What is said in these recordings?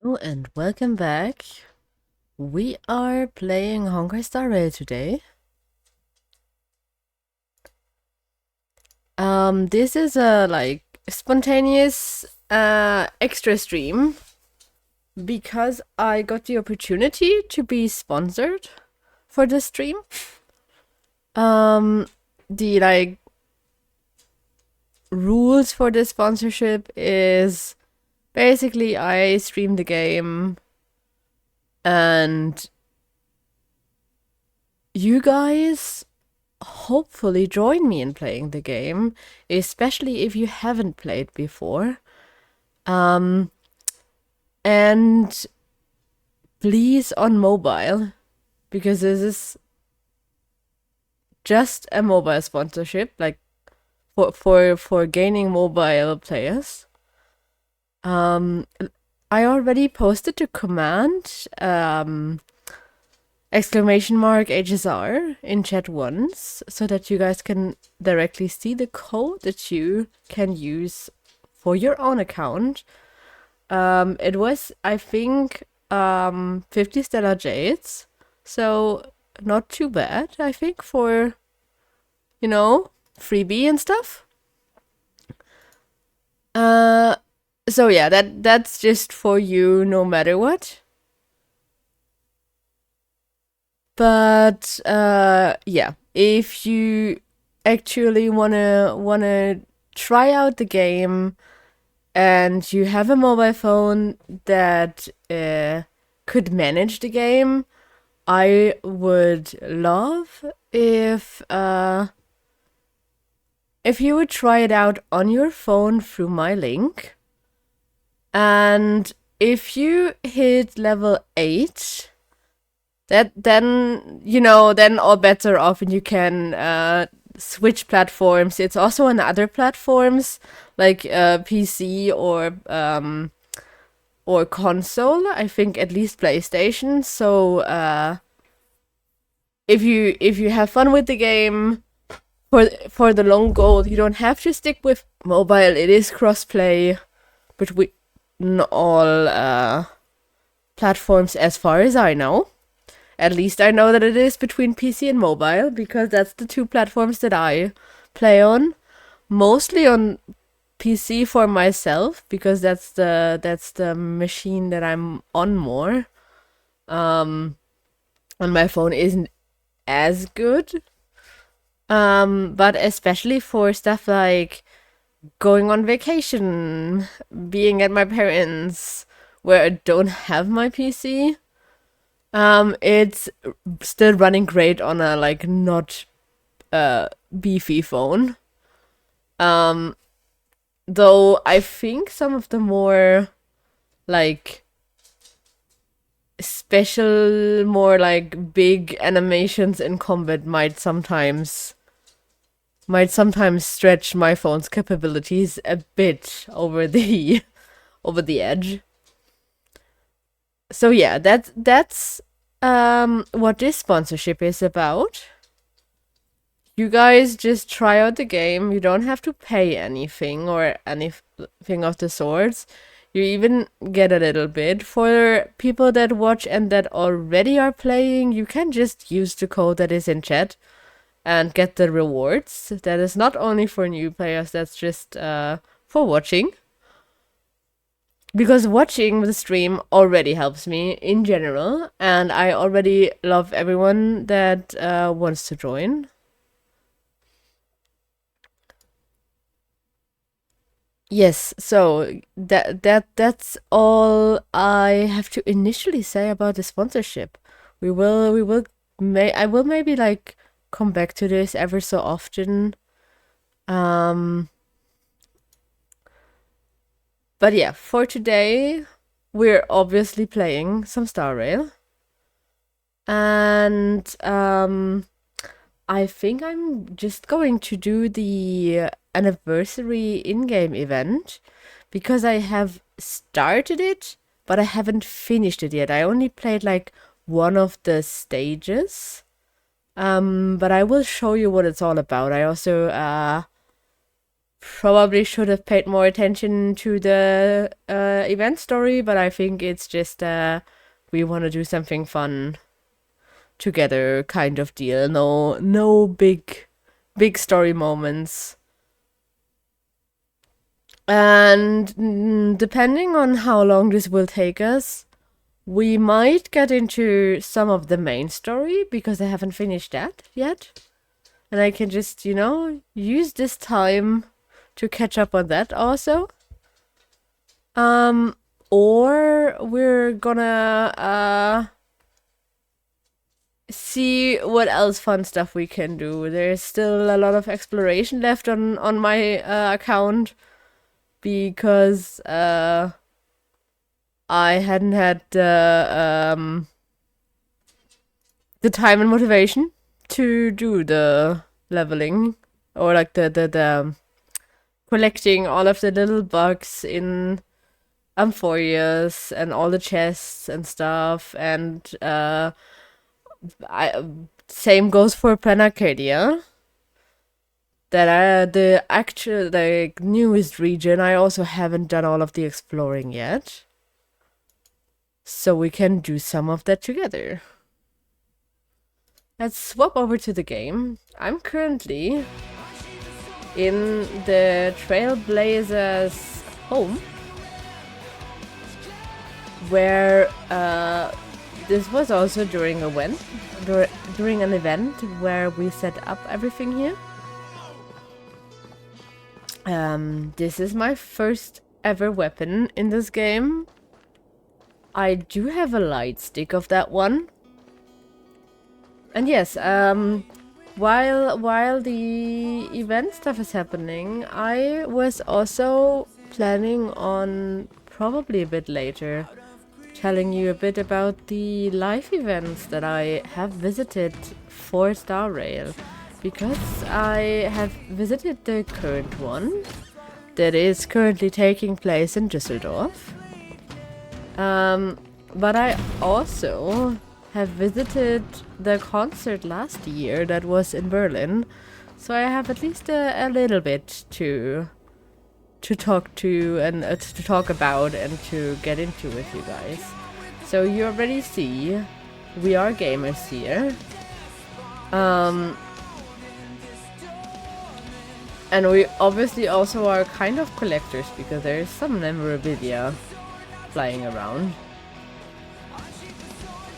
Oh, and welcome back. We are playing Honkai Star Rail today. This is a spontaneous extra stream because I got the opportunity to be sponsored for this stream. Um, the rules for this sponsorship is basically I stream the game and you guys hopefully join me in playing the game, especially if you haven't played before. Um, and please on mobile, because this is just a mobile sponsorship, like for gaining mobile players. I already posted the command exclamation mark HSR in chat once so that you guys can directly see the code that you can use for your own account. It was, I think, 50 Stellar Jades, so not too bad, I think, for, freebie and stuff. So yeah, that's just for you no matter what. But yeah, if you actually wanna try out the game and you have a mobile phone that could manage the game, I would love if you would try it out on your phone through my link. And if you hit level 8, then all bets are off and you can switch platforms. It's also on other platforms like PC or console. I think at least PlayStation. So if you have fun with the game for the long goal, you don't have to stick with mobile. It is crossplay between all platforms, as far as I know. At least I know that it is between PC and mobile, because that's the two platforms that I play on. Mostly on PC for myself, because that's the machine that I'm on more. On my phone isn't as good. But especially for stuff like going on vacation, being at my parents' where I don't have my PC. It's still running great on a not beefy phone. Um, though I think some of the more like special, more like big animations in combat might sometimes stretch my phone's capabilities a bit over the over the edge. So yeah, that's what this sponsorship is about. You guys just try out the game. You don't have to pay anything or anything of the sorts. You even get a little bit. For people that watch and that already are playing, you can just use the code that is in chat and get the rewards. That is not only for new players, that's just for watching. Because watching the stream already helps me in general, and I already love everyone that wants to join. Yes, so that's all I have to initially say about the sponsorship. I will maybe come back to this ever so often. Um, but yeah, for today, we're obviously playing some Star Rail. And I think I'm just going to do the anniversary in-game event because I have started it, but I haven't finished it yet. I only played one of the stages. But I will show you what it's all about. I also probably should have paid more attention to the event story, but I think it's just we want to do something fun together kind of deal. No big story moments. And depending on how long this will take us, we might get into some of the main story because I haven't finished that yet. And I can just, use this time to catch up on that also. Or we're gonna see what else fun stuff we can do. There's still a lot of exploration left on my account because I hadn't had the time and motivation to do the leveling or like the collecting all of the little bugs in Amphorius and all the chests and stuff, and same goes for Plan Arcadia. That the newest region, I also haven't done all of the exploring yet, so we can do some of that together. Let's swap over to the game. I'm currently in the Trailblazers' home, where this was also during an event where we set up everything here. This is my first ever weapon in this game. I do have a light stick of that one. And yes, while the event stuff is happening, I was also planning on, probably a bit later, telling you a bit about the live events that I have visited for Star Rail. Because I have visited the current one that is currently taking place in Düsseldorf. But I also have visited the concert last year that was in Berlin, so I have at least a little bit to talk to and to talk about and to get into with you guys. So you already see we are gamers here, and we obviously also are kind of collectors because there is some memorabilia flying around.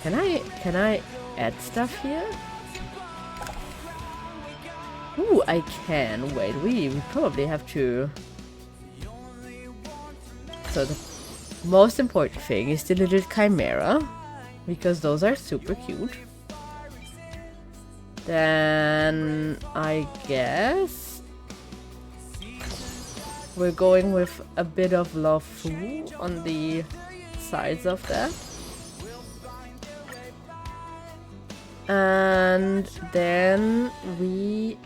Can I add stuff here? Ooh, I can. Wait, we probably have to. So the most important thing is the little chimera, because those are super cute. Then I guess we're going with a bit of LaFu on the sides of that. And then we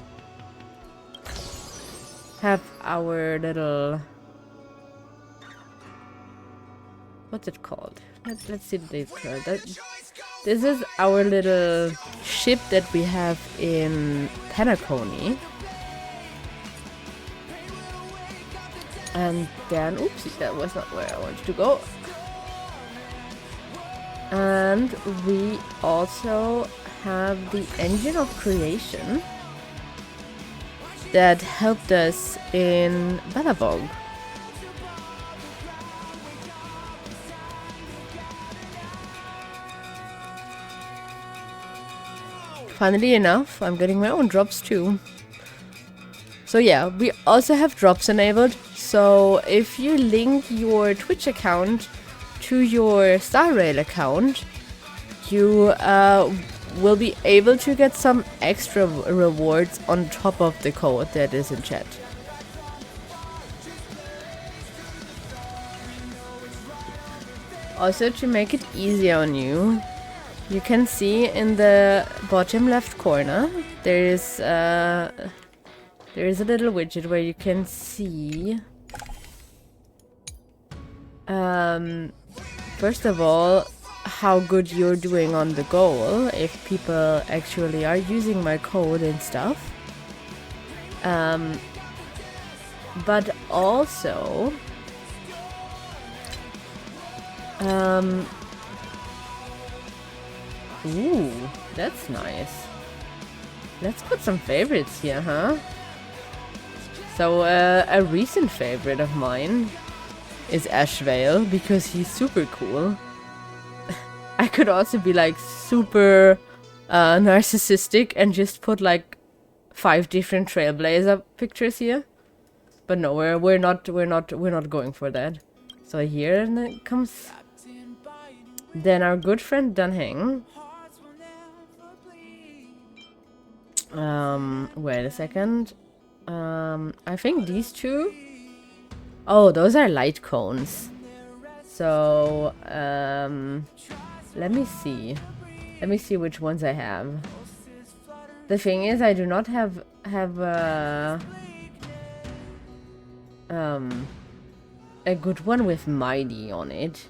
have our little, what's it called? Let's see the detail. This is our little ship that we have in Penacony. And then, oopsie, that was not where I wanted to go. And we also have the engine of creation that helped us in Bellabog. Funnily enough, I'm getting my own drops too. So yeah, we also have drops enabled. So if you link your Twitch account to your Star Rail account, you will be able to get some extra rewards on top of the code that is in chat. Also, to make it easier on you, you can see in the bottom left corner there is a little widget where you can see first of all how good you're doing on the goal, if people actually are using my code and stuff. but also ooh, that's nice. Let's put some favorites here, huh? So a recent favorite of mine is Ashvale because he's super cool. I could also be like super narcissistic and just put like 5 different Trailblazer pictures here, but no, we're not going for that. So here comes then our good friend Dunhang. Wait a second. I think these two. Oh, those are light cones. So let me see. Let me see which ones I have. The thing is, I do not have a good one with Mighty on it.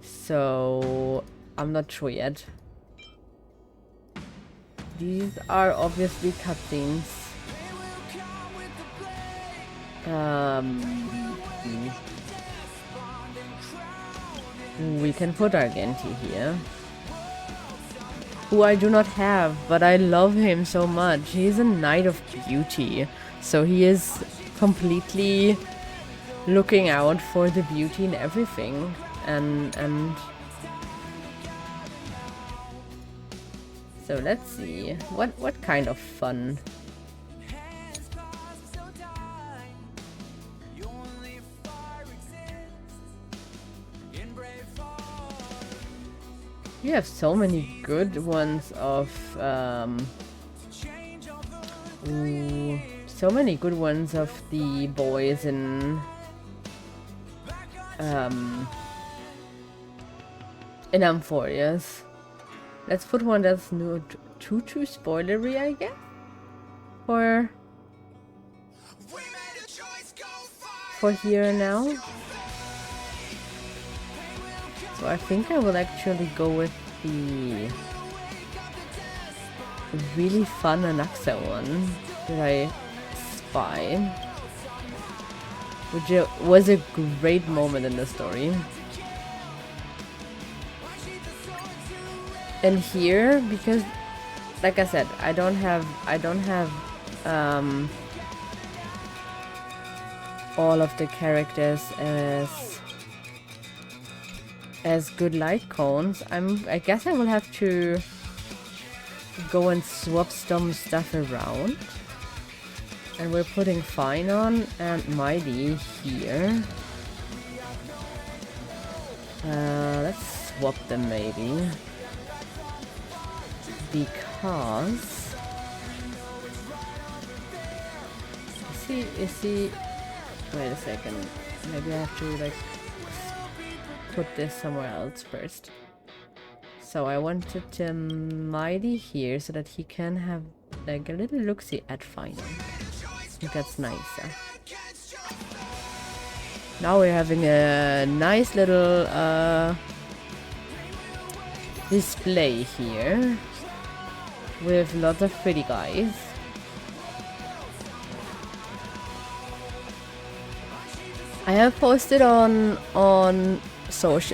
So I'm not sure yet. These are obviously cutscenes. We can put Argenti here, who I do not have, but I love him so much. He's a Knight of Beauty, so he is completely looking out for the beauty in everything, and so let's see what kind of fun. You have so many good ones of so many good ones of the boys in Amphorius. Let's put one that's not too spoilery, I guess, for here and now. So I think I will actually go with the really fun Anaxa one that I spied, which was a great moment in the story. And here, because like I said, I don't have all of the characters as good light cones. I guess I will have to go and swap some stuff around. And we're putting Fine on and Mighty here. Let's swap them maybe. Because is he wait a second, maybe I have to like put this somewhere else first. So I wanted Mighty here so that he can have like a little look-see at Fine. I think that's nicer. Now we're having a nice little display here with lots of pretty guys. I have posted on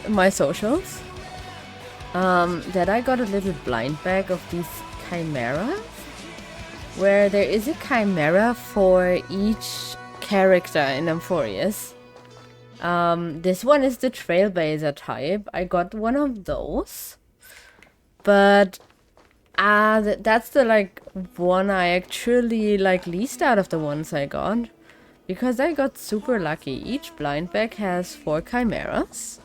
my socials that I got a little blind bag of these chimeras, where there is a chimera for each character in Amphorius. This one is the Trailblazer type. I got one of those, but that's the like one I actually like least out of the ones I got, because I got super lucky. Each blind bag has 4 chimeras.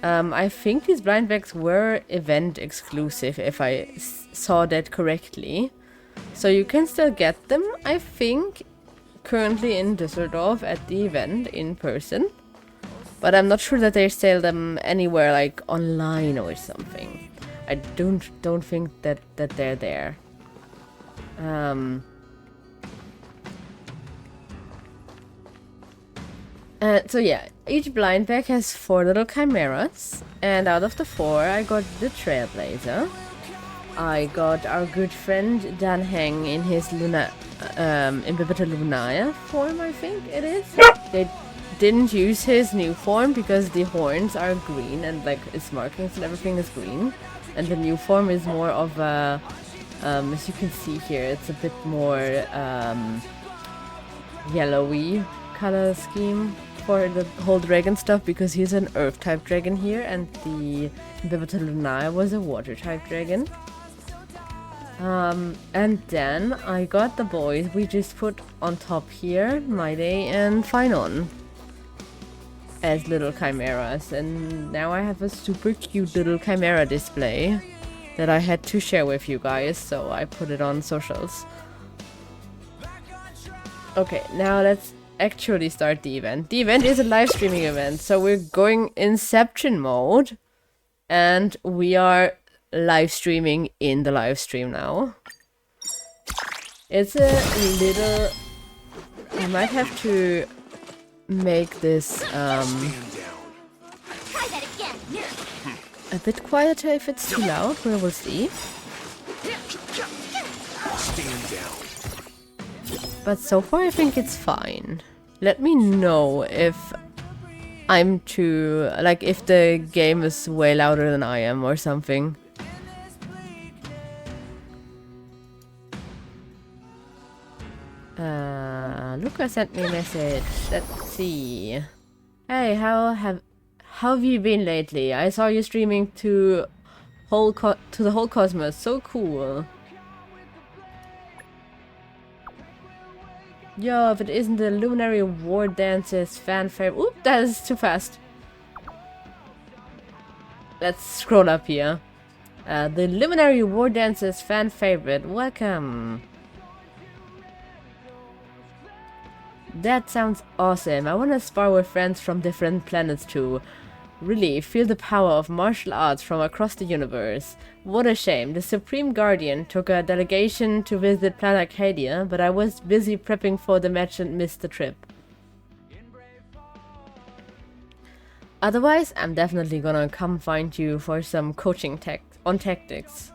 I think these blind bags were event exclusive, if I saw that correctly. So you can still get them, I think, currently in Düsseldorf at the event in person. But I'm not sure that they sell them anywhere like online or something. I don't think that they're there. So yeah, each blind bag has 4 little chimeras, and out of the 4 I got the Trailblazer. I got our good friend Dan Heng in his Inhibitor Lunaria form, I think it is. They didn't use his new form because the horns are green and like his markings and everything is green. And the new form is more of a, as you can see here, it's a bit more yellowy color scheme for the whole dragon stuff because he's an earth type dragon here and the Inhibitor Lunaria was a water type dragon. And then I got the boys we just put on top here, Mayday and Finon, as little chimeras, and now I have a super cute little chimera display that I had to share with you guys, so I put it on socials. Okay, now let's actually start the event. The event is a live streaming event, so we're going Inception mode, and we are live streaming in the live stream now. It's a little... I might have to make this a bit quieter if it's too loud. We will see. But so far I think it's fine. Let me know if I'm too... like if the game is way louder than I am or something. Luca sent me a message. Let's see. Hey, how have you been lately? I saw you streaming to the whole cosmos. So cool. Yo, if it isn't the Luminary War Dances fan favorite. Oop, that is too fast. Let's scroll up here. The Luminary War Dances fan favorite. Welcome. That sounds awesome. I want to spar with friends from different planets too. Really, feel the power of martial arts from across the universe. What a shame. The Supreme Guardian took a delegation to visit Planet Arcadia, but I was busy prepping for the match and missed the trip. Otherwise, I'm definitely gonna come find you for some coaching on tactics.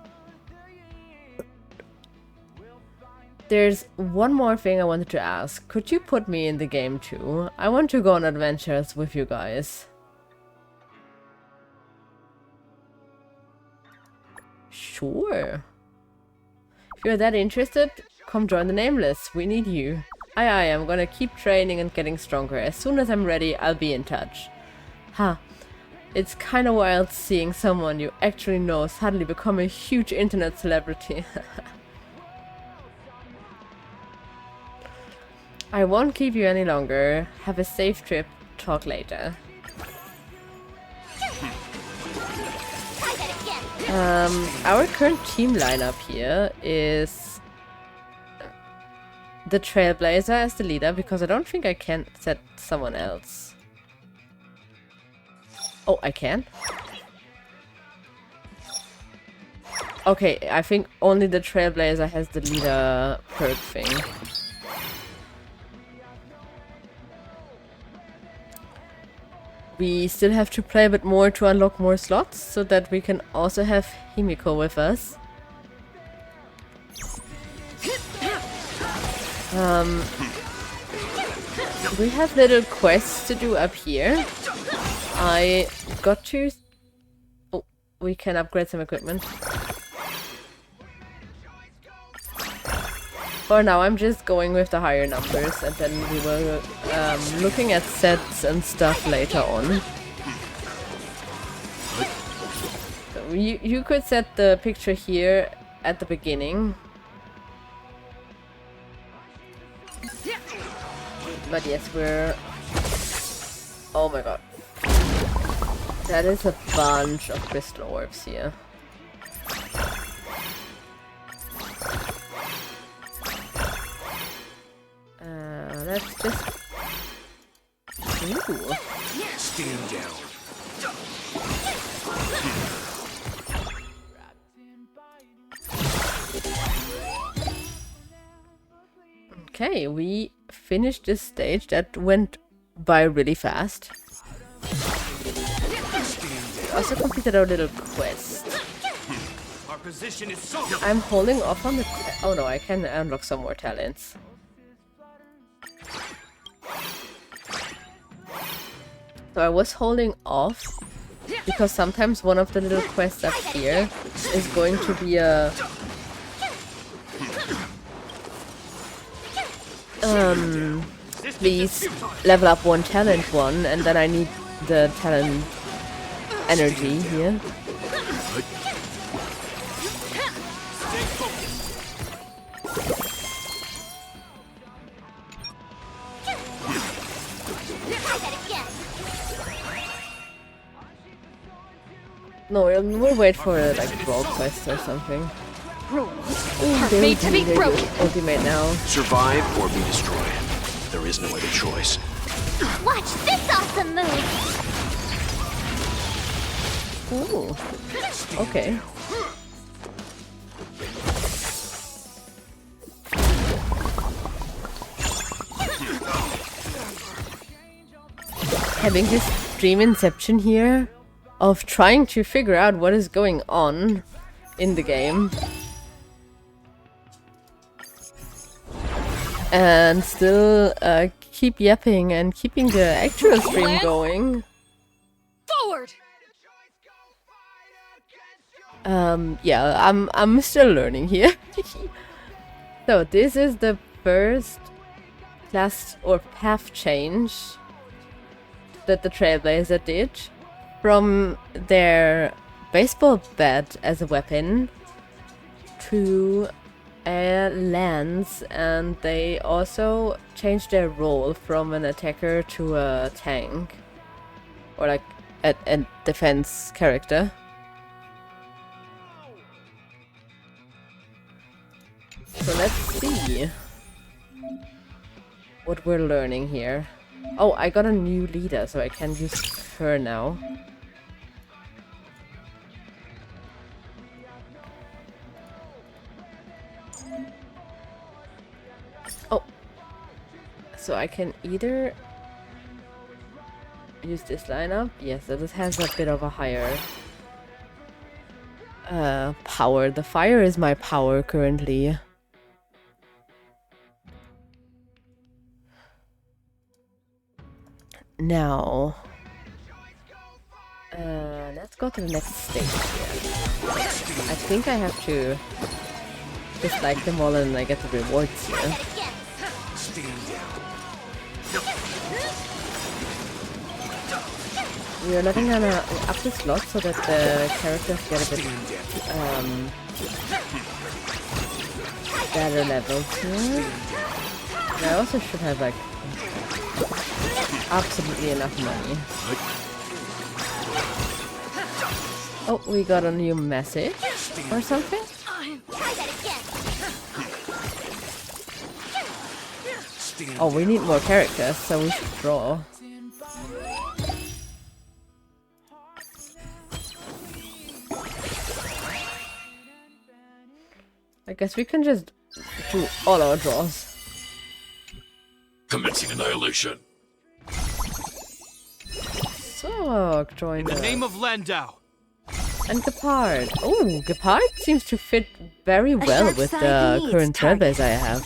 There's one more thing I wanted to ask. Could you put me in the game too? I want to go on adventures with you guys. Sure. If you're that interested, come join the Nameless. We need you. Aye, I'm gonna keep training and getting stronger. As soon as I'm ready, I'll be in touch. Huh. It's kinda wild seeing someone you actually know suddenly become a huge internet celebrity. I won't keep you any longer. Have a safe trip. Talk later. Our current team lineup here is the Trailblazer as the leader, because I don't think I can set someone else. Oh, I can? Okay, I think only the Trailblazer has the leader perk thing. We still have to play a bit more to unlock more slots, so that we can also have Himiko with us. We have little quests to do up here. I got to... Oh, we can upgrade some equipment. For now, I'm just going with the higher numbers, and then we will looking at sets and stuff later on. So you could set the picture here at the beginning. But yes, we're... Oh my god. That is a bunch of crystal orbs here. Let's just... Ooh. Stand down. Okay, we finished this stage. That went by really fast. We also completed our little quest. position is so. I'm holding off on the... Oh no, I can unlock some more talents. So I was holding off because sometimes one of the little quests up here is going to be a... Please level up one talent one, and then I need the talent energy here. No, we'll wait for a like brawl quest or something. Made to be broken. Ultimate now. Survive or be destroyed. There is no other choice. Watch this awesome move. Ooh. Okay. Having this dream inception here of trying to figure out what is going on in the game. And still keep yapping and keeping the actual stream going. Forward. Yeah, I'm still learning here. So this is the first class or path change that the Trailblazer did from their baseball bat as a weapon to a lance, and they also changed their role from an attacker to a tank or like a defense character. So let's see what we're learning here. Oh, I got a new leader, so I can use her now. Oh, so I can either use this lineup. Yes, so this has a bit of a higher power. The fire is my power currently. Now, let's go to the next stage here. I think I have to dislike them all and I get the rewards here. We are not gonna up the slot so that the characters get a bit better levels here. I also should have like absolutely enough money. Oh, we got a new message or something? Oh, we need more characters, so we should draw. I guess we can just do all our draws. Commencing annihilation. So, join In the name of Landau. And Gepard. Oh, Gepard seems to fit very well with the current Trailblazer I have.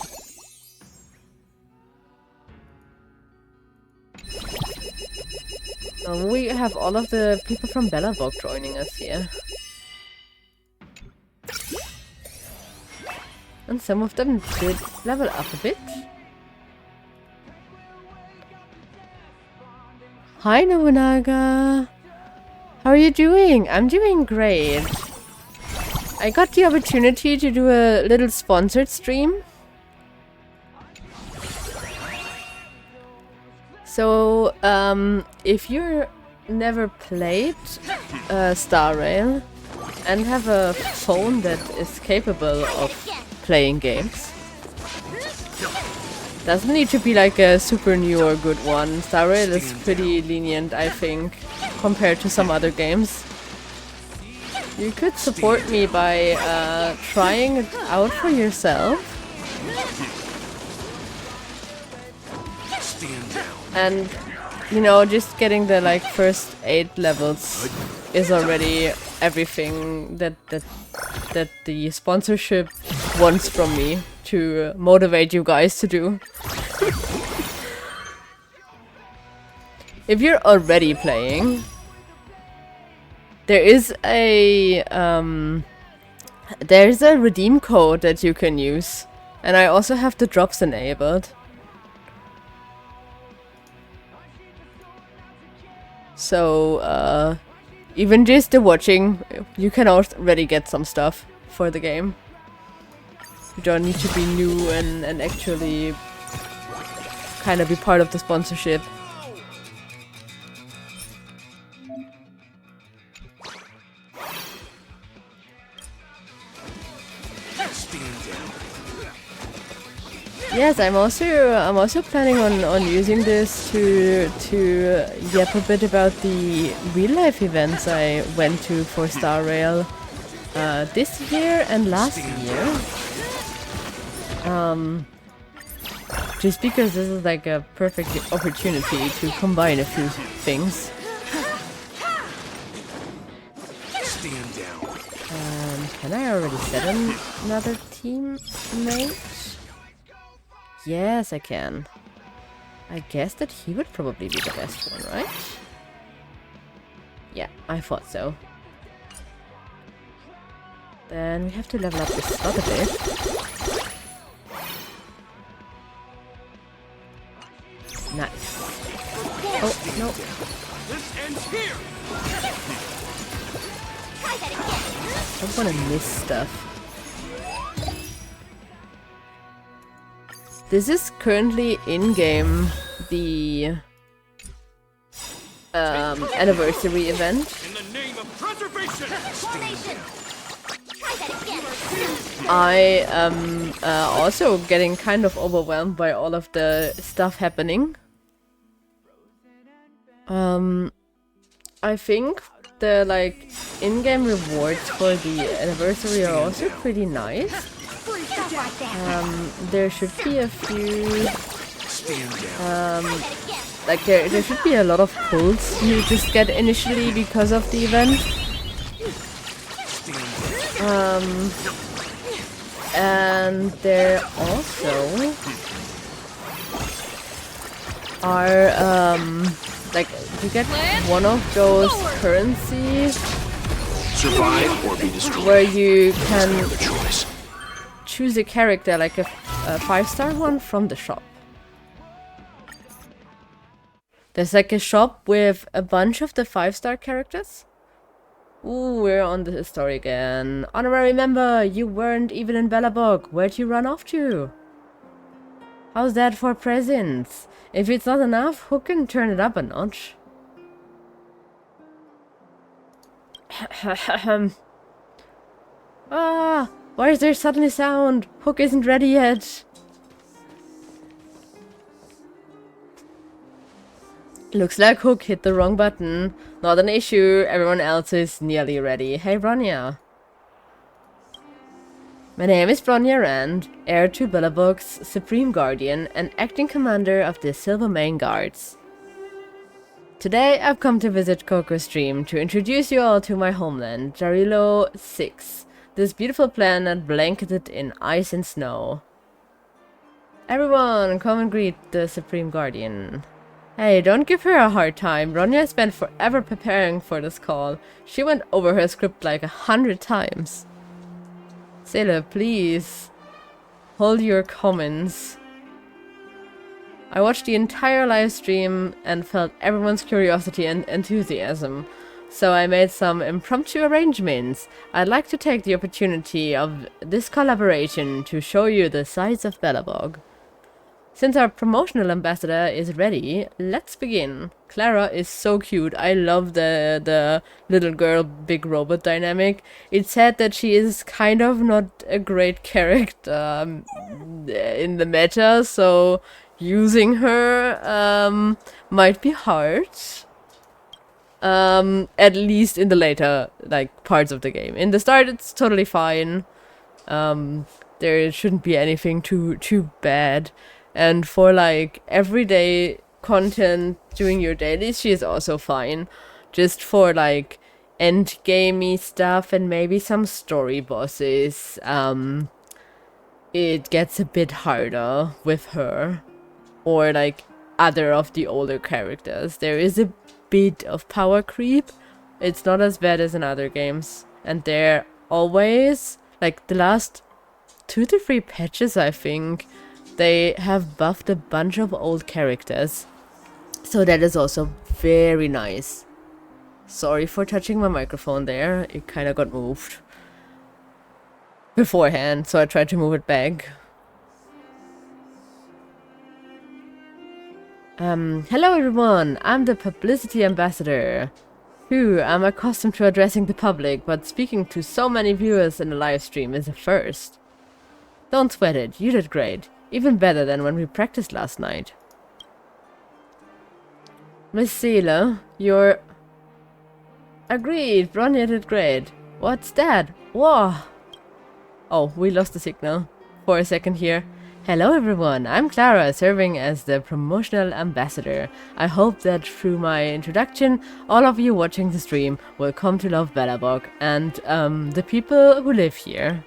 We have all of the people from Bellavog joining us here. And some of them did level up a bit. Hi Nobunaga! How are you doing? I'm doing great. I got the opportunity to do a little sponsored stream. So, if you're never played Star Rail and have a phone that is capable of playing games, doesn't need to be like a super new or good one. Star Rail is pretty lenient, I think, compared to some other games. You could support me by trying it out for yourself. And, you know, just getting the like first 8 levels is already everything that that the sponsorship wants from me to motivate you guys to do. If you're already playing, there is a there's a redeem code that you can use, and I also have the drops enabled. So even just the watching, you can already get some stuff for the game. You don't need to be new and actually kind of be part of the sponsorship. Yes, I'm also planning on using this to yap a bit about the real life events I went to for Star Rail this year and last year. Just because this is like a perfect opportunity to combine a few things. Stand down. Can I already set another teammate? Yes, I can. I guess that he would probably be the best one, right? Yeah, I thought so. Then we have to level up this slot a bit. Nice. Oh, no. This ends here. I don't want to miss stuff. This is currently in-game, the anniversary event. In the name of preservation. I am also getting kind of overwhelmed by all of the stuff happening. I think the like in-game rewards for the anniversary are also pretty nice. There should be a few like there should be a lot of pulls you just get initially because of the event. And there also are like you get one of those currencies Survive or be destroyed. where you can The choice. choose a character, like a 5-star one from the shop. There's like a shop with a bunch of the 5-star characters. Ooh, we're on the story again. Honorary member, you weren't even in Belobog. Where'd you run off to? How's that for presents? If it's not enough, who can turn it up a notch? Ah, why is there suddenly sound? Hook isn't ready yet. Looks like Hook hit the wrong button. Not an issue, everyone else is nearly ready. Hey Bronya. My name is Bronya Rand, heir to Billabog's Supreme Guardian and acting commander of the Silvermane Guards. Today I've come to visit Coco's Stream to introduce you all to my homeland, Jarilo 6, this beautiful planet blanketed in ice and snow. Everyone, come and greet the Supreme Guardian. Hey, don't give her a hard time. Bronya spent forever preparing for this call. She went over her script like 100 times. Sailor, please. Hold your comments. I watched the entire live stream and felt everyone's curiosity and enthusiasm. So I made some impromptu arrangements. I'd like to take the opportunity of this collaboration to show you the sights of Belobog. Since our promotional ambassador is ready, let's begin. Clara is so cute. I love the little girl big robot dynamic. It's sad that she is kind of not a great character in the meta, so using her might be hard. At least in the later like parts of the game. In the start it's totally fine. There shouldn't be anything too bad. And for like everyday content doing your dailies, she is also fine. Just for like end gamey stuff and maybe some story bosses, it gets a bit harder with her or like other of the older characters. There is a bit of power creep. It's not as bad as in other games, and they're always like the last 2 to 3 patches, I think, they have buffed a bunch of old characters, so that is also very nice. Sorry for touching my microphone there, it kind of got moved beforehand, so I tried to move it back. Hello everyone, I'm the publicity ambassador. I'm accustomed to addressing the public, but speaking to so many viewers in a live stream is a first. Don't sweat it, you did great. Even better than when we practiced last night. Miss Seele, you're... Agreed, Bronya did great. What's that? Whoa! Oh, we lost the signal for a second here. Hello everyone, I'm Clara, serving as the promotional ambassador. I hope that through my introduction, all of you watching the stream will come to love Belobog and the people who live here.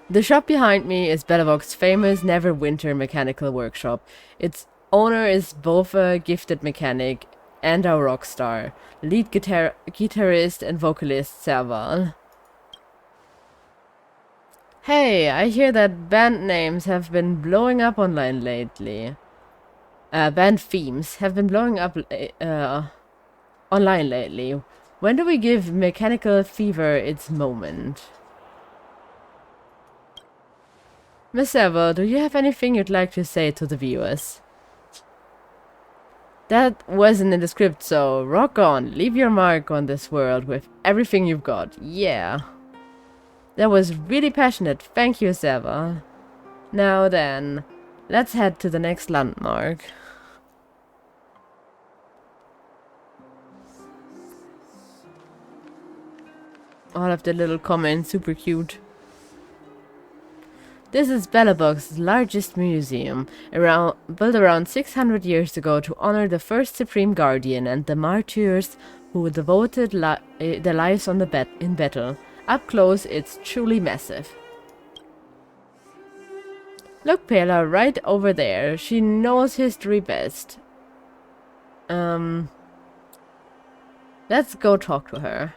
The shop behind me is Belobog's famous Neverwinter mechanical workshop. Its owner is both a gifted mechanic and a rock star, lead guitarist and vocalist Serval. Hey, I hear that band names have been blowing up online lately. Band themes have been blowing up online lately. When do we give Mechanical Fever its moment? Miss Serval, do you have anything you'd like to say to the viewers? That wasn't in the script, so rock on, leave your mark on this world with everything you've got, yeah. That was really passionate, thank you, Serval. Now then, let's head to the next landmark. All of the little comments, super cute. This is Belobog's largest museum, built around 600 years ago to honor the first Supreme Guardian and the martyrs who devoted their lives in battle. Up close, it's truly massive. Look, Pela, right over there. She knows history best. Let's go talk to her.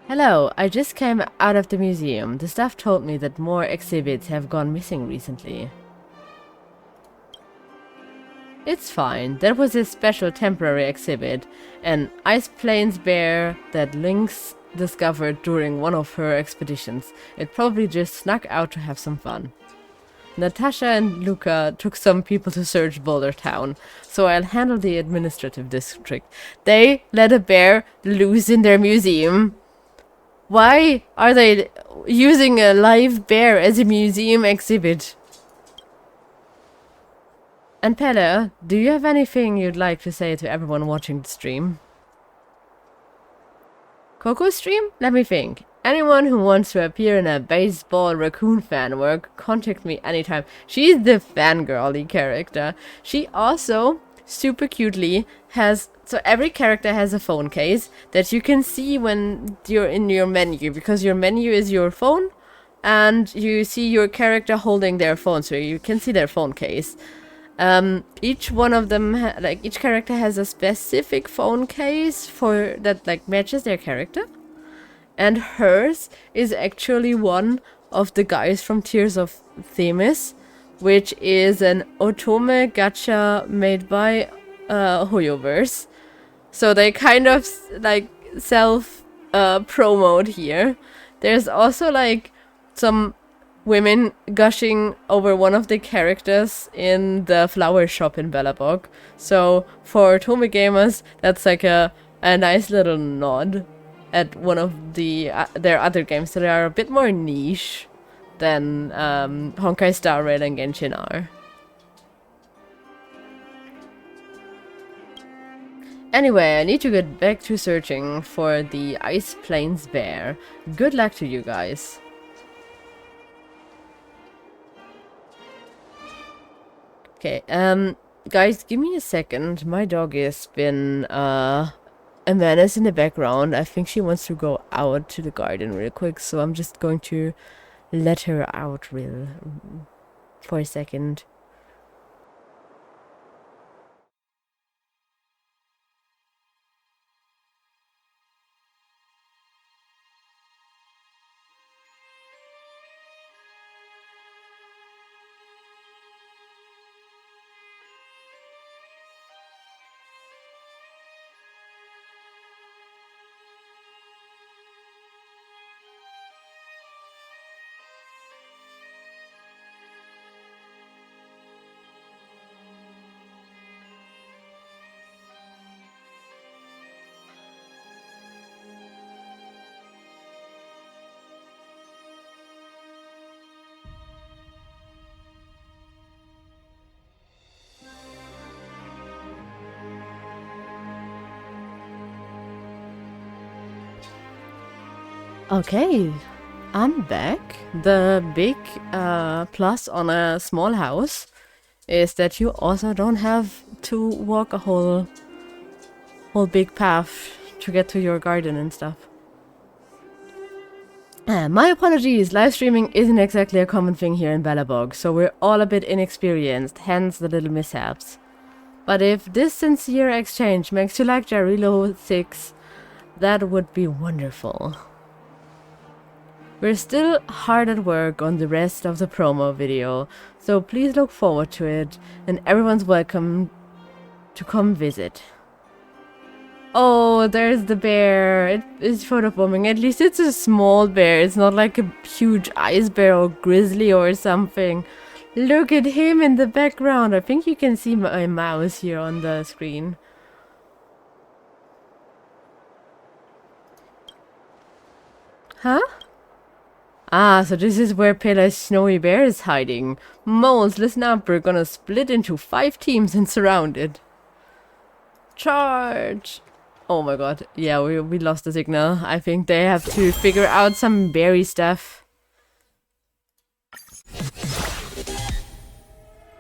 Hello, I just came out of the museum. The staff told me that more exhibits have gone missing recently. It's fine. There was a special temporary exhibit, an Ice Plains bear that Lynx discovered during one of her expeditions. It probably just snuck out to have some fun. Natasha and Luca took some people to search Boulder Town, so I'll handle the administrative district. They let a bear loose in their museum. Why are they using a live bear as a museum exhibit? And Pelle, do you have anything you'd like to say to everyone watching the stream? Coco stream? Let me think. Anyone who wants to appear in a baseball raccoon fan work, contact me anytime. She's the fangirly character. She also, super cutely, has... So every character has a phone case that you can see when you're in your menu, because your menu is your phone, and you see your character holding their phone, so you can see their phone case. Each one of them, each character has a specific phone case for that matches their character. And hers is actually one of the guys from Tears of Themis, which is an otome gacha made by Hoyoverse. So they kind of self promote here. There's also some women gushing over one of the characters in the flower shop in Belobog. So for Tome gamers, that's a nice little nod at one of their other games that are a bit more niche than Honkai Star Rail and Genshin are. Anyway, I need to get back to searching for the Ice Plains bear. Good luck to you guys. Okay, guys, give me a second. My dog has been, Amanda's in the background. I think she wants to go out to the garden real quick, so I'm just going to let her out for a second. Okay, I'm back. The big plus on a small house is that you also don't have to walk a whole big path to get to your garden and stuff. My apologies, live streaming isn't exactly a common thing here in Bellabog, so we're all a bit inexperienced, hence the little mishaps. But if this sincere exchange makes you like Jarilo 6, that would be wonderful. We're still hard at work on the rest of the promo video, so please look forward to it, and everyone's welcome to come visit. Oh, there's the bear. It is photobombing. At least it's a small bear. It's not like a huge ice bear or grizzly or something. Look at him in the background. I think you can see my mouse here on the screen. Huh? Ah, so this is where Pele's snowy bear is hiding. Moles, listen up. We're gonna split into 5 teams and surround it. Charge! Oh my god. Yeah, we lost the signal. I think they have to figure out some berry stuff.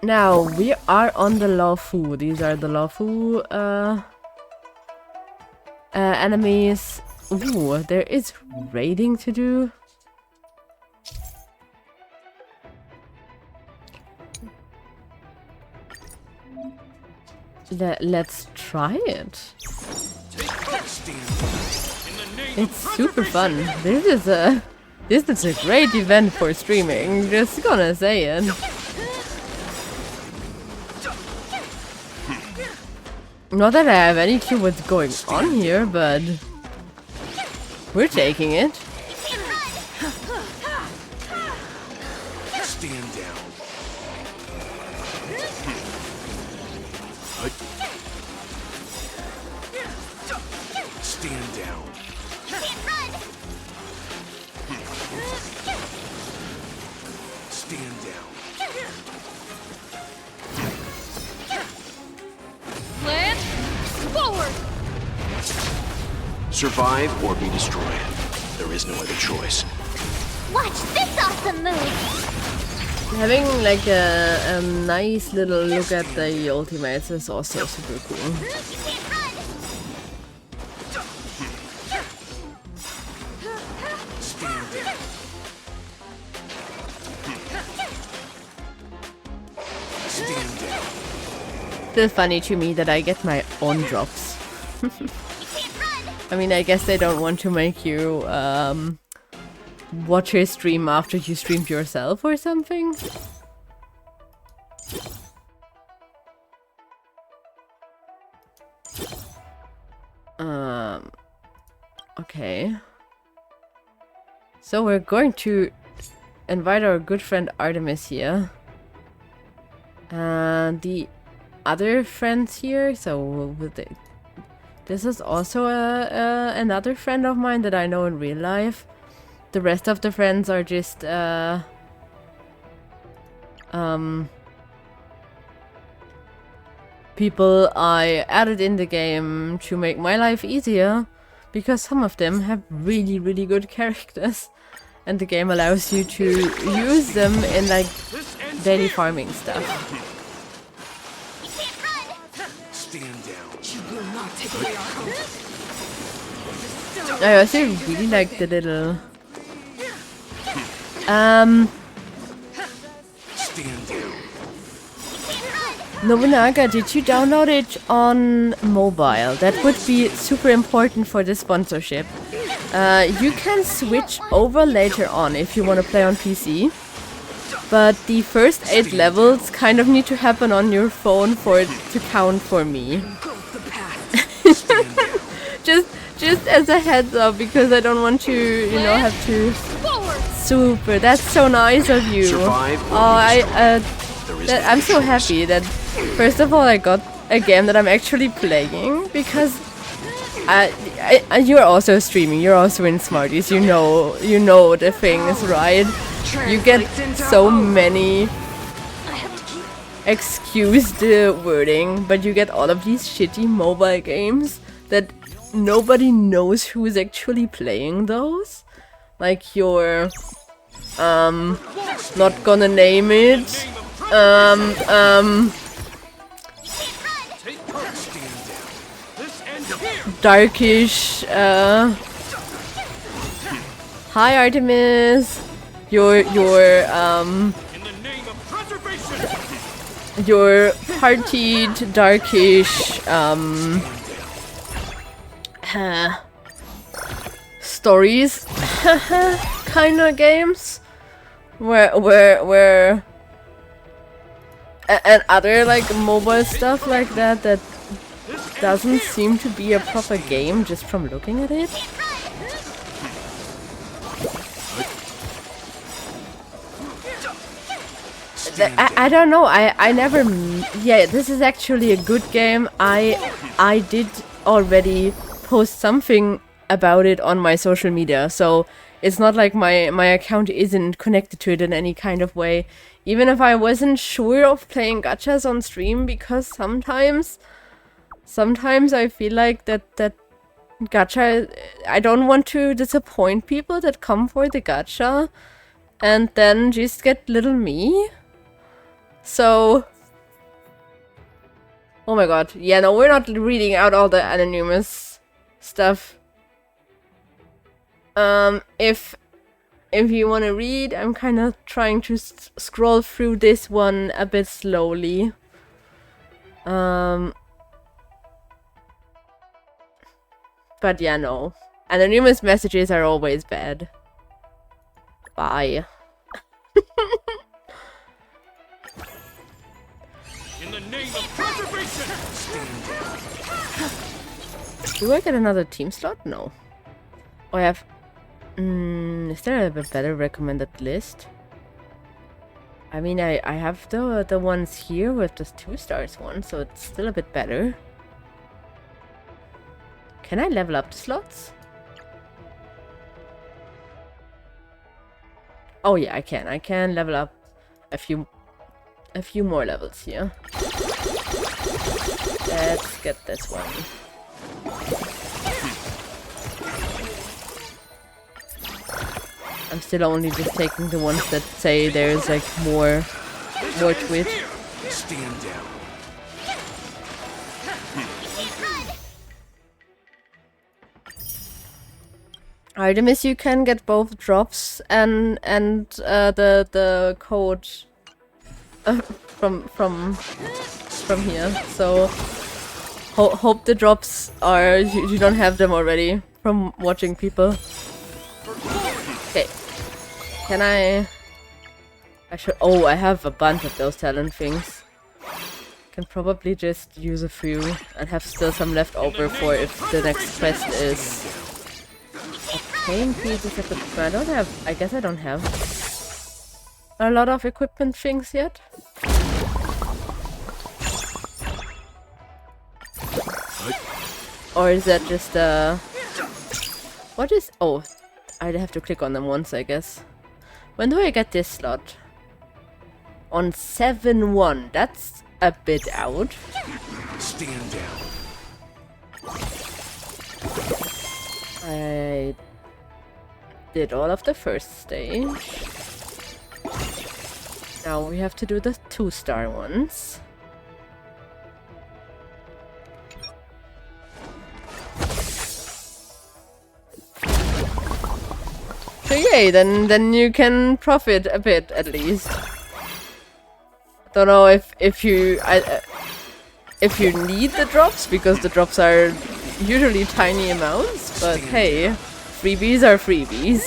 Now, we are on the Lawfu. These are the Lawfu enemies. Ooh, there is raiding to do. Let's try it. It's super fun. This is a great event for streaming. Just gonna say it. Not that I have any clue what's going on here, but we're taking it. Stand down. Stand down. Stand down. Land forward. Survive or be destroyed. There is no other choice. Watch this awesome move. Having like a nice little look at the ultimates is also super cool. Still funny to me that I get my own drops. I mean, I guess they don't want to make you watch your stream after you streamed yourself or something. Okay. So we're going to invite our good friend Artemis here. And the other friends here, so this is also another friend of mine that I know in real life. The rest of the friends are just people I added in the game to make my life easier, because some of them have really, really good characters, and the game allows you to use them in like daily farming stuff. I also really like the little Stand down. Nobunaga, did you download it on mobile? That would be super important for the sponsorship. You can switch over later on if you want to play on PC. But the first 8 levels kind of need to happen on your phone for it to count for me. just as a heads up, because I don't want to, you know, have to... Super, that's so nice of you. Survive or Oh, I'm so happy that, first of all, I got a game that I'm actually playing, because you're also streaming, you're also in Smarties, you know the things, right? You get so many, excuse the wording, but you get all of these shitty mobile games that nobody knows who's actually playing those. Like your, not gonna name it, darkish, hi Artemis, your partied darkish stories kind of games where and other like mobile stuff like that doesn't seem to be a proper game just from looking at it. I don't know. I never. Yeah, this is actually a good game. I did already post something about it on my social media, so it's not like my account isn't connected to it in any kind of way. Even if I wasn't sure of playing gachas on stream, because sometimes I feel like that gacha. I don't want to disappoint people that come for the gacha, and then just get little me. So, oh my god, yeah, no, we're not reading out all the anonymous stuff. If you want to read, I'm kind of trying to scroll through this one a bit slowly. But yeah, no, anonymous messages are always bad. Bye. In the name of preservation! Do I get another team slot? No. Oh, I have... is there a better recommended list? I mean, I have the ones here with just 2 stars one, so it's still a bit better. Can I level up the slots? Oh yeah, I can. I can level up a few more levels here. Let's get this one. I'm still only just taking the ones that say there's like more to it. Stand down. Artemis, you can get both drops and the code from here. So hope the drops are you don't have them already from watching people. Okay, can I should. Oh, I have a bunch of those talent things. Can probably just use a few and have still some left over for if the next quest is. Paying pieces of the... I don't have... I guess I don't have a lot of equipment things yet. Or is that just what is... Oh, I'd have to click on them once, I guess. When do I get this slot? On 7-1. That's a bit out. Stand down. I did all of the first stage. Now we have to do the 2-star ones. So yay, then you can profit a bit at least. Don't know if you need the drops, because the drops are usually tiny amounts, but hey, freebies are freebies.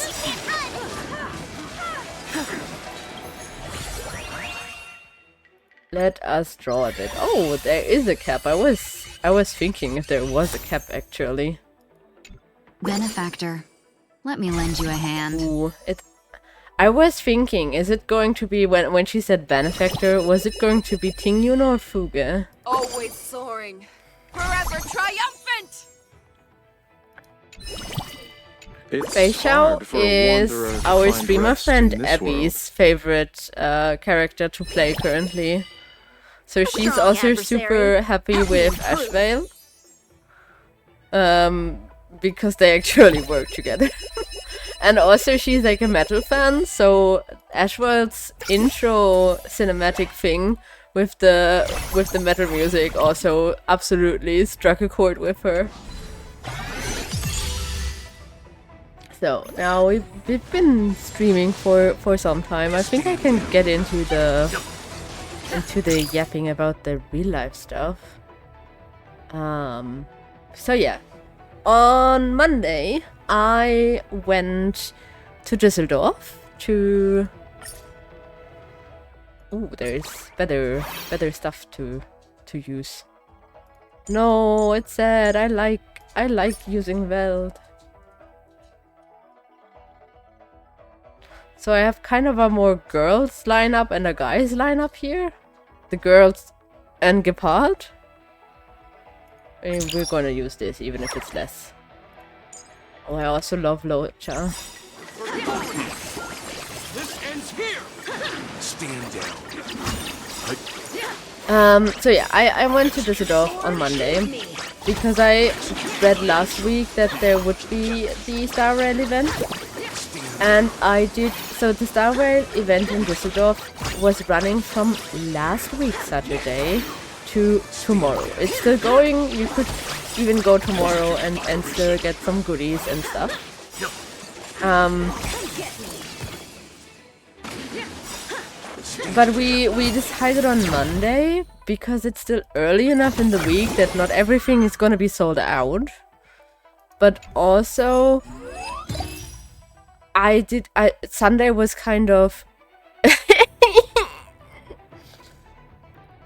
Let us draw a bit. Oh, there is a cap. I was thinking if there was a cap actually. Benefactor, let me lend you a hand. Ooh, I was thinking, is it going to be, when she said benefactor, was it going to be Tingyun or Fuge? Always soaring, forever triumphant. Fei Xiao is our streamer friend Abby's favorite character to play currently. So she's Strong also adversary. super happy with Ashvale. Because they actually work together. And also she's like a metal fan, so Ashvale's intro cinematic thing with the metal music also absolutely struck a chord with her. So now we've been streaming for some time. I think I can get into the yapping about the real life stuff. So yeah, on Monday I went to Düsseldorf to. Ooh, there's better stuff to use. No, it's sad. I like using Weld. So I have kind of a more girls lineup and a guys lineup here. The girls and Gepard. And we're gonna use this even if it's less. Oh, I also love Locha. This ends here. Stand down. So yeah, I went to Düsseldorf on Monday because I read last week that there would be the Star Rail event. And I did. So the Star Rail event in Düsseldorf was running from last week Saturday to tomorrow. It's still going. You could even go tomorrow and still get some goodies and stuff. But we decided on Monday because it's still early enough in the week that not everything is gonna be sold out. But also Sunday was kind of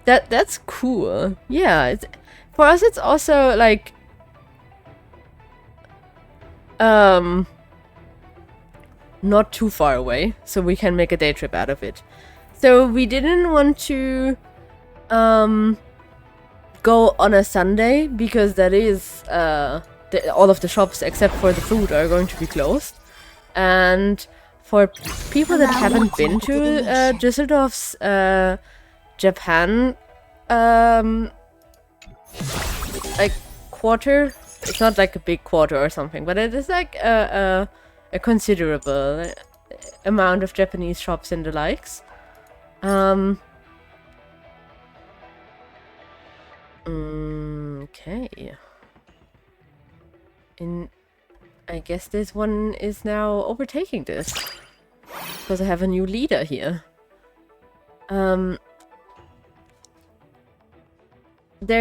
that's cool. Yeah, for us it's also like not too far away, so we can make a day trip out of it. So we didn't want to go on a Sunday because that is all of the shops except for the food are going to be closed. And for people that haven't been to Düsseldorf's Japan like quarter, it's not like a big quarter or something, but it is like a considerable amount of Japanese shops and the likes. Okay. I guess this one is now overtaking this because I have a new leader here. There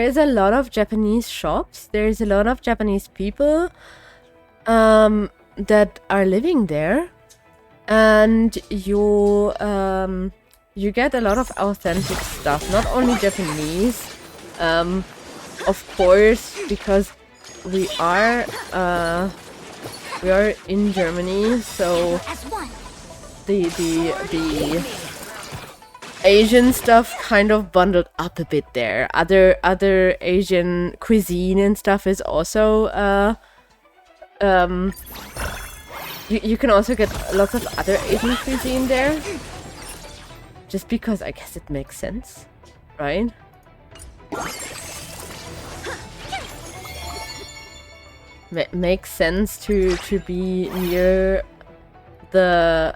is a lot of Japanese shops. There is a lot of Japanese people that are living there, and you get a lot of authentic stuff, not only Japanese, of course, because we are in Germany, so the Asian stuff kind of bundled up a bit there. Other Asian cuisine and stuff is also you can also get lots of other Asian cuisine there. Just because I guess it makes sense, right? Makes sense to be near the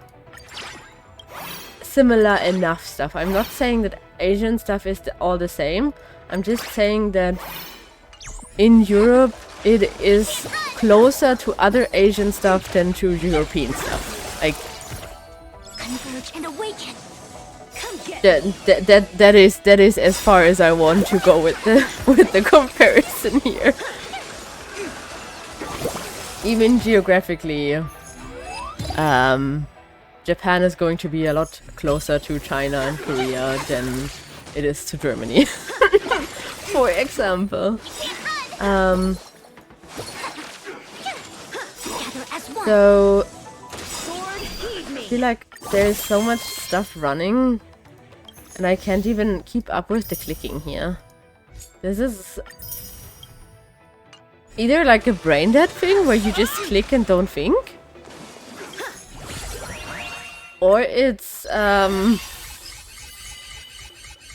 similar enough stuff. I'm not saying that Asian stuff is all the same. I'm just saying that in Europe it is closer to other Asian stuff than to European stuff, Like Converge and awaken. Come get that is as far as I want to go with the with the comparison here. Even geographically, Japan is going to be a lot closer to China and Korea than it is to Germany, for example. gather as one. So Sword, heed I me. feel like there's so much stuff running, and I can't even keep up with the clicking here. This is either like a brain dead thing where you just click and don't think, or it's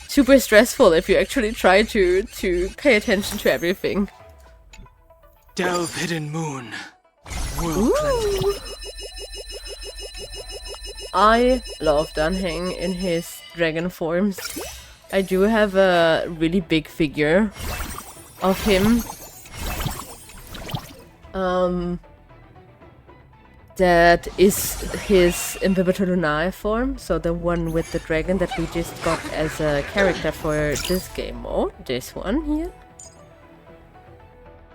super stressful if you actually try to pay attention to everything. Delve hidden moon. Ooh. I love Dunhang in his dragon forms. I do have a really big figure of him. That is his Imbibitor Lunae form, so the one with the dragon that we just got as a character for this game mode. This one here.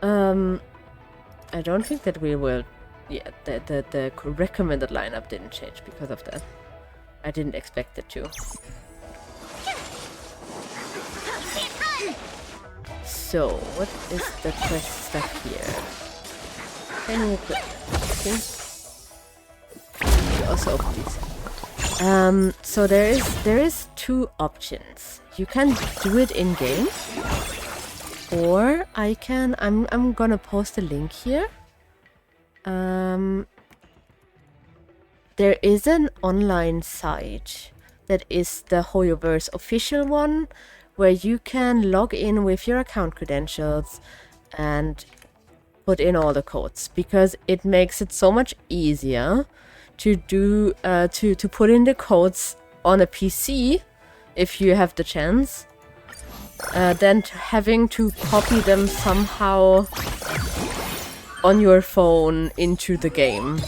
I don't think that we will. Yeah, the recommended lineup didn't change because of that. I didn't expect it to. So, what is the quest stuff here? Can you put? Okay. Also open these. So there is two options. You can do it in game, or I can. I'm gonna post a link here. There is an online site that is the Hoyoverse official one, where you can log in with your account credentials and put in all the codes, because it makes it so much easier to do to put in the codes on a PC if you have the chance, than having to copy them somehow on your phone into the game,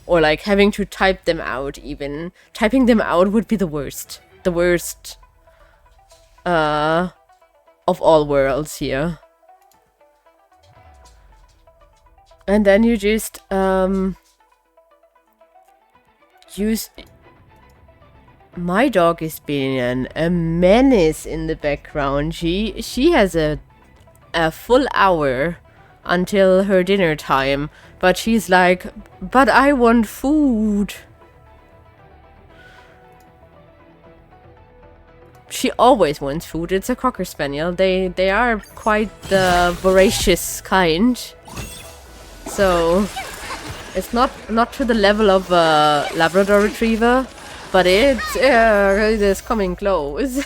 or like having to type them out. Even typing them out would be the worst of all worlds here. And then you just use. My dog is being a menace in the background. She has a full hour until her dinner time, but she's like, but I want food. She always wants food. It's a Cocker Spaniel. They are quite the voracious kind. So it's not to the level of a Labrador Retriever, but it is coming close.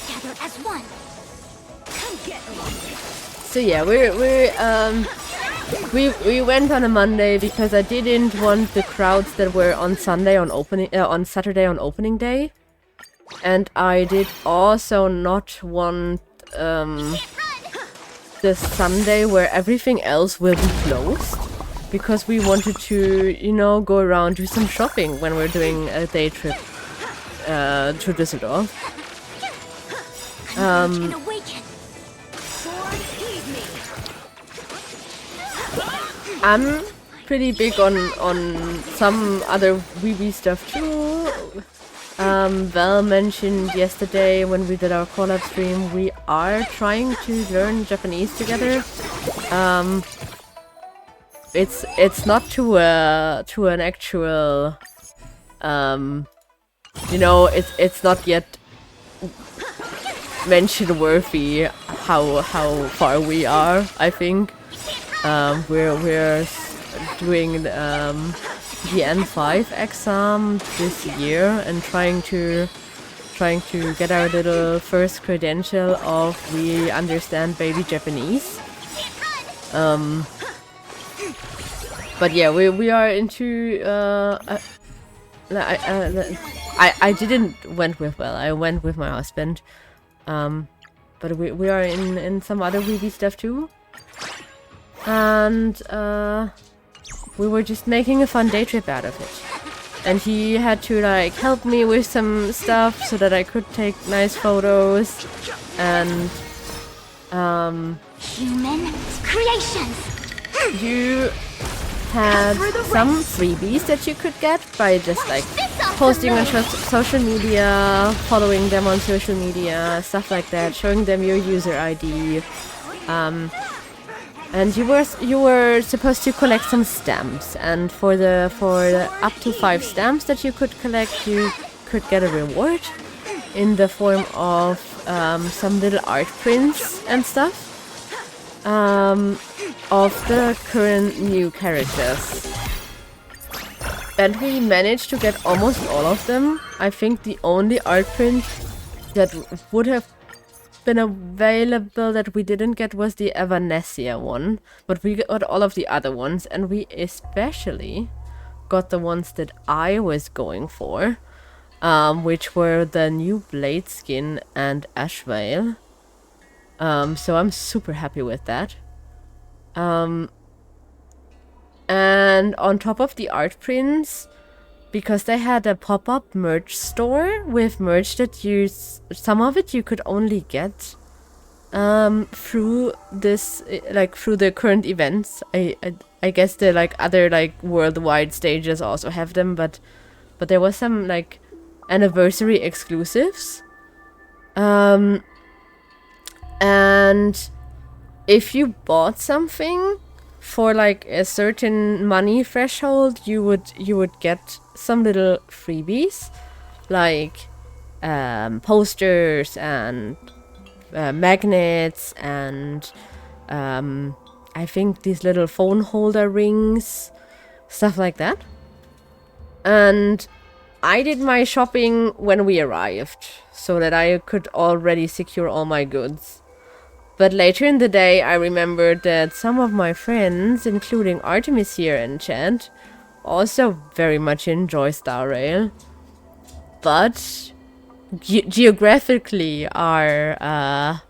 Gather as one. Come get me. So yeah, we went on a Monday because I didn't want the crowds that were on Saturday on opening day, and I did also not want the Sunday where everything else will be closed, because we wanted to, you know, go around, do some shopping when we're doing a day trip to Düsseldorf. And awaken. Sword, heed me. I'm pretty big on some other Weeby stuff too. Val mentioned yesterday when we did our collab stream, we are trying to learn Japanese together. It's not to an actual, you know, it's not yet mention worthy how far we are. I think we're doing the N5 exam this year and trying to get our little first credential of we understand baby Japanese. But yeah, we are into I didn't went with Well, I went with my husband. but we are in some other weeby stuff too. And we were just making a fun day trip out of it. And he had to like help me with some stuff so that I could take nice photos. And Human creations. you had some freebies that you could get by just like posting on social media, following them on social media, stuff like that, showing them your user ID. And you were supposed to collect some stamps, and for the up to 5 stamps that you could collect, you could get a reward in the form of some little art prints and stuff of the current new characters. And we managed to get almost all of them. I think the only art print that would have been available that we didn't get was the Evanesia one, but we got all of the other ones, and we especially got the ones that I was going for, which were the new Blade Skin and Ashvale. So I'm super happy with that. And on top of the art prints, because they had a pop-up merch store with merch that some of it you could only get through this, like through the current events. I guess the like other like worldwide stages also have them, but there was some like anniversary exclusives. And if you bought something for like a certain money threshold, you would get some little freebies, like posters and magnets and I think these little phone holder rings, stuff like that. And I did my shopping when we arrived, so that I could already secure all my goods. But later in the day, I remembered that some of my friends, including Artemis here in chat, also very much enjoy Star Rail, but geographically are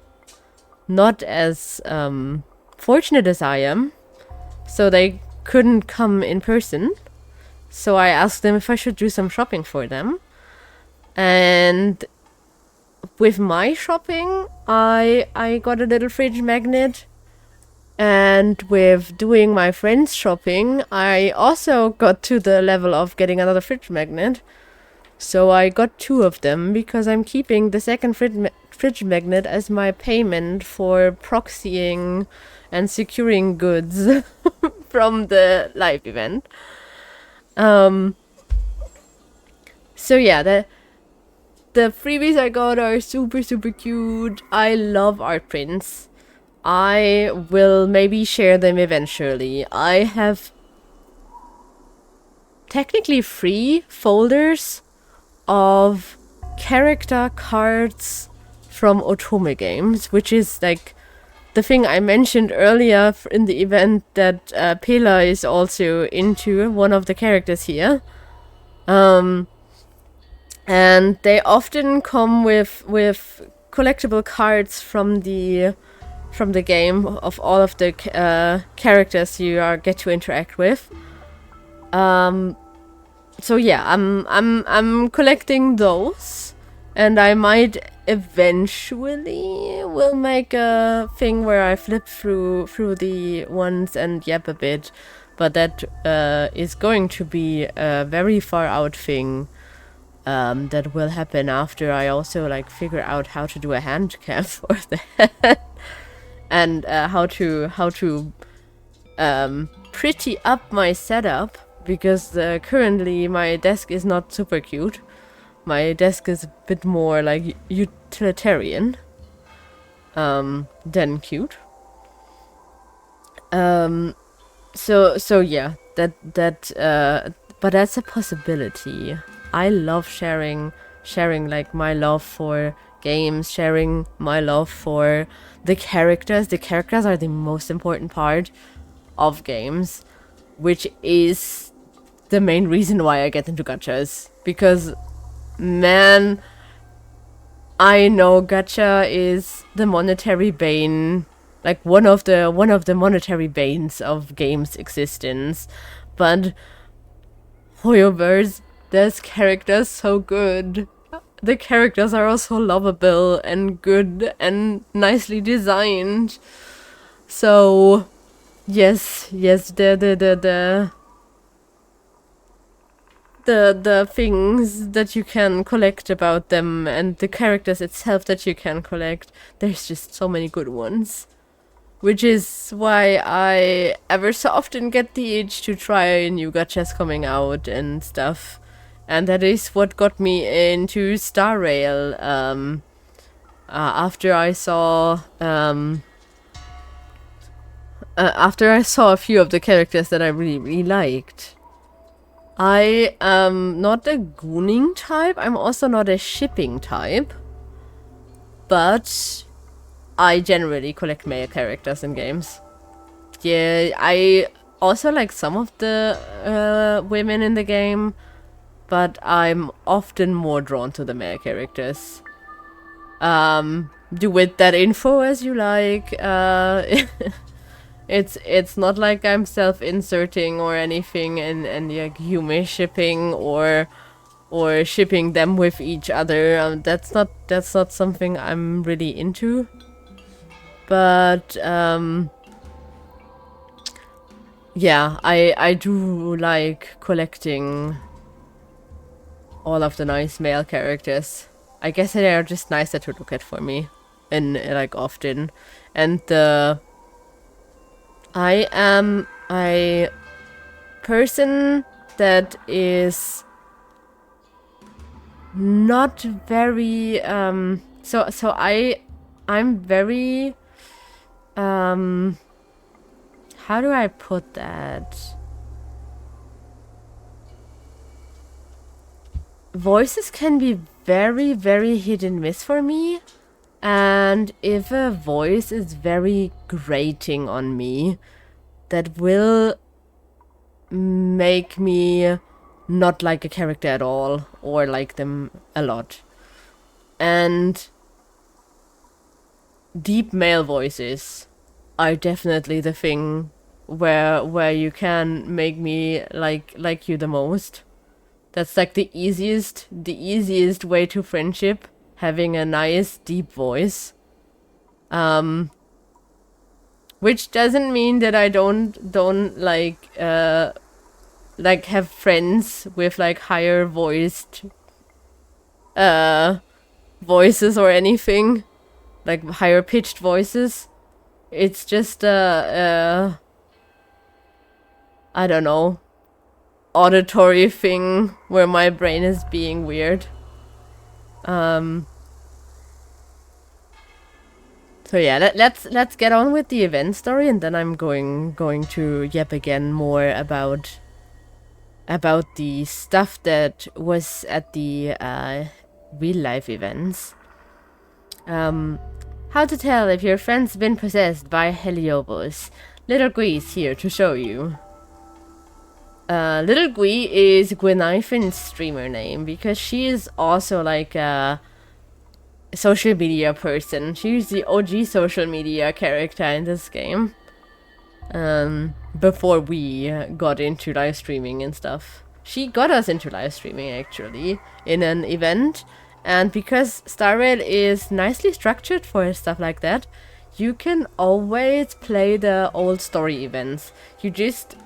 not as fortunate as I am, so they couldn't come in person. So I asked them if I should do some shopping for them, and with my shopping, I got a little fridge magnet, and with doing my friend's shopping, I also got to the level of getting another fridge magnet. So I got 2 of them, because I'm keeping the second fridge magnet as my payment for proxying and securing goods from the live event. So yeah, the freebies I got are super, super cute. I love art prints. I will maybe share them eventually. I have technically 3 folders of character cards from Otome games, which is like the thing I mentioned earlier in the event that Pela is also into, one of the characters here. And they often come with collectible cards from the game of all of the characters you get to interact with. So yeah, I'm collecting those, and I might eventually will make a thing where I flip through the ones and yap a bit, but that is going to be a very far out thing. That will happen after I also like figure out how to do a hand cam for that, and how to pretty up my setup, because currently my desk is not super cute. My desk is a bit more like utilitarian than cute. So yeah, but that's a possibility. I love sharing like my love for games, sharing my love for the characters. The characters are the most important part of games, which is the main reason why I get into gachas. Because, man, I know gacha is the monetary bane, like one of the monetary banes of games' existence, but Hoyoverse, there's characters so good. The characters are also lovable and good and nicely designed. So yes, the things that you can collect about them and the characters itself that you can collect, there's just so many good ones. Which is why I ever so often get the itch to try new gachas coming out and stuff. And that is what got me into Star Rail. After I saw a few of the characters that I really liked. I am not a gooning type. I'm also not a shipping type. But I generally collect male characters in games. Yeah, I also like some of the women in the game, but I'm often more drawn to the male characters. Do with that info as you like. It's not like I'm self-inserting or anything and like Yume shipping or shipping them with each other. That's not something I'm really into. But yeah, I do like collecting all of the nice male characters. I guess they are just nicer to look at for me, and like often. And I am a person that is not very I'm very how do I put that? Voices can be very, very hit and miss for me. And if a voice is very grating on me, that will make me not like a character at all or like them a lot. And deep male voices are definitely the thing where you can make me like you the most. That's like the easiest way to friendship, having a nice deep voice. Which doesn't mean that I don't like have friends with like higher voiced voices or anything, like higher pitched voices. It's just I don't know, auditory thing where my brain is being weird. So yeah, let's get on with the event story, and then I'm going to yap again more about the stuff that was at the real life events. How to tell if your friend's been possessed by Heliobus. Little Gui's here to show you. Little Gui is Gwenifen's streamer name because she is also like a social media person. She's the OG social media character in this game. Before we got into live streaming and stuff. She got us into live streaming actually in an event, and because Star Rail is nicely structured for stuff like that, you can always play the old story events. You just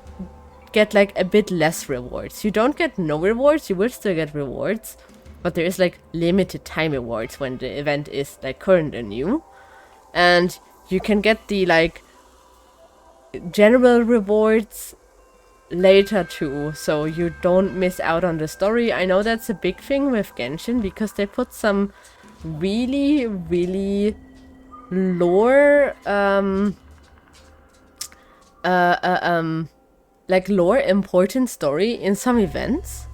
get like a bit less rewards. You don't get no rewards, you will still get rewards, but there is like limited time rewards when the event is like current and new. And you can get the like general rewards later too, so you don't miss out on the story. I know that's a big thing with Genshin because they put some really lore like lore important story in some events,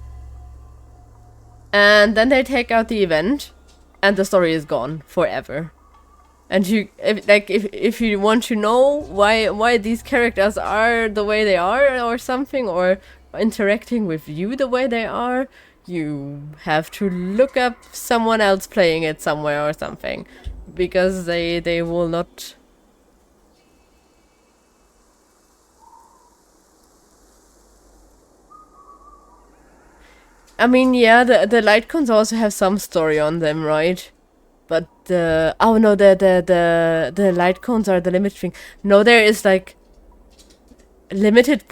and then they take out the event and the story is gone forever. And if you want to know why these characters are the way they are or something, or interacting with you the way they are, you have to look up someone else playing it somewhere or something, because they will not. I mean, yeah, the light cones also have some story on them, right? But oh no, the light cones are the limit thing. No, there is like limited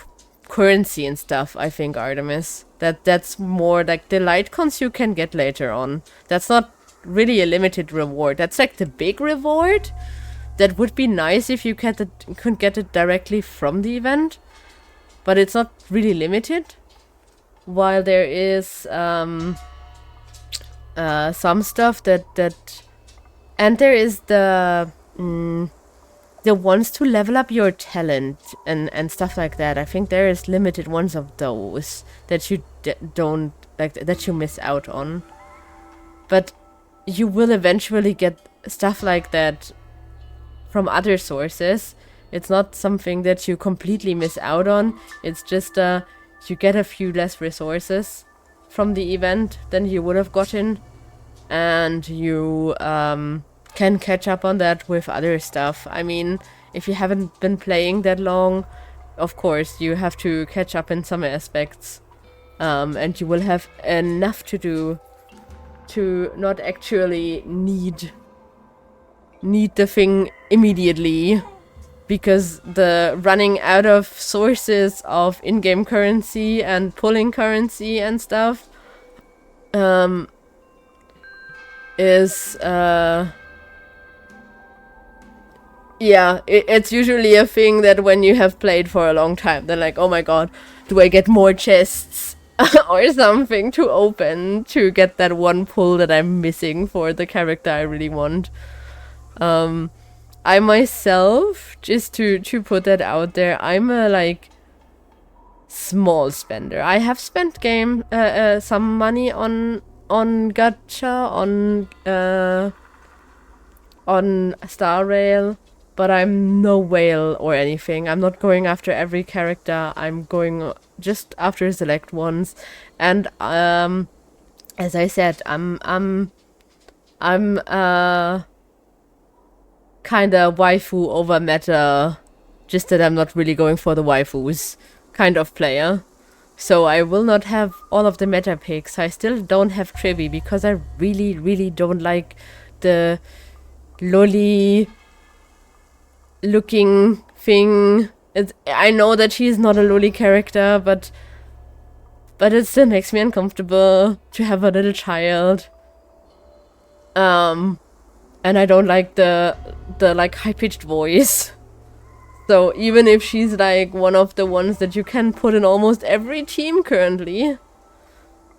currency and stuff, I think, Artemis. That's more like the light coins you can get later on. That's not really a limited reward. That's like the big reward. That would be nice if you could get it directly from the event. But it's not really limited. While there is some stuff that and there is the ones to level up your talent and stuff like that. I think there is limited ones of those that you don't like, that you miss out on. But you will eventually get stuff like that from other sources. It's not something that you completely miss out on. It's just you get a few less resources from the event than you would have gotten, and you can catch up on that with other stuff. I mean, if you haven't been playing that long, of course you have to catch up in some aspects, and you will have enough to do to not actually need the thing immediately, because the running out of sources of in-game currency and pulling currency and stuff is yeah, it's usually a thing that when you have played for a long time, they're like, oh my god, do I get more chests or something to open to get that one pull that I'm missing for the character I really want. I myself, just to put that out there, I'm a like small spender. I have spent some money on gacha, on Star Rail, but I'm no whale or anything. I'm not going after every character. I'm going just after select ones, and as I said, I'm kinda waifu over meta, just that I'm not really going for the waifus kind of player. So I will not have all of the meta picks. I still don't have Trivi because I really, really don't like the lolly looking thing. I know that she's not a lolly character, but it still makes me uncomfortable to have a little child. And I don't like the like high-pitched voice. So even if she's like one of the ones that you can put in almost every team currently,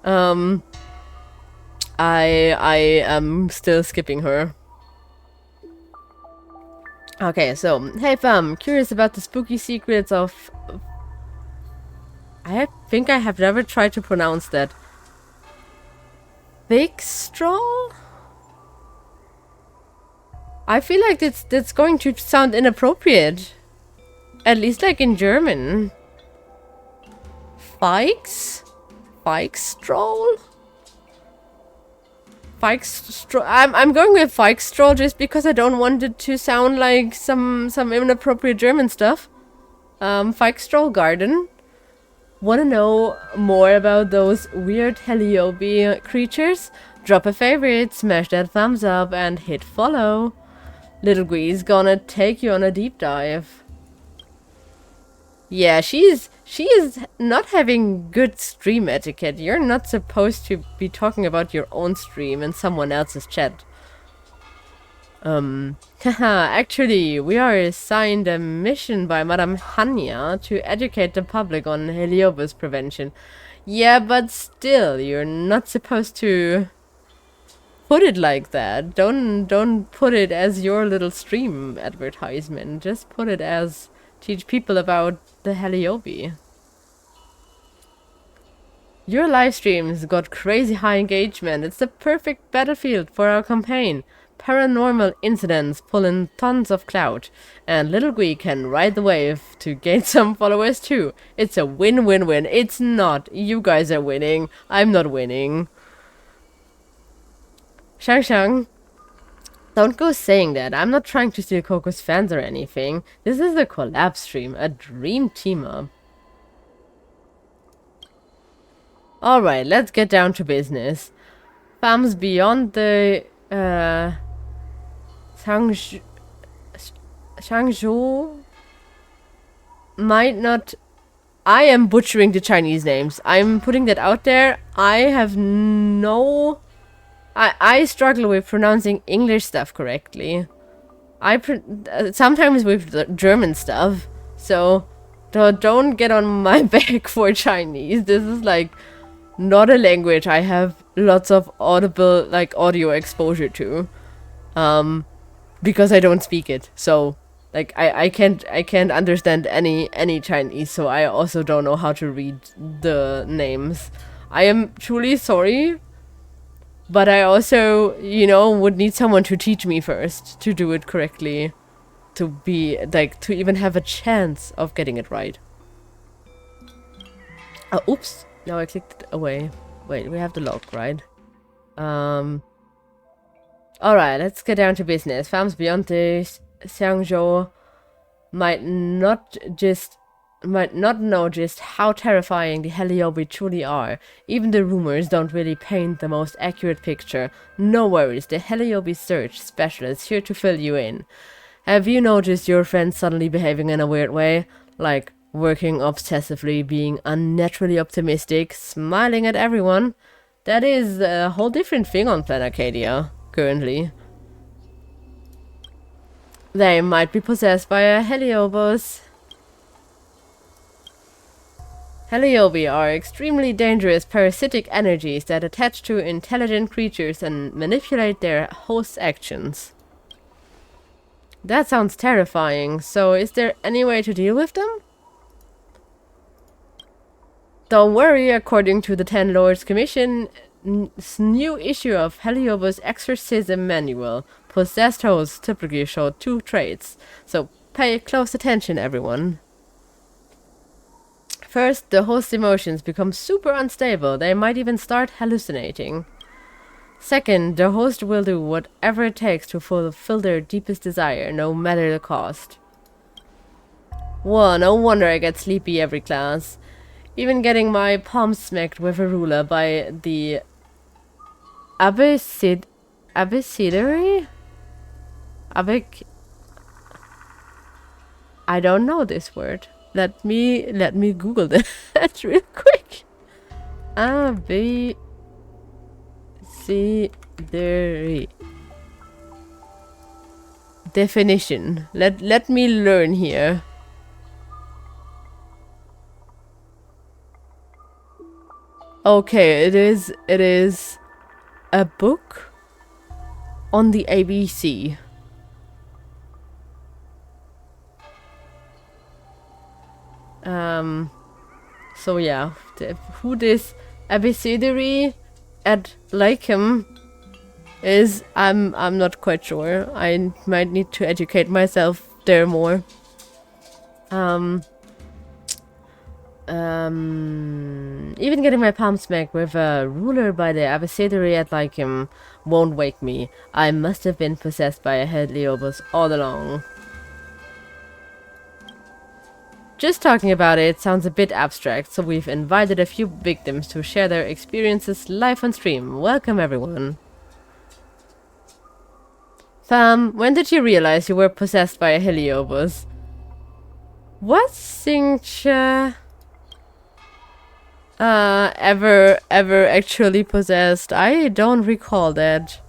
I am still skipping her. Okay, so hey fam, curious about the spooky secrets of... I think I have never tried to pronounce that. Big straw? I feel like that's going to sound inappropriate. At least like in German. Fikes? Fikestroll? Fikestroll? I'm going with Fikestroll just because I don't want it to sound like some inappropriate German stuff. Fikestroll Garden. Want to know more about those weird Heliobi creatures? Drop a favorite, smash that thumbs up, and hit follow. Little Gui's gonna take you on a deep dive. Yeah, she is not having good stream etiquette. You're not supposed to be talking about your own stream in someone else's chat. Actually, we are assigned a mission by Madame Hanya to educate the public on Heliobus prevention. Yeah, but still, you're not supposed to put it like that. Don't put it as your little stream advertisement. Just put it as teach people about the Heliobi. Your live streams got crazy high engagement. It's the perfect battlefield for our campaign. paranormal incidents pull in tons of clout, and Little Gui can ride the wave to gain some followers too. It's a win-win-win. It's not. You guys are winning. I'm not winning. Shang Shang, don't go saying that. I'm not trying to steal Coco's fans or anything. This is a collab stream, a dream team-up. Alright, let's get down to business. Farms beyond the Changzhou might not... I am butchering the Chinese names. I'm putting that out there. I have no... I struggle with pronouncing English stuff correctly. Sometimes with the German stuff. So don't get on my back for Chinese. This is like not a language I have lots of audio exposure to. Because I don't speak it. So like I can't understand any Chinese, so I also don't know how to read the names. I am truly sorry. But I also, you know, would need someone to teach me first to do it correctly. To be, like, to even have a chance of getting it right. Oh, oops. Now I clicked it away. Wait, we have the log, right? Alright, let's get down to business. Farms beyond the Xiangzhou might not know just how terrifying the Heliobi truly are. Even the rumors don't really paint the most accurate picture. No worries, the Heliobi search specialist here to fill you in. Have you noticed your friends suddenly behaving in a weird way? Like working obsessively, being unnaturally optimistic, smiling at everyone? That is a whole different thing on Planet Arcadia, currently. They might be possessed by a Heliobus. Heliobi are extremely dangerous parasitic energies that attach to intelligent creatures and manipulate their host's actions. That sounds terrifying, so is there any way to deal with them? Don't worry, according to the Ten Lords Commission's new issue of Heliobus Exorcism Manual, possessed hosts typically show two traits, so pay close attention everyone. First, the host's emotions become super unstable. They might even start hallucinating. Second, the host will do whatever it takes to fulfill their deepest desire, no matter the cost. Whoa, no wonder I get sleepy every class. Even getting my palm smacked with a ruler by the Abyssidary? I don't know this word. Let me Google that real quick. Abyssidary. Definition. Let me learn here. Okay, it is a book on the ABC. So yeah, who this Abyssidary at Lycum is, I'm not quite sure. I might need to educate myself there more. Even getting my palm smacked with a ruler by the Abyssidary at Lycum won't wake me. I must have been possessed by a Heliobus all along. Just talking about it sounds a bit abstract, so we've invited a few victims to share their experiences live on stream. Welcome everyone. Fam, when did you realize you were possessed by a Heliobus? Was Xingcha ever actually possessed? I don't recall that.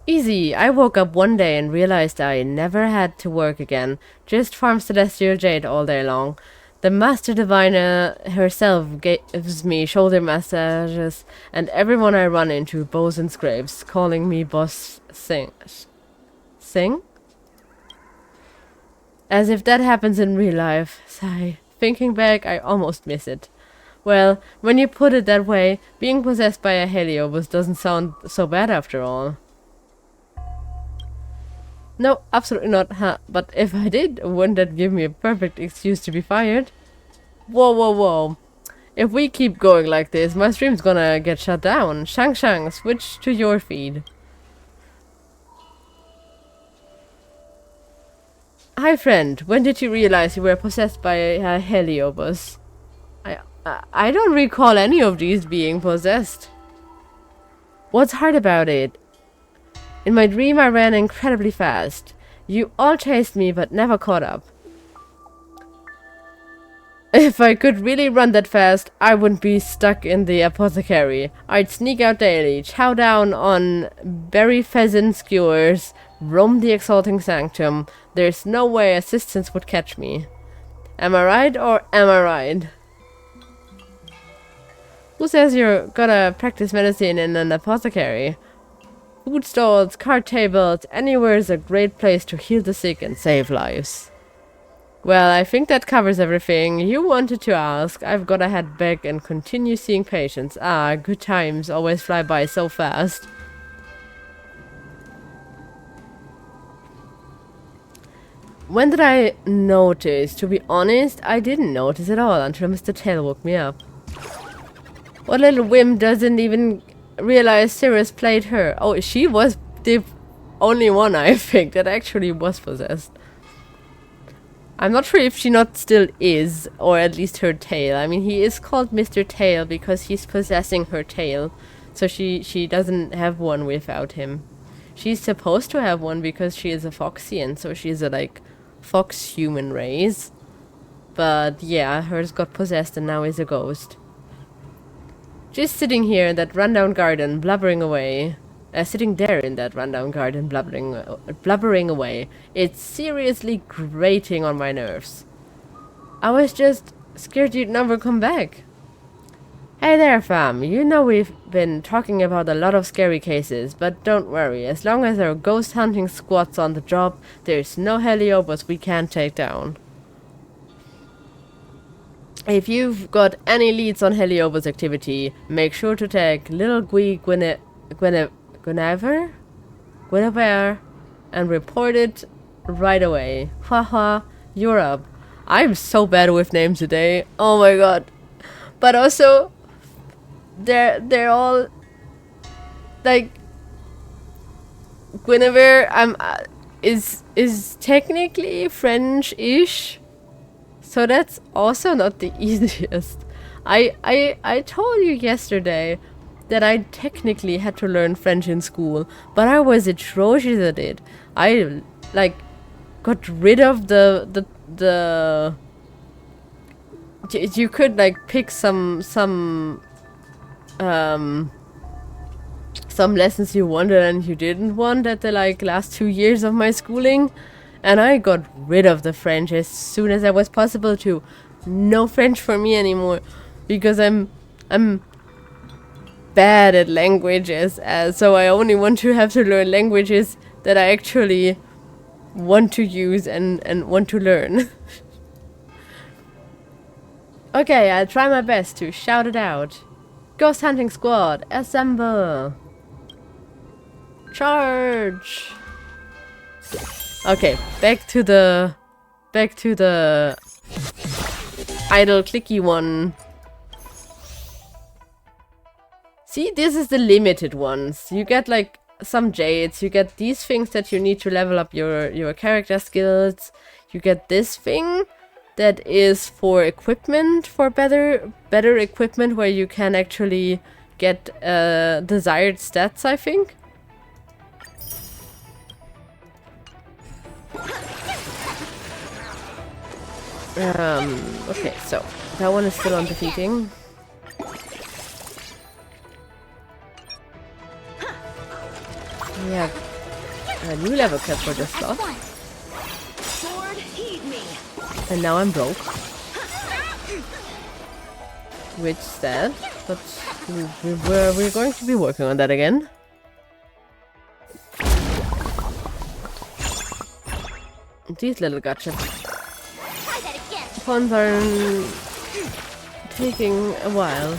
Easy. I woke up one day and realized I never had to work again. Just farm celestial jade all day long. The Master Diviner herself gives me shoulder massages, and everyone I run into bows and scrapes, calling me Boss Sing? As if that happens in real life. Sigh. Thinking back, I almost miss it. Well, when you put it that way, being possessed by a Heliobus doesn't sound so bad after all. No, absolutely not, huh? But if I did, wouldn't that give me a perfect excuse to be fired? Whoa, whoa, whoa. If we keep going like this, my stream's gonna get shut down. Shang Shang, switch to your feed. Hi friend, when did you realize you were possessed by a Heliobus? I don't recall any of these being possessed. What's hard about it? In my dream I ran incredibly fast. You all chased me but never caught up. If I could really run that fast, I wouldn't be stuck in the apothecary. I'd sneak out daily, chow down on berry pheasant skewers, roam the exalting sanctum. There's no way assistance would catch me. Am I right or am I right? Who says you're gonna practice medicine in an apothecary? Food stalls, card tables, anywhere is a great place to heal the sick and save lives. Well, I think that covers everything you wanted to ask. I've gotta head back and continue seeing patients. Ah, good times always fly by so fast. When did I notice? To be honest, I didn't notice at all until Mr. Tail woke me up. What little wimp doesn't even realize Cirrus played her? Oh, she was the only one, I think, that actually was possessed. I'm not sure if she not still is, or at least her tail. I mean, he is called Mr. Tail because he's possessing her tail. So she doesn't have one without him. She's supposed to have one because she is a Foxian, so she's a, like, fox human race. But yeah, hers got possessed and now is a ghost. Just sitting here in that rundown garden, blubbering away. Sitting there in that rundown garden, blubbering away. It's seriously grating on my nerves. I was just scared you'd never come back. Hey there, fam. You know we've been talking about a lot of scary cases, but don't worry. As long as our ghost hunting squad's on the job, there's no Heliobus we can't take down. If you've got any leads on Heliobus activity, make sure to tag Little Guinevere and report it right away. Haha, you're up. I'm so bad with names today. Oh my god. But also, they're all like Guinevere. Is technically French-ish. So that's also not the easiest. I told you yesterday that I technically had to learn French in school, but I was atrocious at it. I like got rid of the you could like pick some lessons you wanted and you didn't want at the like last 2 years of my schooling. And I got rid of the French as soon as it was possible to. No French for me anymore. Because I'm bad at languages. So I only want to have to learn languages that I actually want to use and want to learn. Okay, I'll try my best to shout it out. Ghost hunting squad, assemble. Charge. Okay, back to the idle clicky one. See, this is the limited ones. You get like some jades, you get these things that you need to level up your character skills. You get this thing that is for equipment, for better equipment where you can actually get desired stats, I think. Okay, so that one is still on defeating. We have a new level cap for this slot. And now I'm broke. Which sad, but we're going to be working on that again. These little gotcha pawns are taking a while.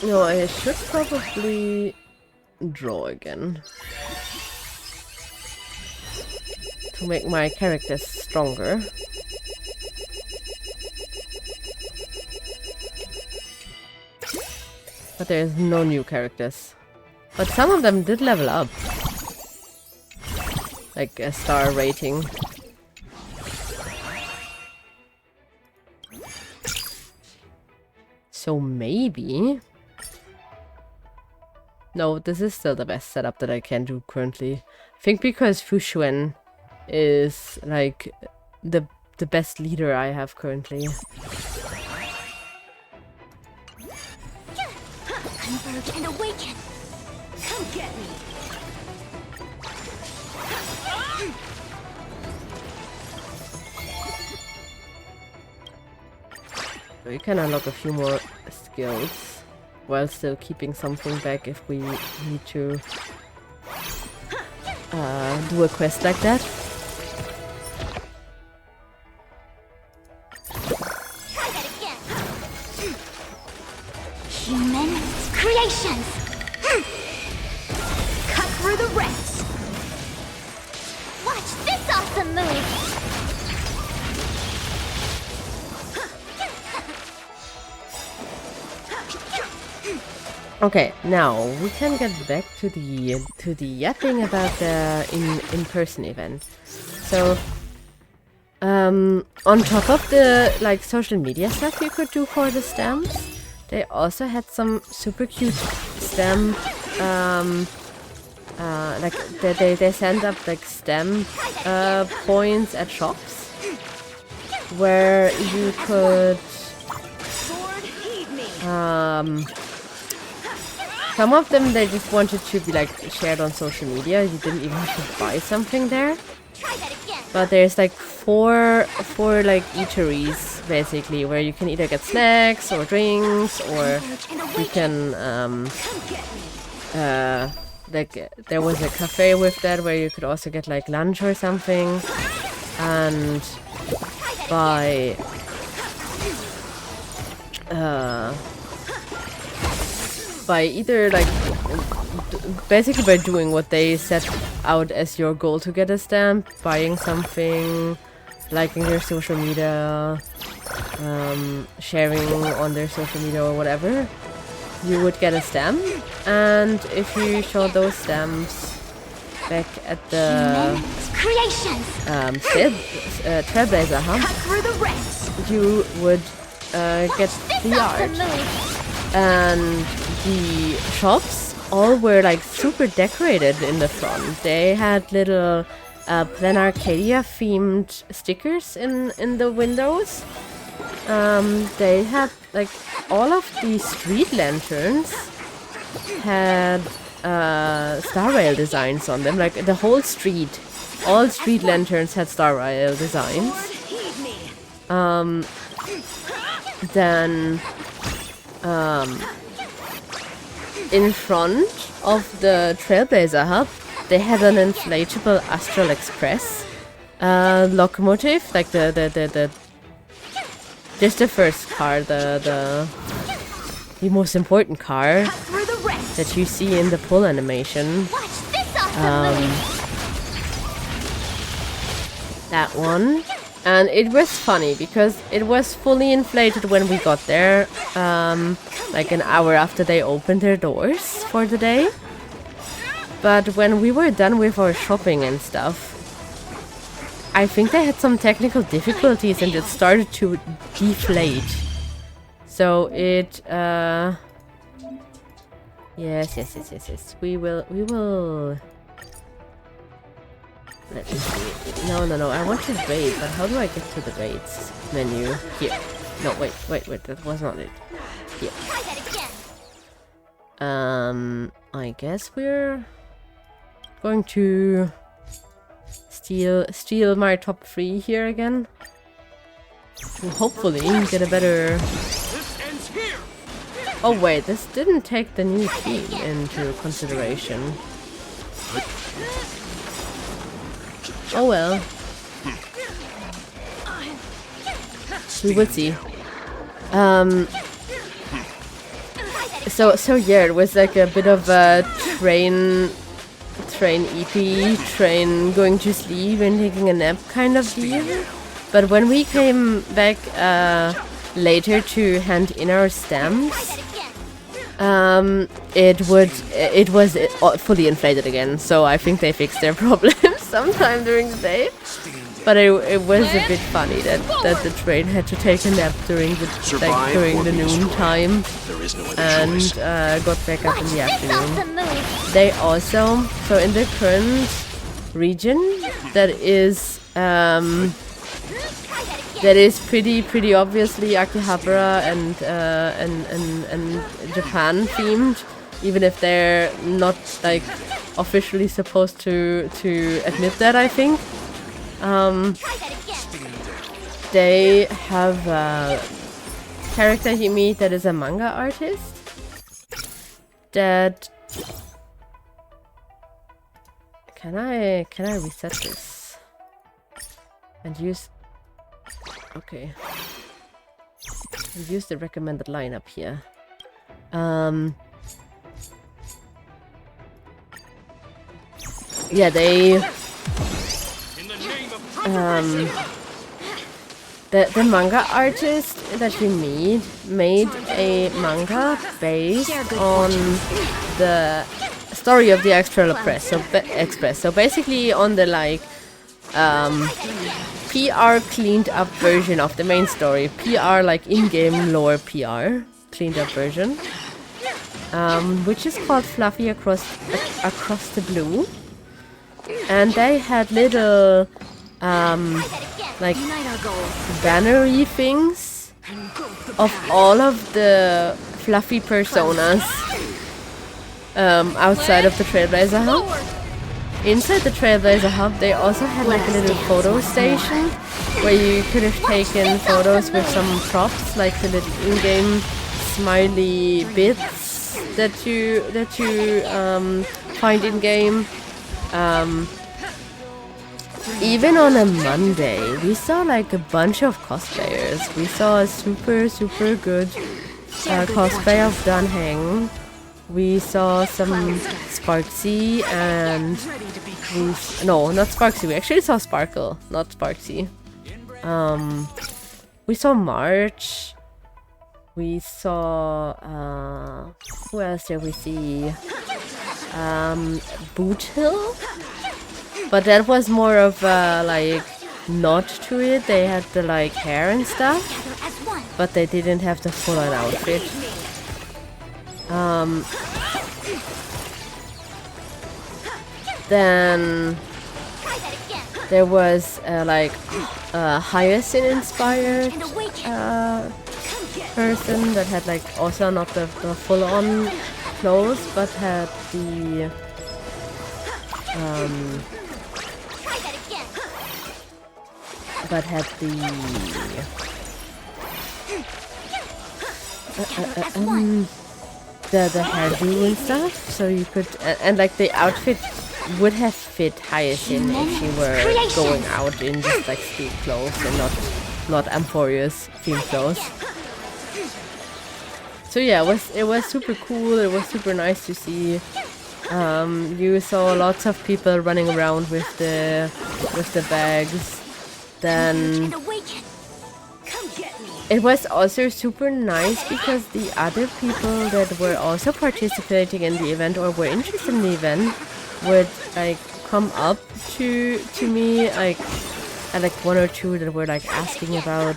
No, I should probably draw again. To make my characters stronger. But there's no new characters. But some of them did level up. Like a star rating. So maybe... No, this is still the best setup that I can do currently. I think because Fushuen is like the best leader I have currently. Converge and awaken. Come get me. We can unlock a few more skills while still keeping something back if we need to do a quest like that. Try that again. Human creations. Cut through the ranks. Watch this awesome move. Okay, now we can get back to the yapping about the in-person event. So, on top of the like social media stuff you could do for the stamps, they also had some super cute stamp. Like they send up like stamp points at shops where you could some of them they just wanted to be like shared on social media. You didn't even have to buy something there. But there's like four like eateries basically where you can either get snacks or drinks or you can like there was a cafe with that where you could also get like lunch or something and by either like basically by doing what they set out as your goal to get a stamp, buying something, liking their social media, sharing on their social media or whatever, you would get a stamp. And if you show those stamps back at the Trailblazer Hub, you would get the art. And the shops all were like super decorated in the front. They had little Plan Arcadia themed stickers in the windows. They had like all of the street lanterns had Star Rail designs on them. Like the whole street, all street lanterns had Star Rail designs. Then in front of the Trailblazer Hub, they had an inflatable Astral Express locomotive, like the just the first car, the most important car that you see in the pull animation. That one. And it was funny because it was fully inflated when we got there, like an hour after they opened their doors for the day. But when we were done with our shopping and stuff, I think they had some technical difficulties and it started to deflate. So it, yes. We will. Let me see. No, I want to raid, but how do I get to the raids menu? Here. No, wait, that was not it. Here. I guess we're going to steal my top 3 here again. To hopefully get a better... Oh wait, this didn't take the new team into consideration. Oh well. We will see. So So yeah, it was like a bit of a train EP, train going to sleep and taking a nap kind of deal. But when we came back later to hand in our stamps, it was fully inflated again. So I think they fixed their problem sometime during the day. But it was a bit funny that the train had to take a nap during the noon time There is no other and choice. got back up in the This afternoon. awesome move. They also, so in the current region, that is pretty obviously Akihabara and Japan themed, even if they're not like officially supposed to admit that. I think they have a character you meet that is a manga artist that. Can I reset this and use? Okay, and use the recommended lineup here. Yeah, they the manga artist that we meet made a manga based on the story of the Extra Press, Express. So basically on the like PR cleaned up version of the main story. PR like in-game lore PR cleaned up version, which is called Fluffy Across the Blue. And they had little like bannery things of all of the fluffy personas outside of the Trailblazer Hub. Inside the Trailblazer Hub, they also had like a little photo station where you could have taken photos with some props, like the little in-game smiley bits that you find in game. Even on a Monday, we saw like a bunch of cosplayers. We saw a super good cosplay of Dan Heng. We saw some Sparksy and no, not Sparksy. We actually saw Sparkle, not Sparksy. We saw March. We saw who else did we see? Boot Hill. But that was more of a like nod to it. They had the like hair and stuff, but they didn't have the full-on outfit. Then there was like a Hyacinth inspired person that had like also not the full-on clothes, but had the the hairdo and stuff, so you could and like the outfit would have fit Hyacinth if she were going out in just like street clothes and not Amphoria's themed clothes. So yeah, it was super cool. It was super nice to see. You saw lots of people running around with the bags. Then it was also super nice because the other people that were also participating in the event or were interested in the event would like come up to me, like and like one or two that were like asking about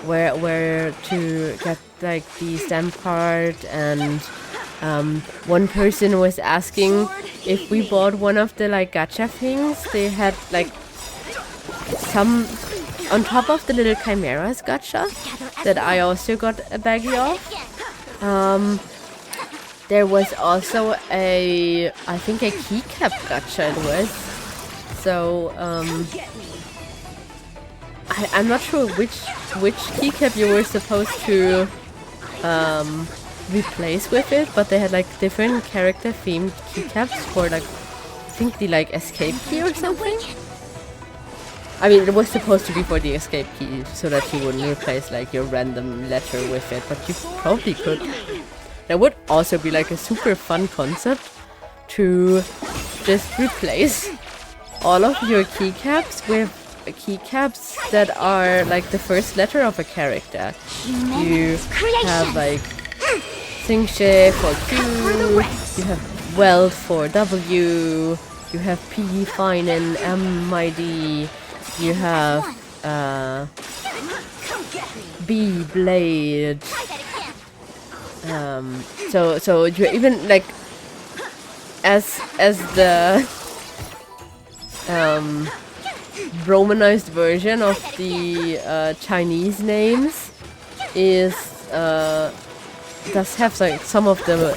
where to get like the stamp card, and one person was asking if we bought one of the like gacha things. They had like some on top of the little chimeras gacha that I also got a baggie of. There was also I think a keycap gacha it was. So I'm not sure which keycap you were supposed to replace with it, but they had like different character themed keycaps for like I think the like escape key or something. I mean, it was supposed to be for the escape key so that you wouldn't replace like your random letter with it, but you probably could. That would also be like a super fun concept to just replace all of your keycaps with keycaps that are like the first letter of a character. You have like Singship for Q, you have Wealth for W, you have P, Fine and M, I, D, you have B, Blade. So you're even like as the Romanized version of the Chinese names is does have like some of the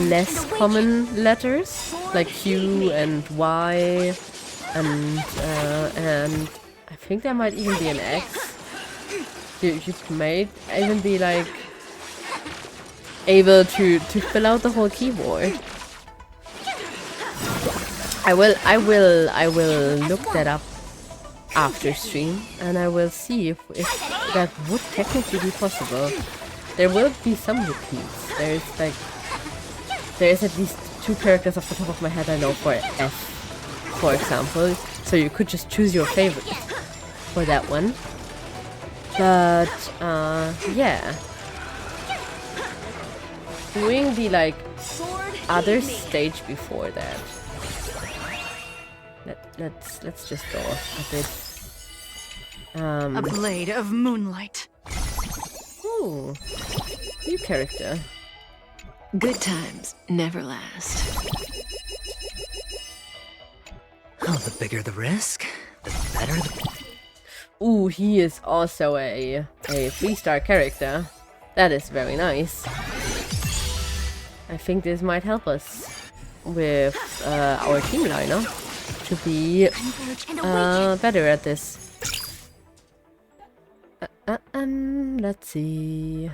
less common letters like Q and Y and I think there might even be an X. You might even be like able to fill out the whole keyboard. I will look that up after stream and I will see if that would technically be possible. There will be some repeats. There's at least 2 characters off the top of my head I know for F, for example. So you could just choose your favorite for that one. But yeah. Doing the like other stage before that. Let's just go a bit. A blade of moonlight. Ooh, new character. Good times never last. Oh, the bigger the risk, the better the... Ooh, he is also a 3-star character. That is very nice. I think this might help us with our team lineup to be better at this. Let's see.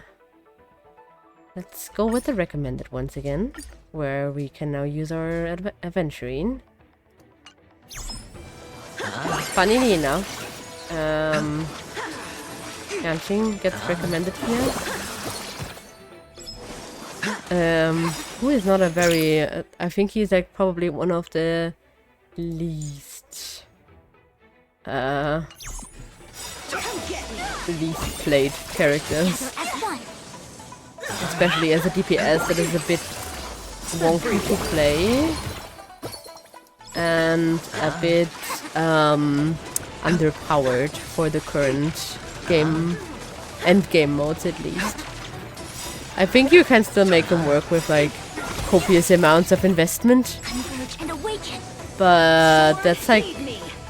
Let's go with the recommended once again, where we can now use our adventuring. Funnily enough, Yanqing gets recommended here. Who is not a very... I think he's like probably one of the least played characters. Especially as a DPS that is a bit wonky to play. And a bit underpowered for the current endgame modes at least. I think you can still make them work with like copious amounts of investment. But that's like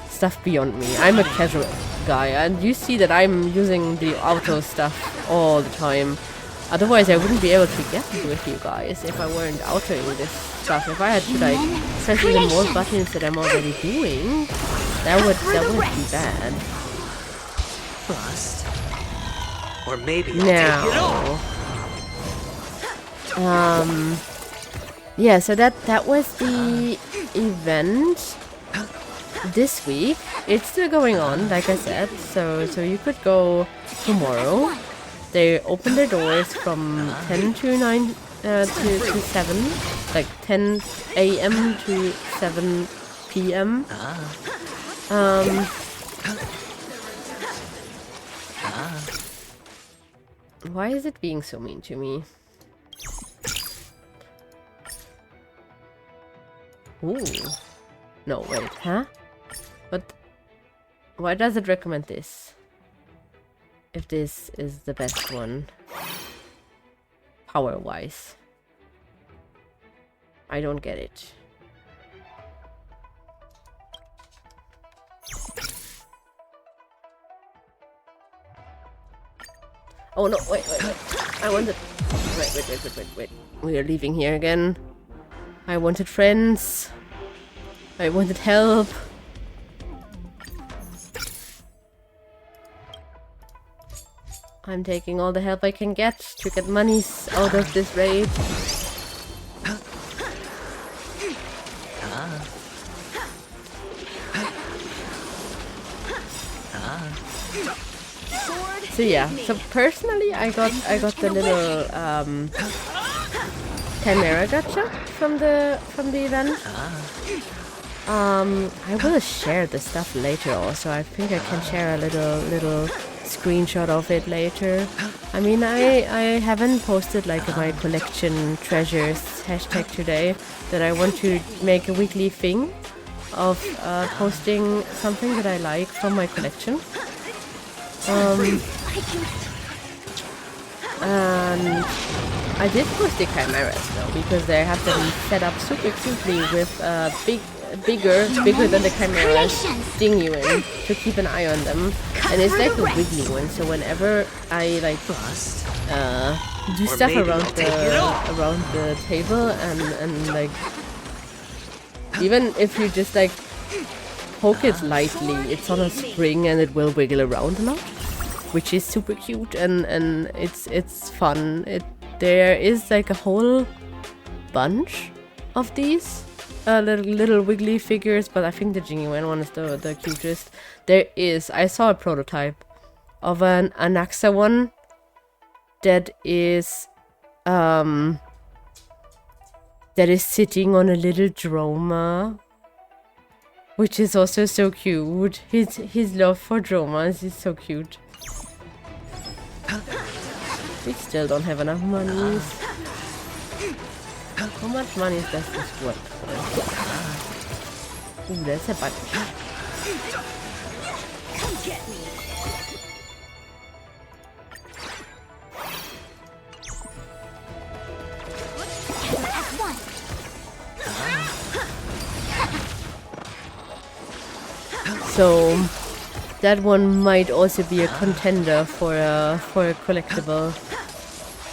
stuff beyond me. I'm a casual guy and you see that I'm using the auto stuff all the time. Otherwise I wouldn't be able to get with you guys if I weren't autoing this stuff. If I had to like press even more buttons that I'm already doing, that would be bad. Bust. Or maybe I'll now, take it all. yeah, so that was the event this week. It's still going on, like I said, so you could go tomorrow. They open their doors from 10 to 9 to 7, like 10 a.m. to 7 p.m. Why is it being so mean to me? Ooh. No, wait, huh? But why does it recommend this? If this is the best one. Power-wise. I don't get it. Oh no, wait. I wanted... Wait. We are leaving here again. I wanted friends. I wanted help. I'm taking all the help I can get to get monies out of this raid. So yeah, so personally I got the little Chimera gacha from the event. I will share the stuff later also. I think I can share a little screenshot of it later. I mean, I haven't posted like my collection treasures hashtag today, that I want to make a weekly thing of posting something that I like from my collection. And I did post the chimeras though, because they have them set up super cutely with bigger than the chimeras Dingyuin to keep an eye on them. And it's like a wiggly one, so whenever I like do stuff around the table and like, even if you just like poke it lightly, it's on a spring and it will wiggle around a lot, which is super cute and it's fun. There is like a whole bunch of these little wiggly figures, but I think the Jingyuan one is the cutest. I saw a prototype of an Anaxa one that is sitting on a little droma, which is also so cute. His love for dromas is so cute. We still don't have enough money. How much money does this work for? Ooh, that's a bunch. Come get me. As one. So that one might also be a contender for a collectible.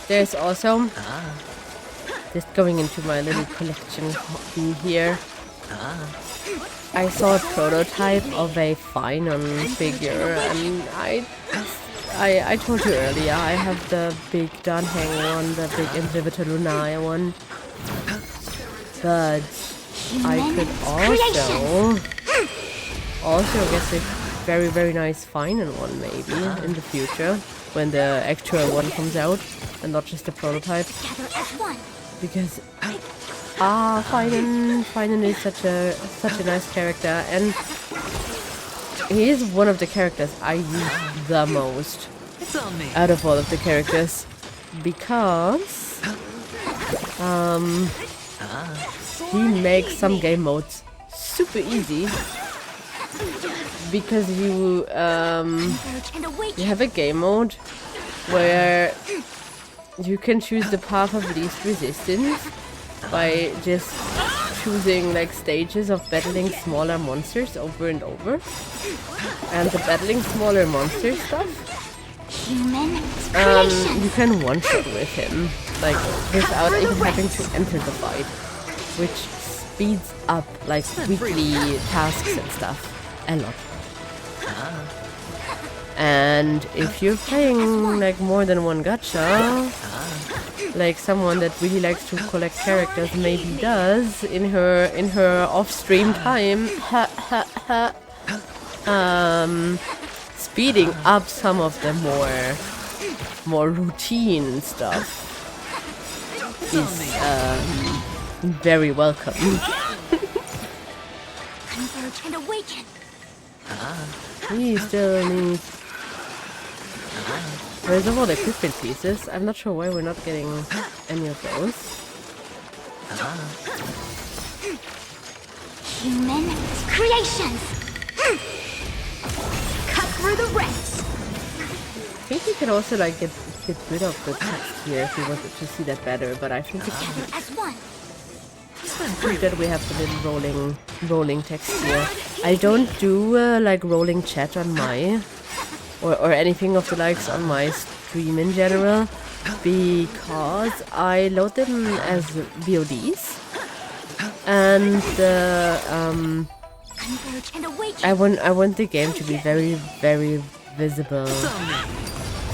There's also, just going into my little collection here, I saw a prototype of a Finon figure, and I told you earlier, I have the big Danheng one, the big Inhibitor Lunae one, but I could also get a very nice Finon one maybe in the future, when the actual one comes out and not just the prototype, because Finon is such a nice character, and he is one of the characters I use the most out of all of the characters, because he makes some game modes super easy, because you have a game mode where you can choose the path of least resistance by just choosing like stages of battling smaller monsters over and over. And the battling smaller monster stuff, you can one-shot with him, like without even having to enter the fight, which speeds up like weekly tasks and stuff a lot. And if you're playing like more than one gacha, like someone that really likes to collect characters maybe does in her off-stream time, speeding up some of the more routine stuff is very welcome. Converge and awaken. We still need. There's all the equipment pieces. I'm not sure why we're not getting any of those. Human creations. Cut through the rents. I think we could also like get rid of the text here if we wanted to see that better, but I think it's As one. good that we have the little rolling text here. I don't do like rolling chat on my or anything of the likes on my stream in general, because I load them as VODs, and I want the game to be very visible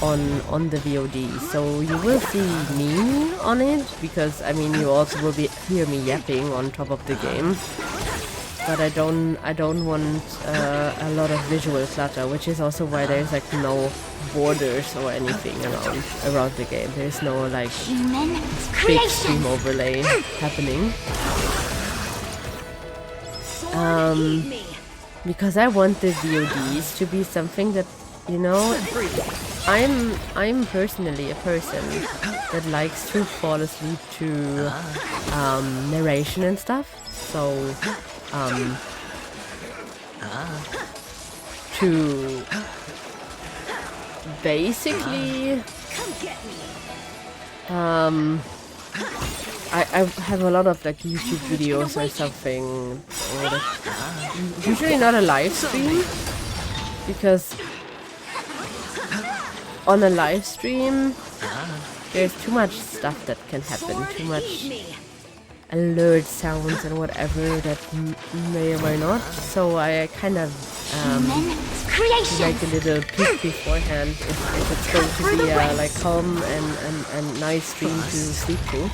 on the VOD, so you will see me on it, because I mean you also will hear me yapping on top of the game, but I don't want a lot of visual clutter, which is also why there's like no borders or anything around the game. There's no like Human big creation. stream overlay happening. Because I want the VODs to be something that, you know, I'm personally a person that likes to fall asleep to narration and stuff. So to basically I have a lot of like YouTube videos or something, or like, usually not a live stream, because on a live stream there's too much stuff that can happen, too much alert sounds and whatever that may or may not. So I kind of like a little peek beforehand if it's going to be a like calm and nice stream to sleep to.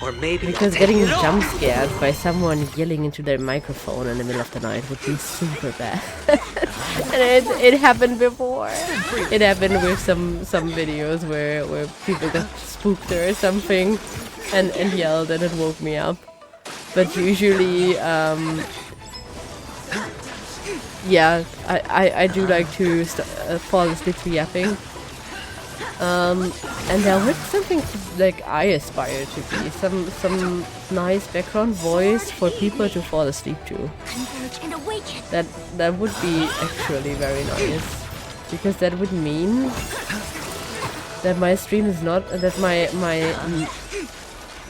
Or maybe Because getting jump scared by someone yelling into their microphone in the middle of the night would be super bad. And it happened before. It happened with some videos where people got spooked or something and yelled, and it woke me up. But usually, yeah, I do like to fall asleep to yapping. And there would something like I aspire to be, some nice background voice for people to fall asleep to. Converge and awaken. That would be actually very nice, because that would mean that my stream is not, that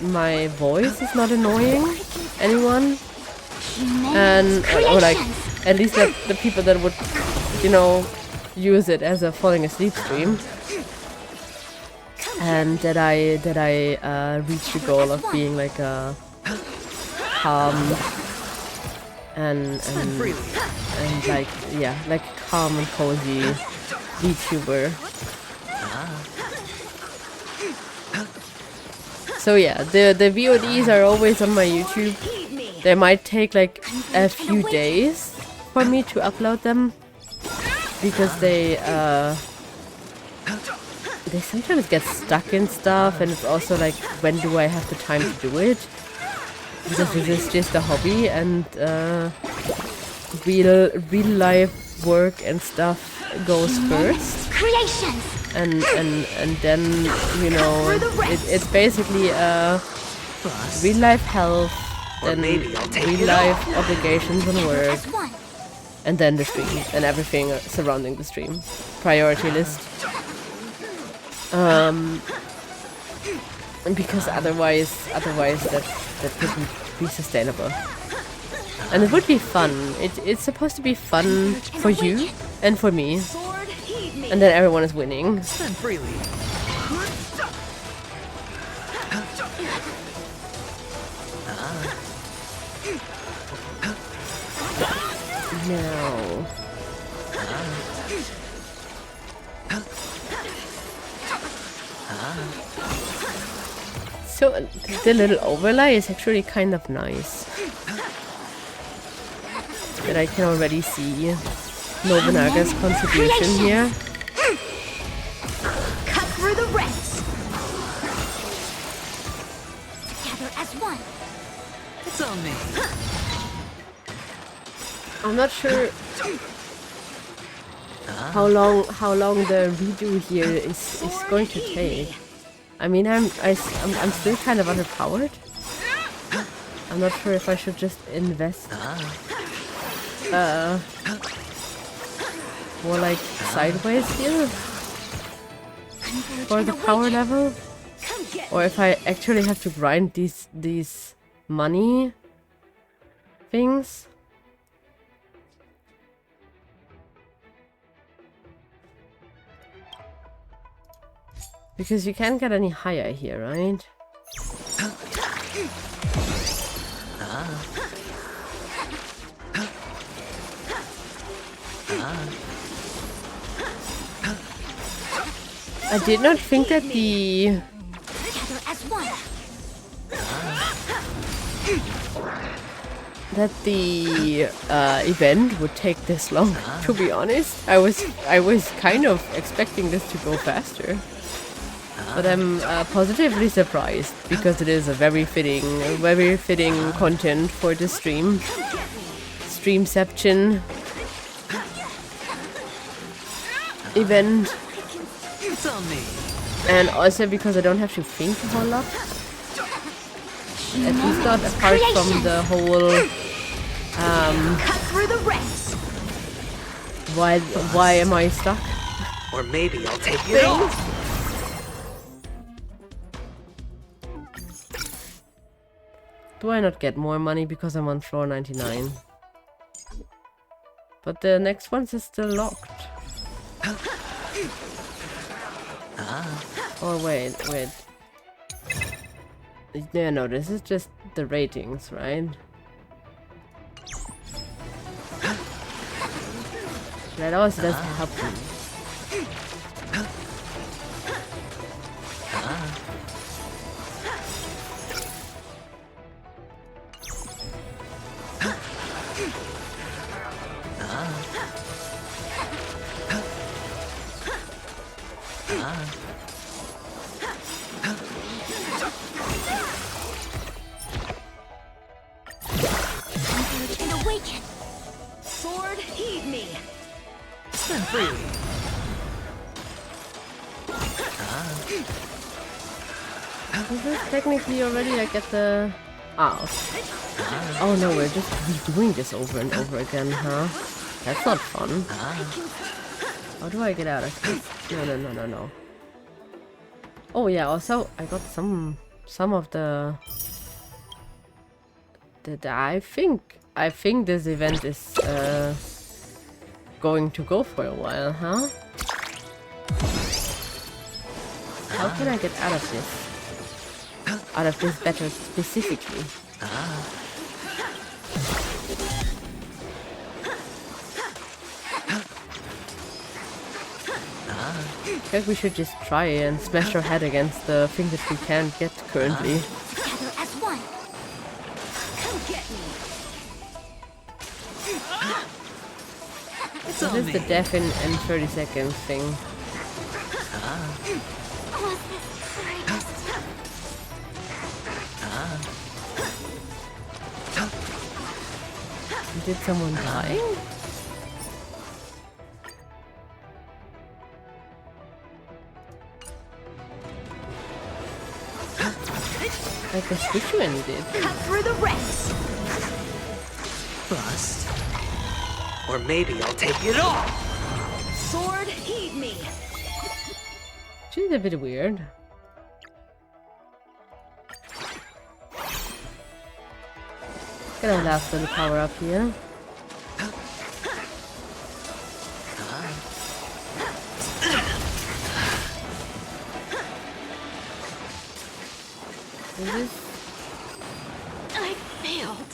my voice is not annoying anyone, and or like at least that the people that would, you know, use it as a falling asleep stream. And that I reach the goal of being like a calm and like, yeah, like calm and cozy VTuber. So yeah, the VODs are always on my YouTube. They might take like a few days for me to upload them, because they sometimes get stuck in stuff, and it's also like, when do I have the time to do it? Because this is just a hobby, and real life work and stuff goes first. Creations. And then, you know, it's basically real life health, then real life obligations and work, As one. and then the stream and everything surrounding the stream. Priority list. Because otherwise that couldn't be sustainable. And it would be fun. It's supposed to be fun for you and for me, and then everyone is winning. spend freely. Now, so the little overlay is actually kind of nice. That I can already see Nobunaga's contribution here. Cut through the ranks. Together as one. It's on me. I'm not sure how long the redo here is going to take. I mean, I'm still kind of underpowered. I'm not sure if I should just invest more like sideways here for the power level, or if I actually have to grind these money things. Because you can't get any higher here, right? I did not think that the Together as one. that the event would take this long. To be honest, I was kind of expecting this to go faster, but I'm positively surprised because it is a very fitting content for the stream. Streamception event. It's on me. And also because I don't have to think a whole lot. At least not apart from the whole Cut through the ranks. why am I stuck? Or maybe I'll take it all. Do I not get more money because I'm on floor 99? But the next ones is still locked. Oh wait. Yeah, no, this is just the ratings, right? That also doesn't help me. Converge and awaken. Sword, heed me. Spin freely. Is this technically already like at the... Oh no, we're just redoing this over and over again, huh? That's not fun. How do I get out of this? No. Oh yeah, also I got some of the I think this event is going to go for a while, huh? How can I get out of this? Out of this battle specifically? I think we should just try and smash our head against the thing that we can't get currently. Together as one. Come get me. It's What on is me. the death in 30 seconds thing? Was this greatest? Did someone die? I guess Fisherman did. Cut through the ranks. Bust. Or maybe I'll take it all. Sword, heed me. She's a bit weird. Get our last little power up here. Is this? I failed.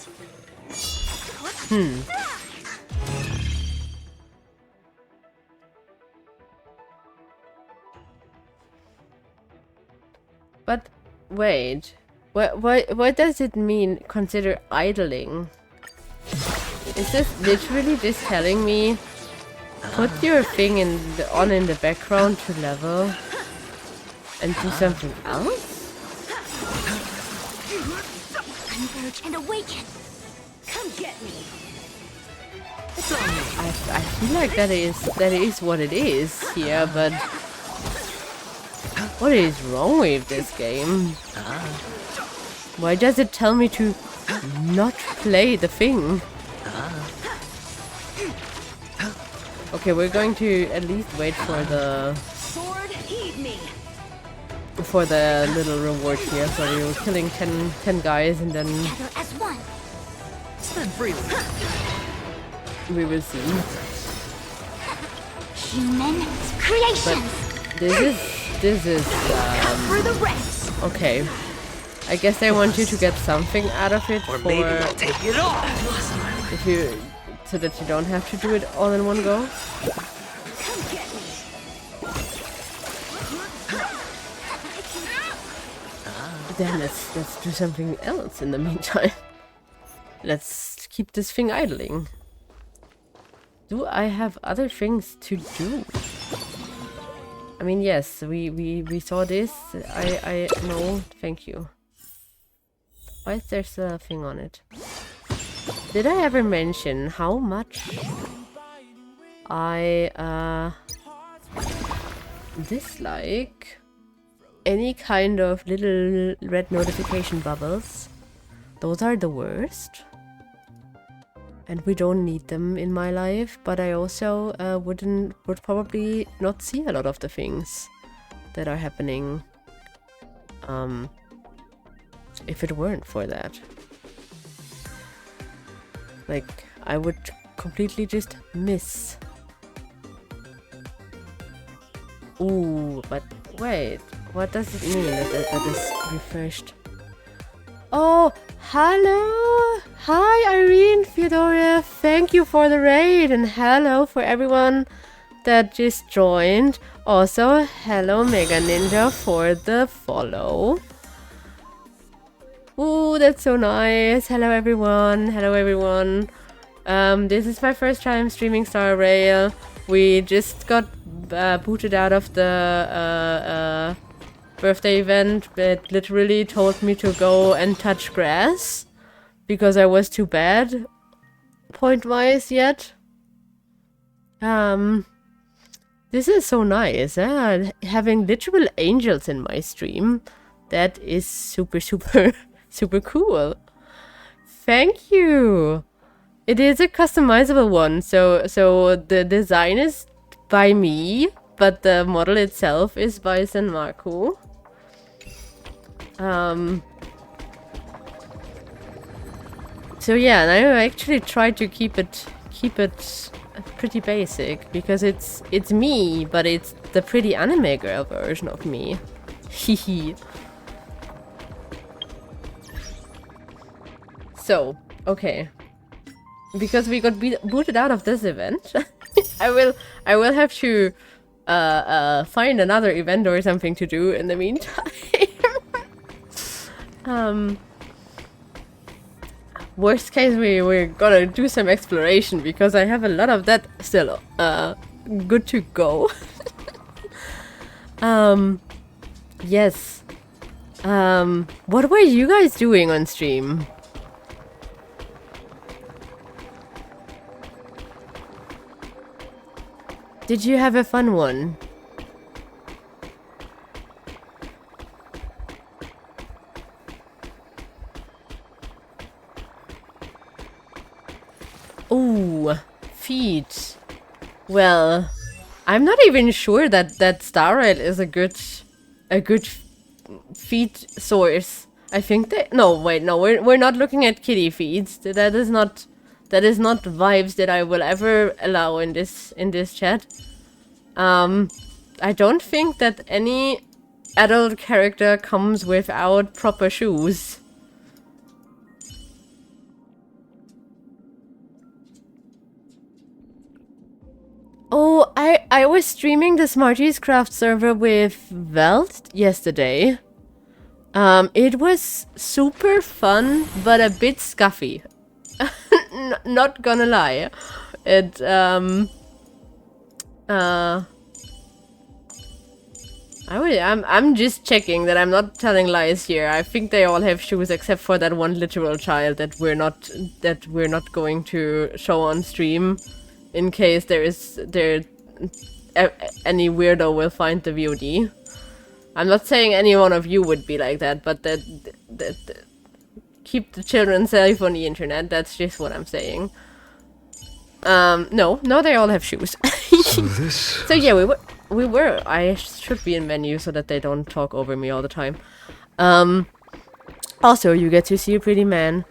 But wait, what does it mean? Consider idling. Is this literally just telling me put your thing in the background to level and do something else? Converge and awaken. Come get me. It's on me. I feel like that is what it is here, but what is wrong with this game? Why does it tell me to not play the thing? Okay, we're going to at least wait for the Sword, heed me. little reward here. So we were killing 10 guys and then Together as one. Spin freely. we will see. Human creations. This is Through the ranks. okay. I guess they want you to get something out of it Or for maybe I'll take it all. if you so that you don't have to do it all in one go. Come get me. Then let's do something else in the meantime. let's keep this thing idling. Do I have other things to do? I mean, yes, we saw this. I no, thank you. Why is there still a thing on it? Did I ever mention how much I dislike any kind of little red notification bubbles? Those are the worst. And we don't need them in my life, but I also would probably not see a lot of the things that are happening if it weren't for that. Like, I would completely just miss. Ooh, but wait, what does it mean that is refreshed? Oh, hello! Hi, Irene, Theodora, thank you for the raid, and hello for everyone that just joined. Also, hello, Mega Ninja, for the follow. Ooh, that's so nice. Hello, everyone. Hello, everyone. This is my first time streaming Star Rail. We just got booted out of the birthday event. It literally told me to go and touch grass because I was too bad point-wise yet. This is so nice. Having literal angels in my stream. That is super, super, super cool. Thank you. It is a customizable one, so the design is by me, but the model itself is by San Marco. So yeah, and I actually tried to keep it pretty basic because it's me, but it's the pretty anime girl version of me. Hehe. So, okay. Because we got booted out of this event, I will have to find another event or something to do in the meantime. Worst case, we're gonna do some exploration because I have a lot of that still good to go. Yes. What were you guys doing on stream? Did you have a fun one? Ooh, feet. Well, I'm not even sure that Star Rail is a good feed source. I think they we're not looking at kitty feeds. That is not vibes that I will ever allow in this chat. I don't think that any adult character comes without proper shoes. Oh, I was streaming the Smarties Craft server with Velt yesterday. It was super fun, but a bit scuffy. Not gonna lie. I'm just checking that I'm not telling lies here. I think they all have shoes except for that one literal child that we're not going to show on stream. In case any weirdo will find the VOD. I'm not saying any one of you would be like that, but that keep the children safe on the internet. That's just what I'm saying. No, they all have shoes. So yeah, we were. I should be in menu so that they don't talk over me all the time. Also, you get to see a pretty man.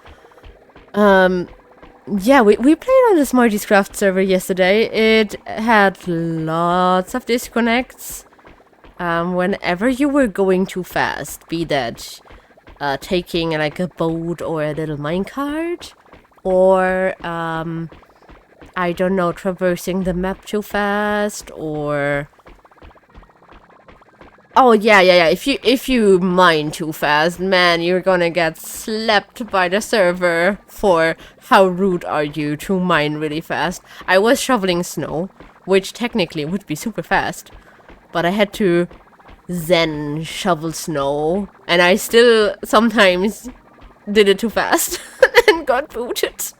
Yeah, we played on the Smarties Craft server yesterday. It had lots of disconnects. Whenever you were going too fast, be that taking like a boat or a little minecart, or I don't know, traversing the map too fast, or Oh yeah. If you mine too fast, man, you're gonna get slapped by the server for how rude are you to mine really fast. I was shoveling snow, which technically would be super fast, but I had to zen shovel snow, and I still sometimes did it too fast and got booted.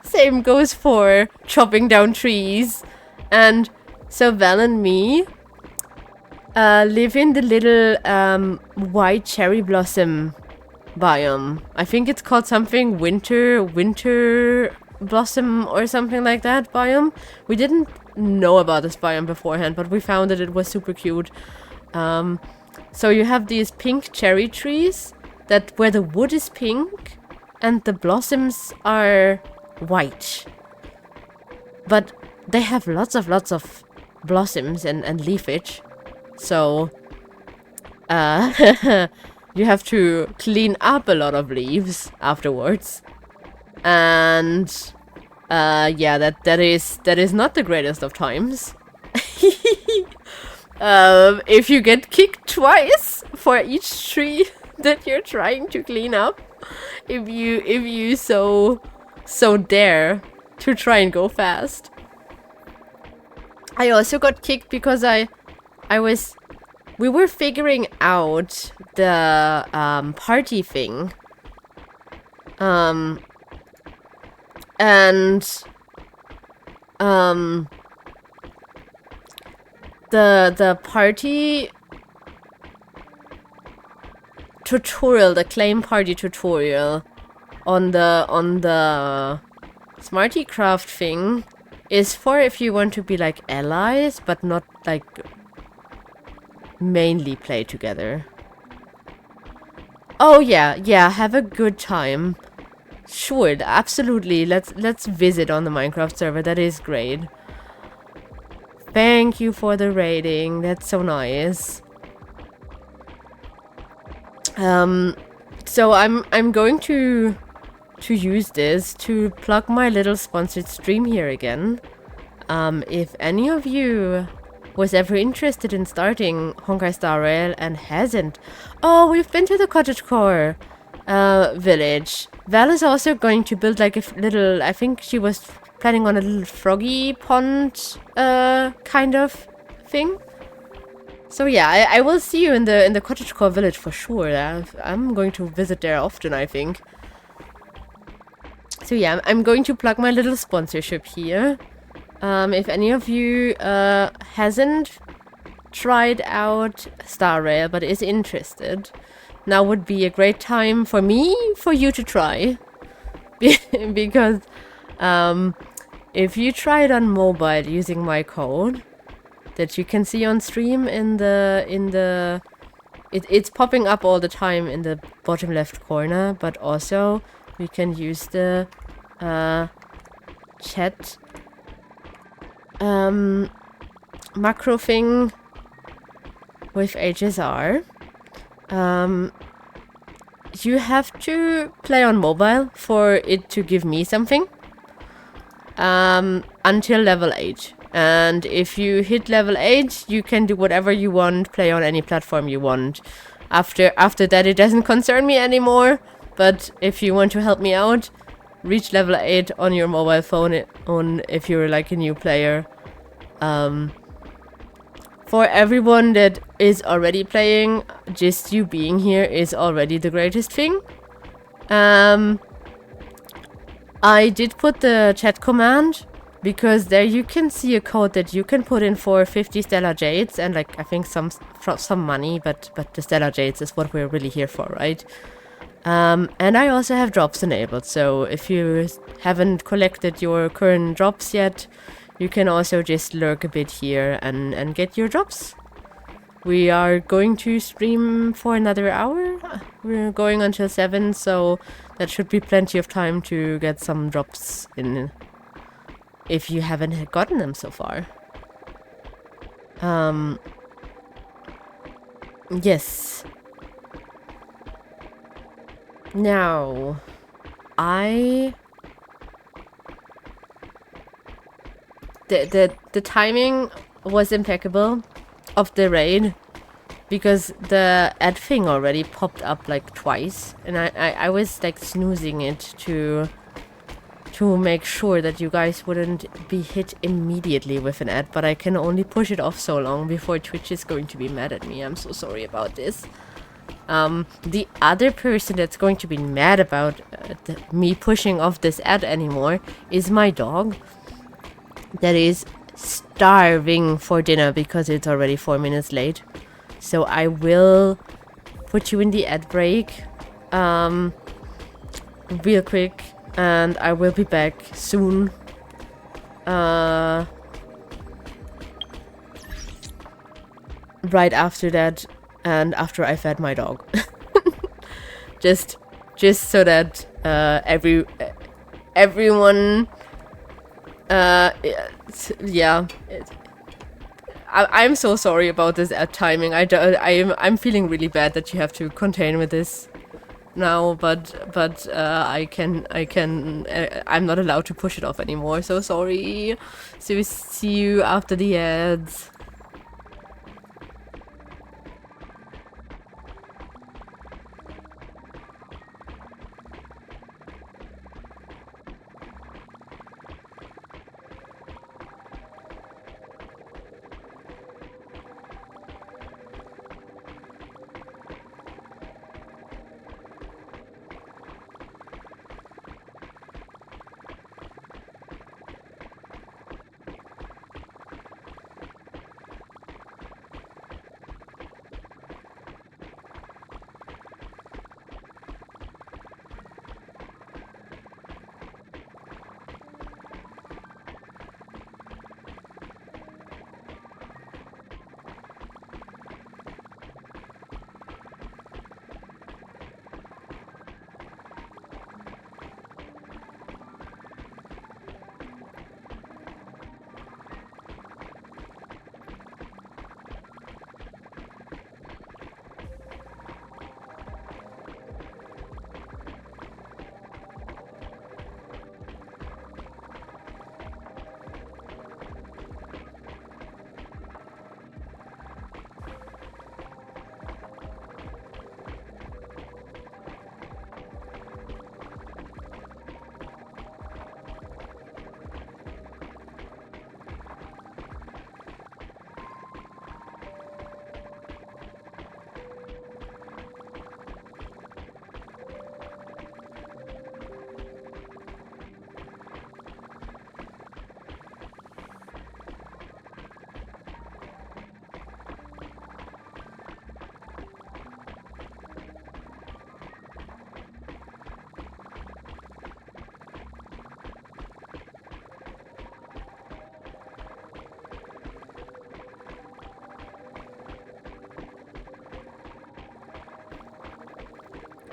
Same goes for chopping down trees. And so Val and me live in the little white cherry blossom biome. I think it's called something winter blossom or something like that biome. We didn't know about this biome beforehand, but we found that it was super cute. So you have these pink cherry trees that where the wood is pink and the blossoms are white. But they have lots of blossoms and leafage. So you have to clean up a lot of leaves afterwards. And yeah, that is not the greatest of times. If you get kicked twice for each tree that you're trying to clean up, if you so dare to try and go fast. I also got kicked because we were figuring out the party thing. The party tutorial, the claim party tutorial on the Smarty Craft thing is for if you want to be like allies, but not like mainly play together. Oh yeah, have a good time. Sure, absolutely. Let's visit on the Minecraft server. That is great. Thank you for the rating. That's so nice. So I'm going to use this to plug my little sponsored stream here again. If any of you was ever interested in starting Honkai Star Rail and hasn't, oh, we've been to the cottagecore village. Val is also going to build like a little, I think she was planning on a little froggy pond kind of thing. So yeah, I will see you in the cottagecore village for sure. I'm going to visit there often, I think. So yeah, I'm going to plug my little sponsorship here. If any of you hasn't tried out Star Rail but is interested, now would be a great time for you to try. Because if you try it on mobile using my code that you can see on stream it's popping up all the time in the bottom left corner, but also you can use the chat macro thing with HSR. You have to play on mobile for it to give me something until level 8. And if you hit level 8, you can do whatever you want, play on any platform you want. After that, it doesn't concern me anymore. But if you want to help me out, reach level 8 on your mobile phone if you're like a new player. For everyone that is already playing, just you being here is already the greatest thing. I did put the chat command because there you can see a code that you can put in for 50 Stellar Jades and like I think some money, but the Stellar Jades is what we're really here for, right? And I also have drops enabled, so if you haven't collected your current drops yet, you can also just lurk a bit here and get your drops. We are going to stream for another hour. We're going until 7, so that should be plenty of time to get some drops in if you haven't gotten them so far. Yes. Now, the timing was impeccable of the raid. because the ad thing already popped up like twice, and I was like snoozing it to make sure that you guys wouldn't be hit immediately with an ad, but I can only push it off so long before Twitch is going to be mad at me. I'm so sorry about this. The other person that's going to be mad about me pushing off this ad anymore is my dog, that is starving for dinner because it's already 4 minutes late. So I will put you in the ad break real quick, and I will be back soon. Right after that, and after I fed my dog. just so that everyone yeah. I'm so sorry about this ad timing. I'm feeling really bad that you have to contain with this now, but I'm not allowed to push it off anymore. So sorry. So we see you after the ads.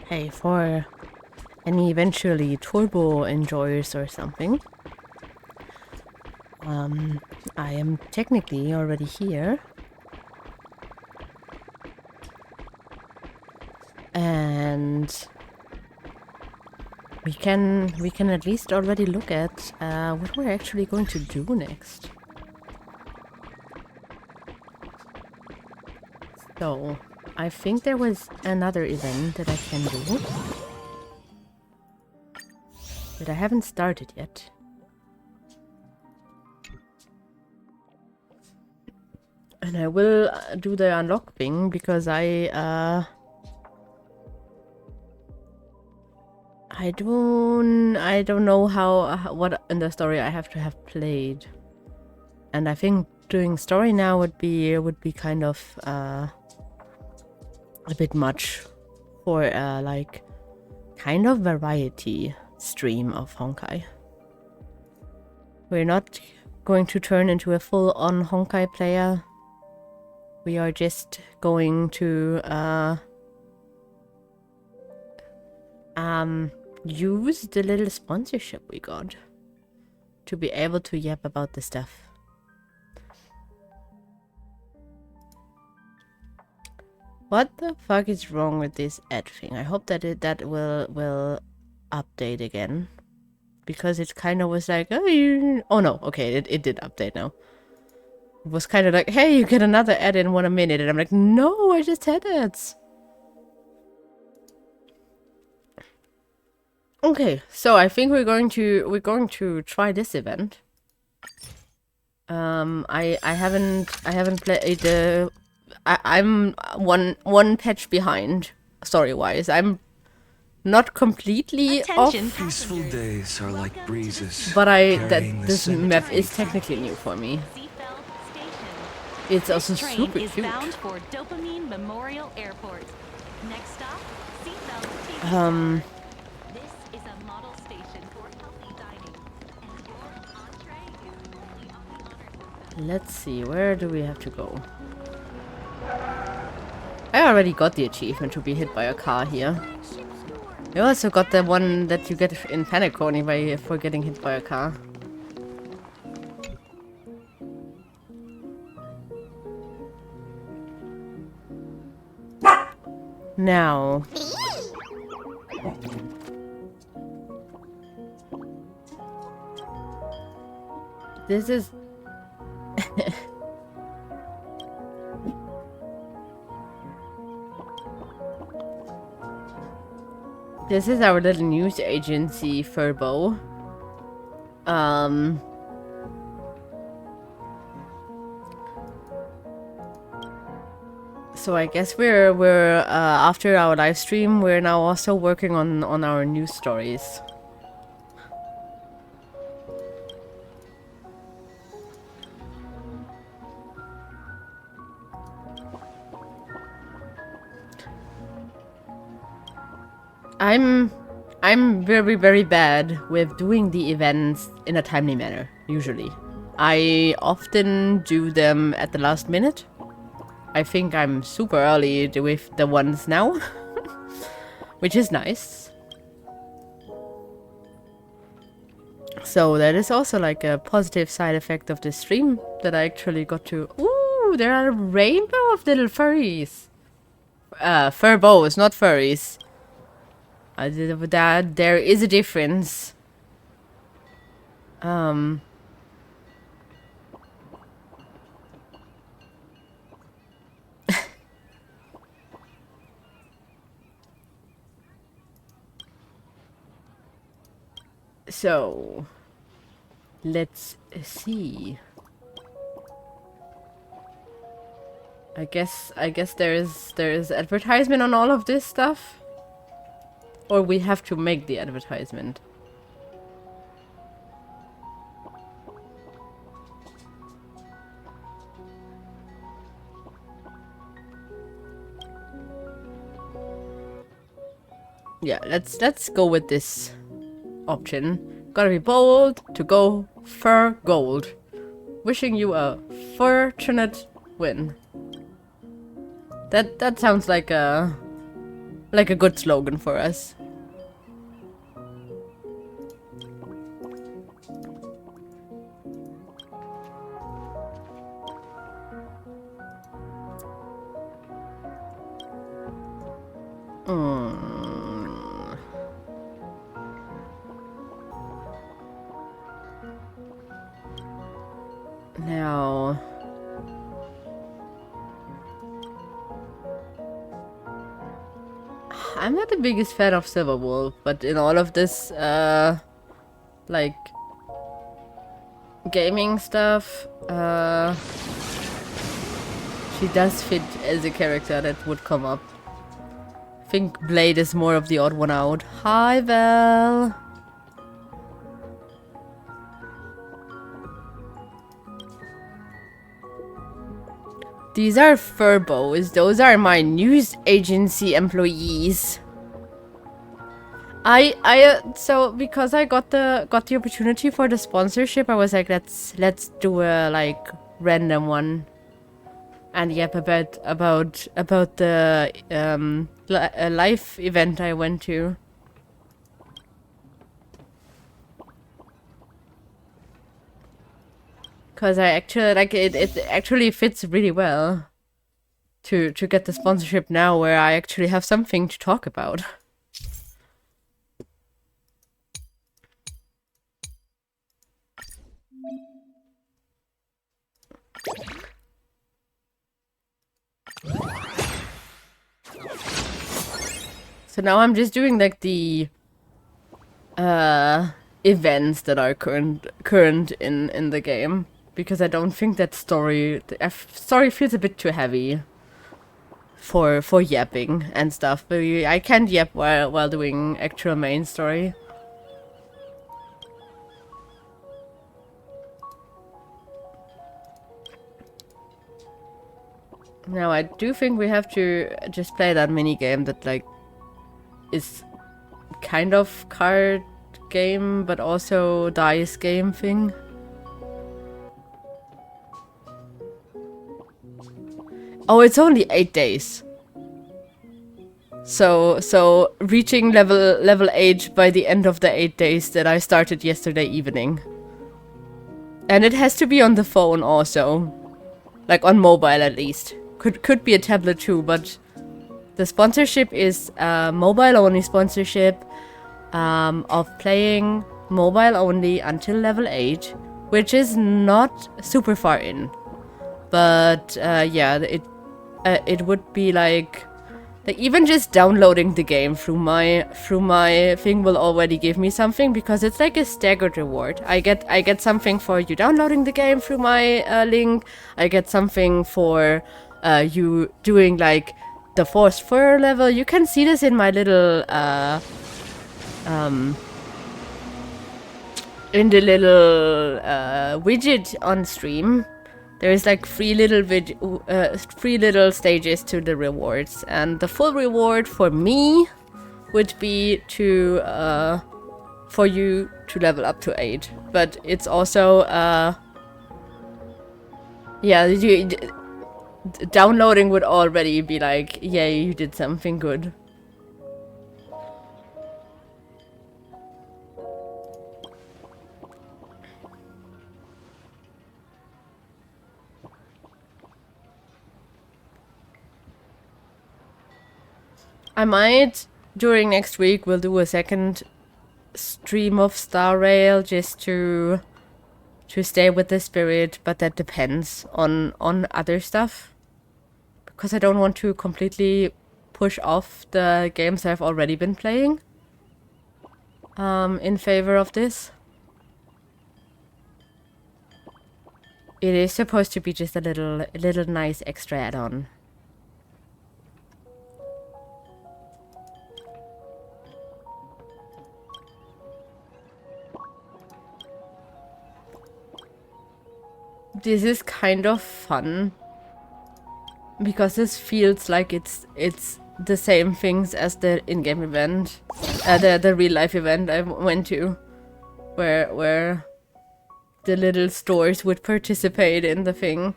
Hey, for any eventually turbo enjoyers or something, I am technically already here, and we can at least already look at what we're actually going to do next. So I think there was another event that I can do that I haven't started yet. And I will do the unlock thing because I don't know what in the story I have to have played. And I think doing story now would be kind of a bit much for like kind of variety stream of Honkai. We're not going to turn into a full-on Honkai player. We are just going to use the little sponsorship we got to be able to yap about the stuff. What the fuck is wrong with this ad thing? I hope that that will update again, because it kind of was like, oh no, okay, it did update now. was kind of like, hey, you get another ad in 1 minute, and I'm like, no, I just had ads. Okay, so I think we're going to try this event. I haven't played the. I'm one patch behind story wise. I'm not completely Attention, off, Peaceful days are like breezes. but carrying the this scent map of is victory. technically new for me. Seatbelt station. It's also This train super is cute. bound for Dopamine Memorial Airport. Next stop, Seatbelt TV. This is a model station for healthy dining, and your entree is only on the honor system. Let's see, where do we have to go? I already got the achievement to be hit by a car here. I also got the one that you get in Panic Corner for getting hit by a car. Now. This is... This is our little news agency, Furbo. So I guess we're after our live stream, we're now also working on our news stories. I'm very, very bad with doing the events in a timely manner, usually. I often do them at the last minute. I think I'm super early with the ones now, which is nice. So that is also like a positive side effect of the stream, that I actually got to... Ooh, there are a rainbow of little furries. Furbows, not furries. There is a difference. So let's see. I guess there is advertisement on all of this stuff. Or we have to make the advertisement. Yeah, let's go with this option. Gotta be bold to go for gold. Wishing you a fortunate win. That sounds like a good slogan for us. Now... I'm not the biggest fan of Silverwolf, but in all of this, like, gaming stuff, she does fit as a character that would come up. I think Blade is more of the odd one out. Hi, Val! These are Furbos. Those are my news agency employees. So because I got the opportunity for the sponsorship, I was like, let's do a like random one. And yep, about the live event I went to. Cause I actually like it actually fits really well to get the sponsorship now, where I actually have something to talk about. So now I'm just doing like the events that are current in the game, because I don't think that story feels a bit too heavy for yapping and stuff. But I can't yap while doing actual main story. Now I do think we have to just play that mini game that like is kind of card game but also dice game thing. Oh, it's only 8 days. So reaching level 8 by the end of the 8 days that I started yesterday evening. And it has to be on the phone also. Like on mobile at least. Could be a tablet too, but the sponsorship is mobile only sponsorship of playing mobile only until level 8, which is not super far in. But yeah, it would be like even just downloading the game through my thing will already give me something, because it's like a staggered reward. I get something for you downloading the game through my link. I get something for you doing like the Force Fur level. You can see this in my little widget on stream. There is like three little stages to the rewards, and the full reward for me would be to for you to level up to 8. But it's also yeah, downloading would already be like, yeah, you did something good. I might, during next week, we'll do a second stream of Star Rail just to stay with the spirit, but that depends on other stuff. Because I don't want to completely push off the games I've already been playing in favor of this. It is supposed to be just a little nice extra add-on. This is kind of fun because this feels like it's the same things as the in-game event, the real life event I went to, where the little stores would participate in the thing.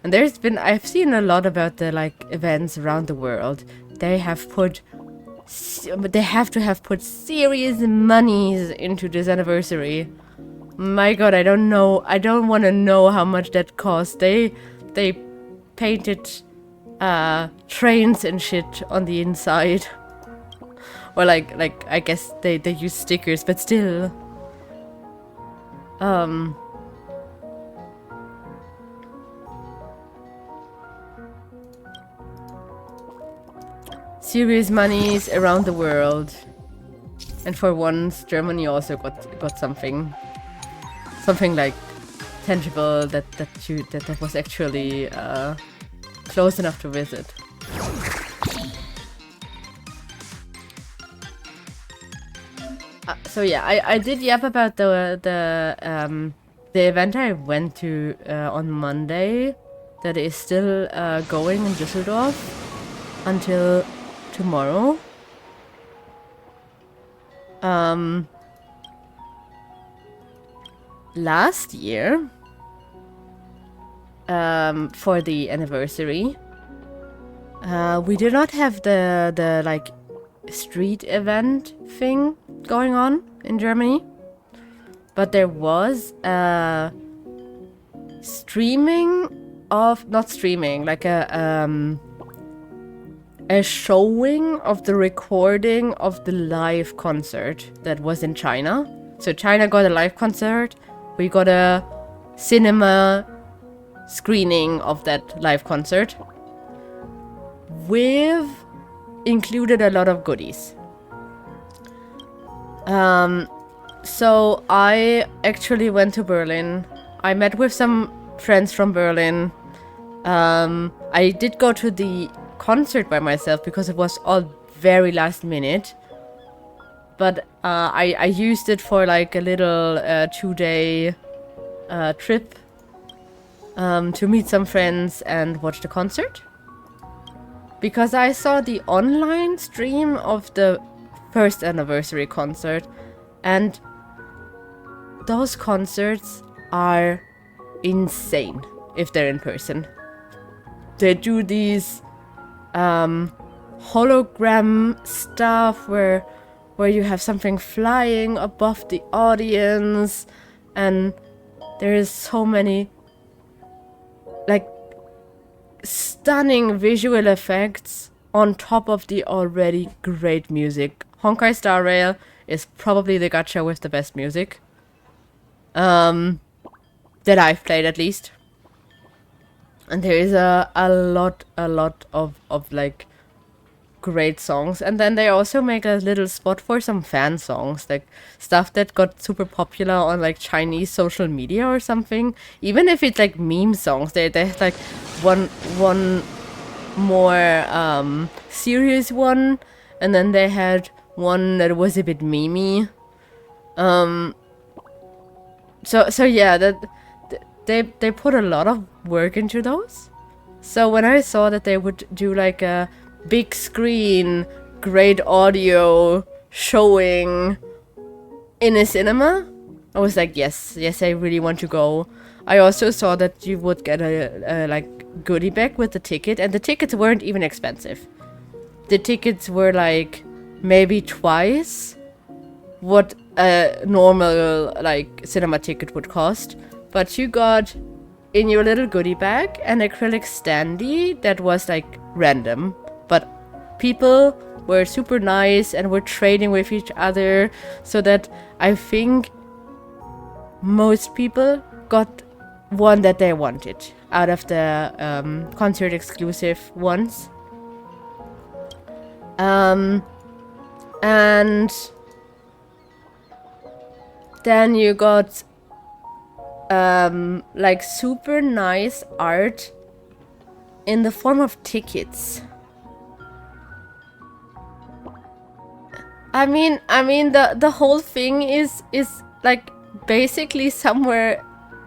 And I've seen a lot about the like events around the world. They have to have put serious monies into this anniversary. My god, I don't know. I don't want to know how much that cost. They painted trains and shit on the inside. Or like I guess they use stickers, but still. Serious monies around the world. And for once Germany also got something. Something like tangible that was actually close enough to visit. So yeah, I did yap about the event I went to on Monday that is still going in Düsseldorf until tomorrow. Last year, for the anniversary, we did not have the like street event thing going on in Germany, but there was a showing of the recording of the live concert that was in China. So China got a live concert. We got a cinema screening of that live concert. We've included a lot of goodies. So I actually went to Berlin. I met with some friends from Berlin. I did go to the concert by myself because it was all very last minute. But I used it for like a little 2-day trip to meet some friends and watch the concert. Because I saw the online stream of the first anniversary concert, and those concerts are insane if they're in person. They do these hologram stuff where you have something flying above the audience, and there is so many like stunning visual effects on top of the already great music. Honkai Star Rail is probably the gacha with the best music. That I've played at least. And there is a lot of like great songs. And then they also make a little spot for some fan songs, like stuff that got super popular on like Chinese social media or something. Even if it's like meme songs, they have like one more serious one, and then they had one that was a bit memey. So yeah, that they put a lot of work into those. So when I saw that they would do like a big screen, great audio showing in a cinema, I was like, yes, I really want to go. I also saw that you would get a like goodie bag with the ticket, and the tickets weren't even expensive. The tickets were like maybe twice what a normal like cinema ticket would cost, but you got in your little goodie bag an acrylic standee that was like random, but people were super nice and were trading with each other, so that I think most people got one that they wanted out of the concert exclusive ones. And then you got like super nice art in the form of tickets. I mean the whole thing is like basically somewhere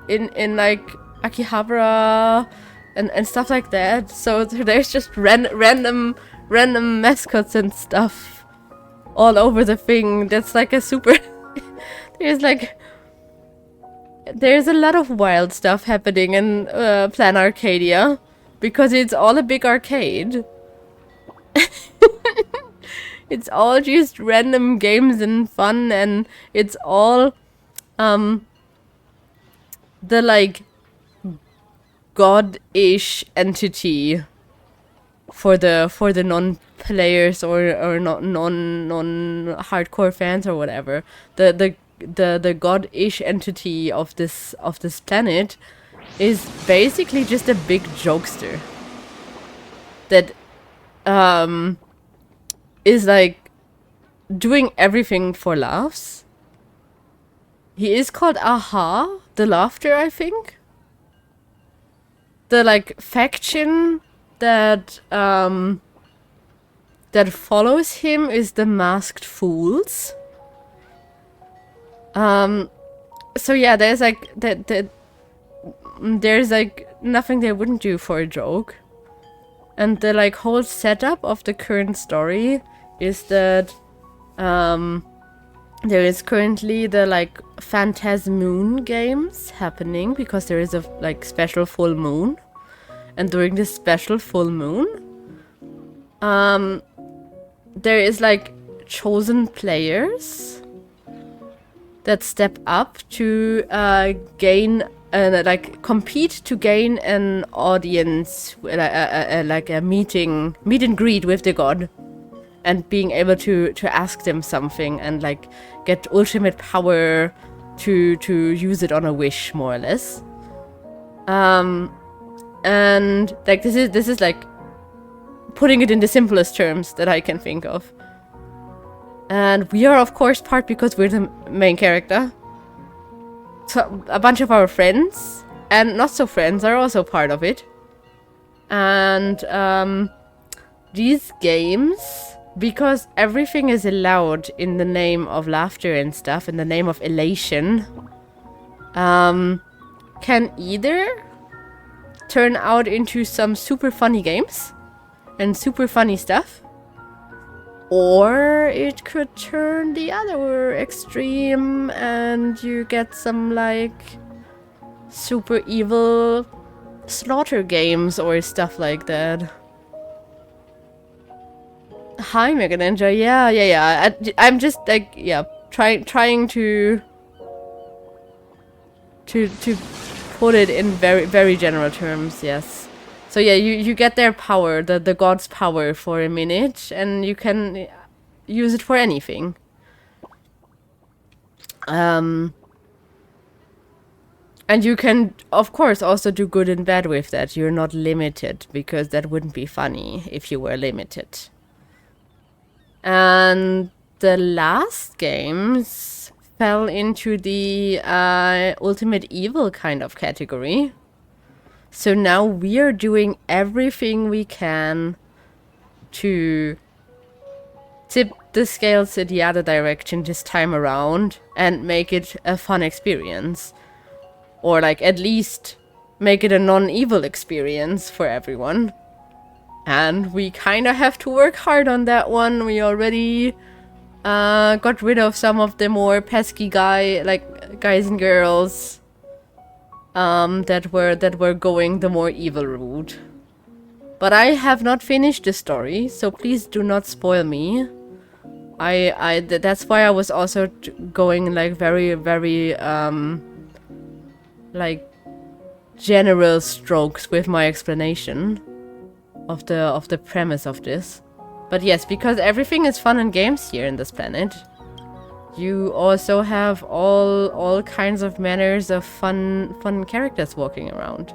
in like Akihabara and stuff like that. So there's just random mascots and stuff all over the thing. That's like a super there's a lot of wild stuff happening in Plan Arcadia because it's all a big arcade. It's all just random games and fun, and it's all the like god-ish entity for the non-players or not non-hardcore fans or whatever. The god-ish entity of this planet is basically just a big jokester that is like doing everything for laughs. He is called Aha, the Laughter, I think. The like faction that follows him is the Masked Fools. So yeah, there's like there's like nothing they wouldn't do for a joke. And the like whole setup of the current story is that there is currently the like Phantasmoon games happening because there is a like special full moon. And during this special full moon, there is like chosen players that step up to gain like compete to gain an audience, like a meet and greet with the god, and being able to ask them something and like get ultimate power to use it on a wish, more or less. And like this is like putting it in the simplest terms that I can think of. And we are, of course, part because we're the main character. So a bunch of our friends and not so friends are also part of it. And these games, because everything is allowed in the name of laughter and stuff, in the name of elation, can either turn out into some super funny games and super funny stuff, or it could turn the other extreme and you get some like super evil slaughter games or stuff like that. Hi, Mega Ninja. Yeah. I'm just like, yeah, trying to put it in very, very general terms, yes. So yeah, you get their power, the god's power for a minute, and you can use it for anything. And you can, of course, also do good and bad with that. You're not limited, because that wouldn't be funny if you were limited. And the last games fell into the ultimate evil kind of category. So now we are doing everything we can to tip the scales in the other direction this time around and make it a fun experience. Or like at least make it a non-evil experience for everyone. And we kind of have to work hard on that one. We already got rid of some of the more pesky guys and girls that were going the more evil route. But I have not finished the story, so please do not spoil me. That's why I was also going like very, very like general strokes with my explanation of the premise of this. But yes, because everything is fun and games here in this planet, you also have all kinds of manners of fun characters walking around.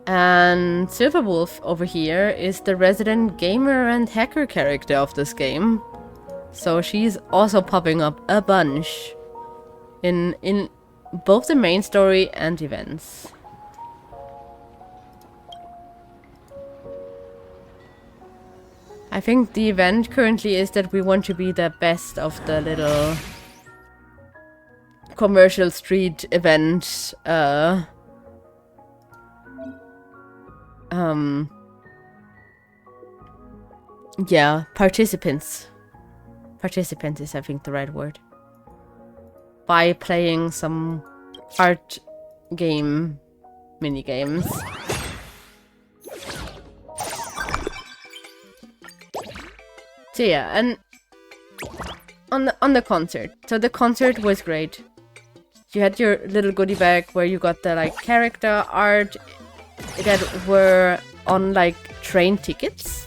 And Silverwolf over here is the resident gamer and hacker character of this game. So she's also popping up a bunch in both the main story and events. I think the event currently is that we want to be the best of the little commercial street event yeah, participants. Participant is, I think, the right word. By playing some art game mini games. So yeah, and on the concert. So the concert was great. You had your little goodie bag where you got the like character art that were on like train tickets.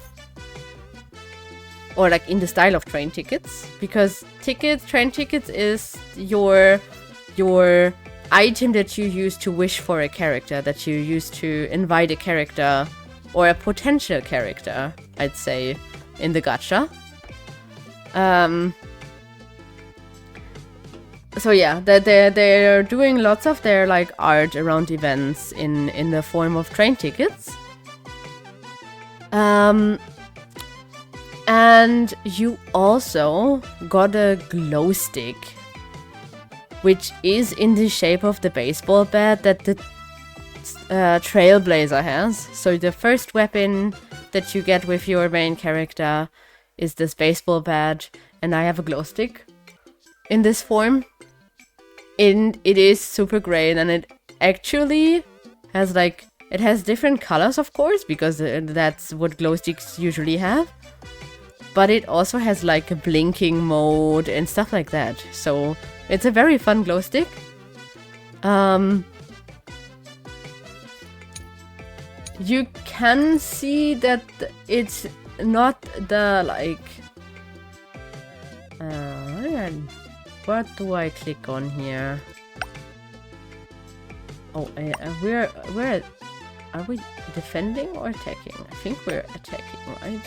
Or like in the style of train tickets. Because train tickets is your item that you use to wish for a character, that you use to invite a character or a potential character, I'd say, in the gacha. So yeah, they're doing lots of their like art around events in the form of train tickets. And you also got a glow stick, which is in the shape of the baseball bat that the Trailblazer has. So the first weapon that you get with your main character is this baseball bat, and I have a glow stick in this form. And it is super great, and it actually has like, it has different colors, of course, because that's what glow sticks usually have. But it also has like a blinking mode and stuff like that. So it's a very fun glow stick. You can see that it's not the like... what do I click on here? Oh, where are we defending or attacking? I think we're attacking, right?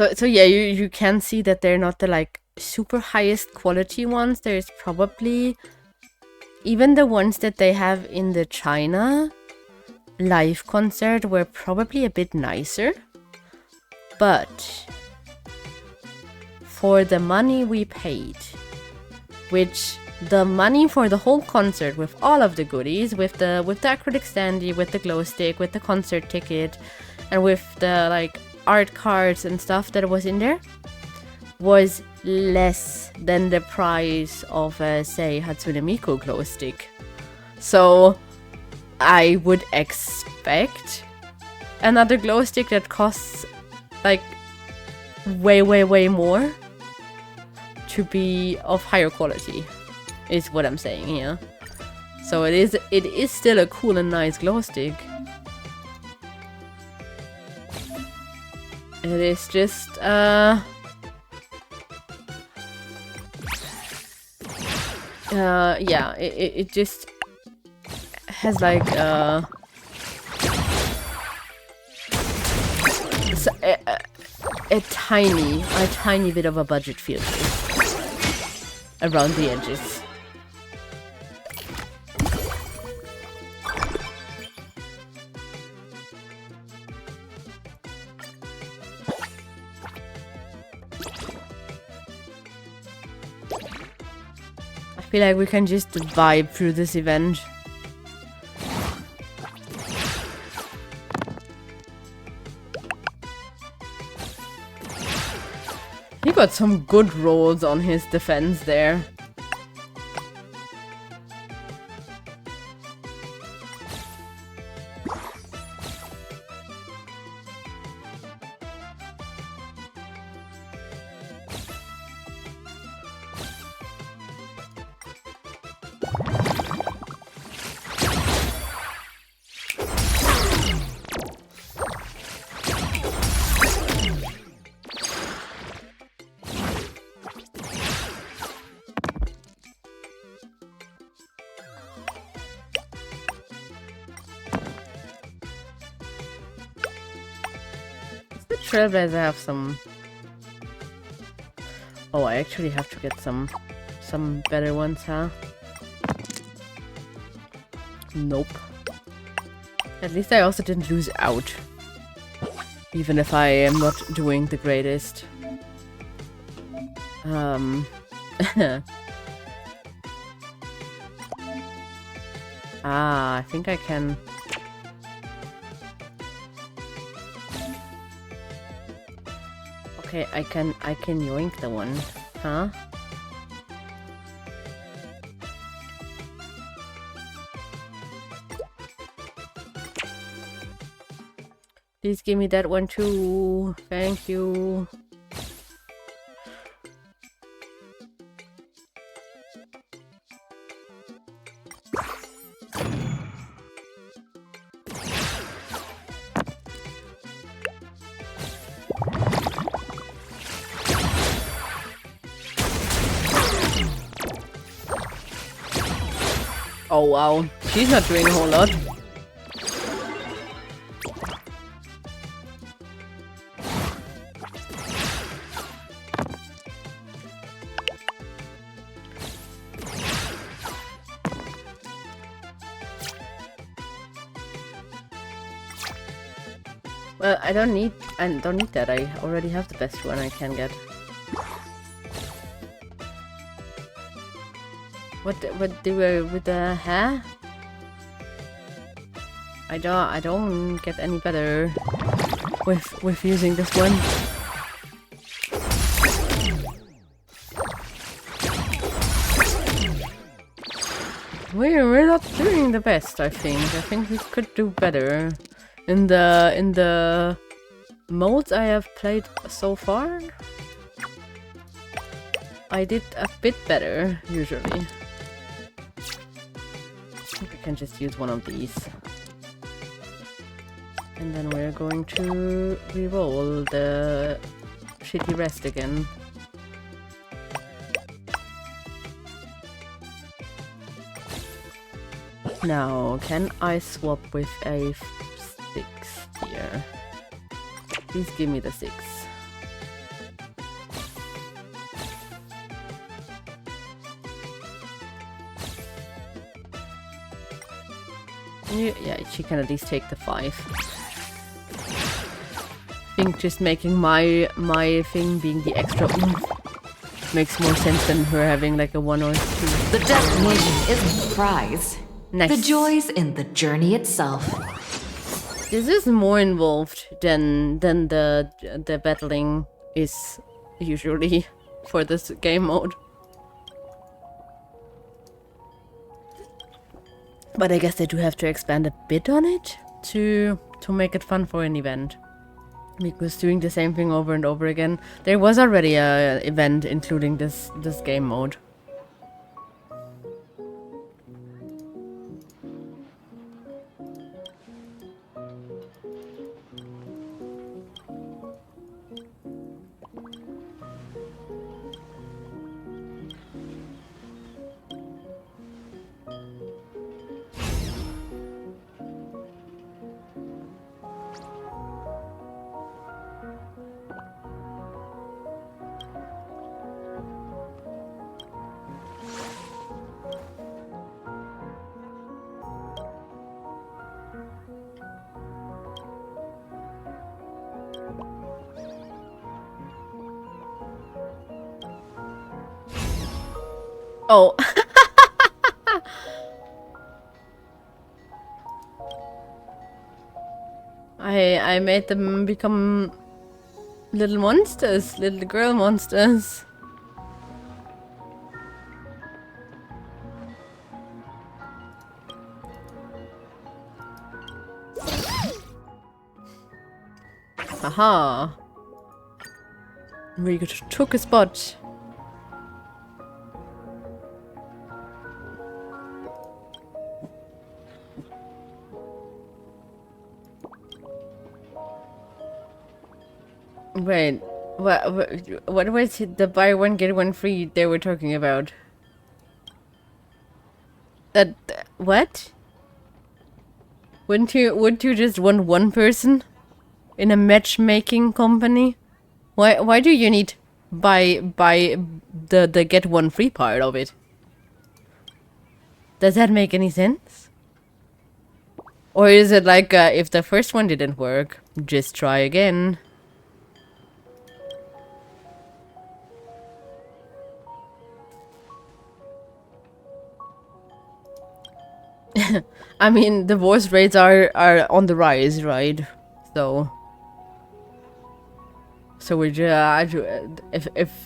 So yeah, you can see that they're not the like super highest quality ones. There's probably even the ones that they have in the China live concert were probably a bit nicer. But for the money we paid, which the money for the whole concert with all of the goodies, with the acrylic standee, with the glow stick, with the concert ticket, and with the like art cards and stuff that was in there, was less than the price of a, say, Hatsune Miku glow stick. So I would expect another glow stick that costs like way more to be of higher quality, is what I'm saying here. So it is still a cool and nice glow stick. It is just yeah, it just has like a tiny bit of a budget feel to it around the edges. I feel like we can just vibe through this event. He got some good rolls on his defense there. Trailblazer have some... Oh, I actually have to get some better ones, huh? Nope. At least I also didn't lose out. Even if I am not doing the greatest. I think I can... Okay, I can yoink the one, huh? Please give me that one too. Thank you. Oh wow, she's not doing a whole lot. Well, I don't need that. I already have the best one I can get. What do we with the hair? I don't get any better with using this one. We're not doing the best, I think. I think we could do better. In the modes I have played so far, I did a bit better usually. I think we can just use one of these. And then we're going to re-roll the shitty rest again. Now, can I swap with a 6 here? Please give me the 6. Yeah, she can at least take the 5. I think just making my thing being the extra oomph makes more sense than her having like a 1 or 2. The destination isn't the prize. Nice. The joy's in the journey itself. This is more involved than the battling is usually for this game mode. But I guess they do have to expand a bit on it to make it fun for an event. Because doing the same thing over and over again, there was already a event including this game mode. Oh. I made them become little monsters, little girl monsters. Haha. We took a spot. Wait, what was it, the buy one get one free they were talking about? That what? Wouldn't you just want one person in a matchmaking company? Why do you need buy the get one free part of it? Does that make any sense? Or is it like if the first one didn't work, just try again? I mean, divorce rates are on the rise, right? So we just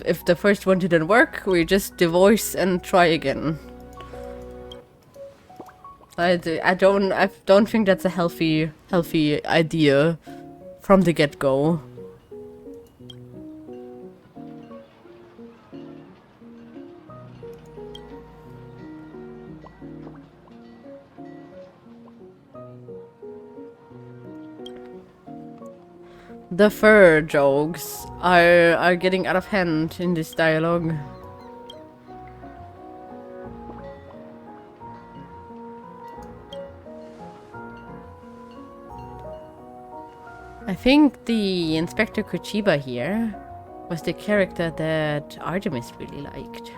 if the first one didn't work, we just divorce and try again. I don't think that's a healthy idea from the get-go. The fur jokes are getting out of hand in this dialogue. I think the Inspector Kuchiba here was the character that Artemis really liked.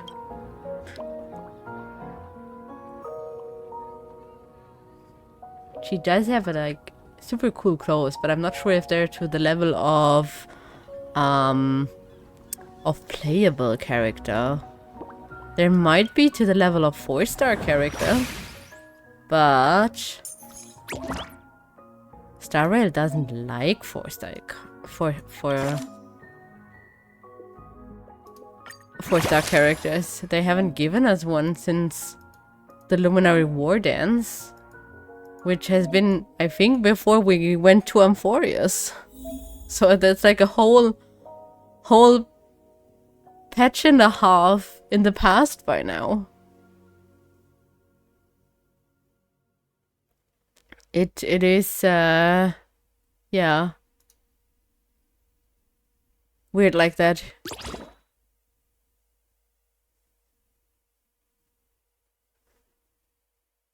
She does have like super cool clothes, but I'm not sure if they're to the level of playable character. There might be to the level of 4-star character, but Star Rail doesn't like 4-star four-star characters. They haven't given us one since the Luminary War Dance, which has been, I think, before we went to Amphorius. So that's like a whole patch and a half in the past by now. It is yeah, weird like that.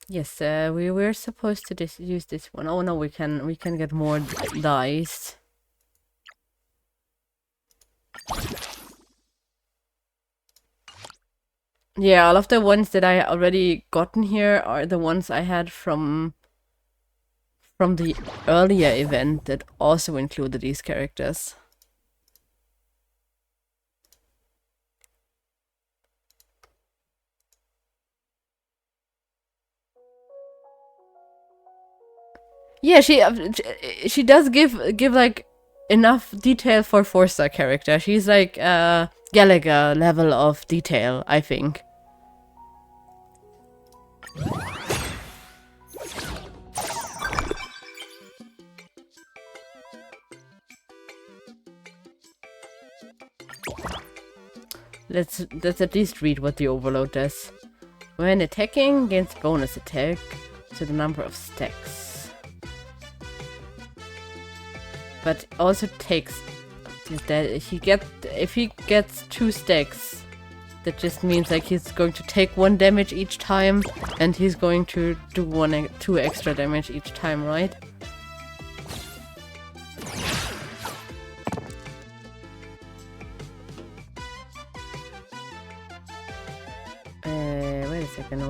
Yes, we were supposed to use this one. Oh no, we can get more dice. Yeah, all of the ones that I already gotten here are the ones I had from from the earlier event that also included these characters. Yeah, she does give like enough detail for 4-star character. She's like Gallagher level of detail, I think. Let's at least read what the overload does. When attacking, gains bonus attack to the number of stacks. But also takes that if he gets 2 stacks, that just means like he's going to take 1 damage each time, and he's going to do 2 extra damage each time, right? Wait a second,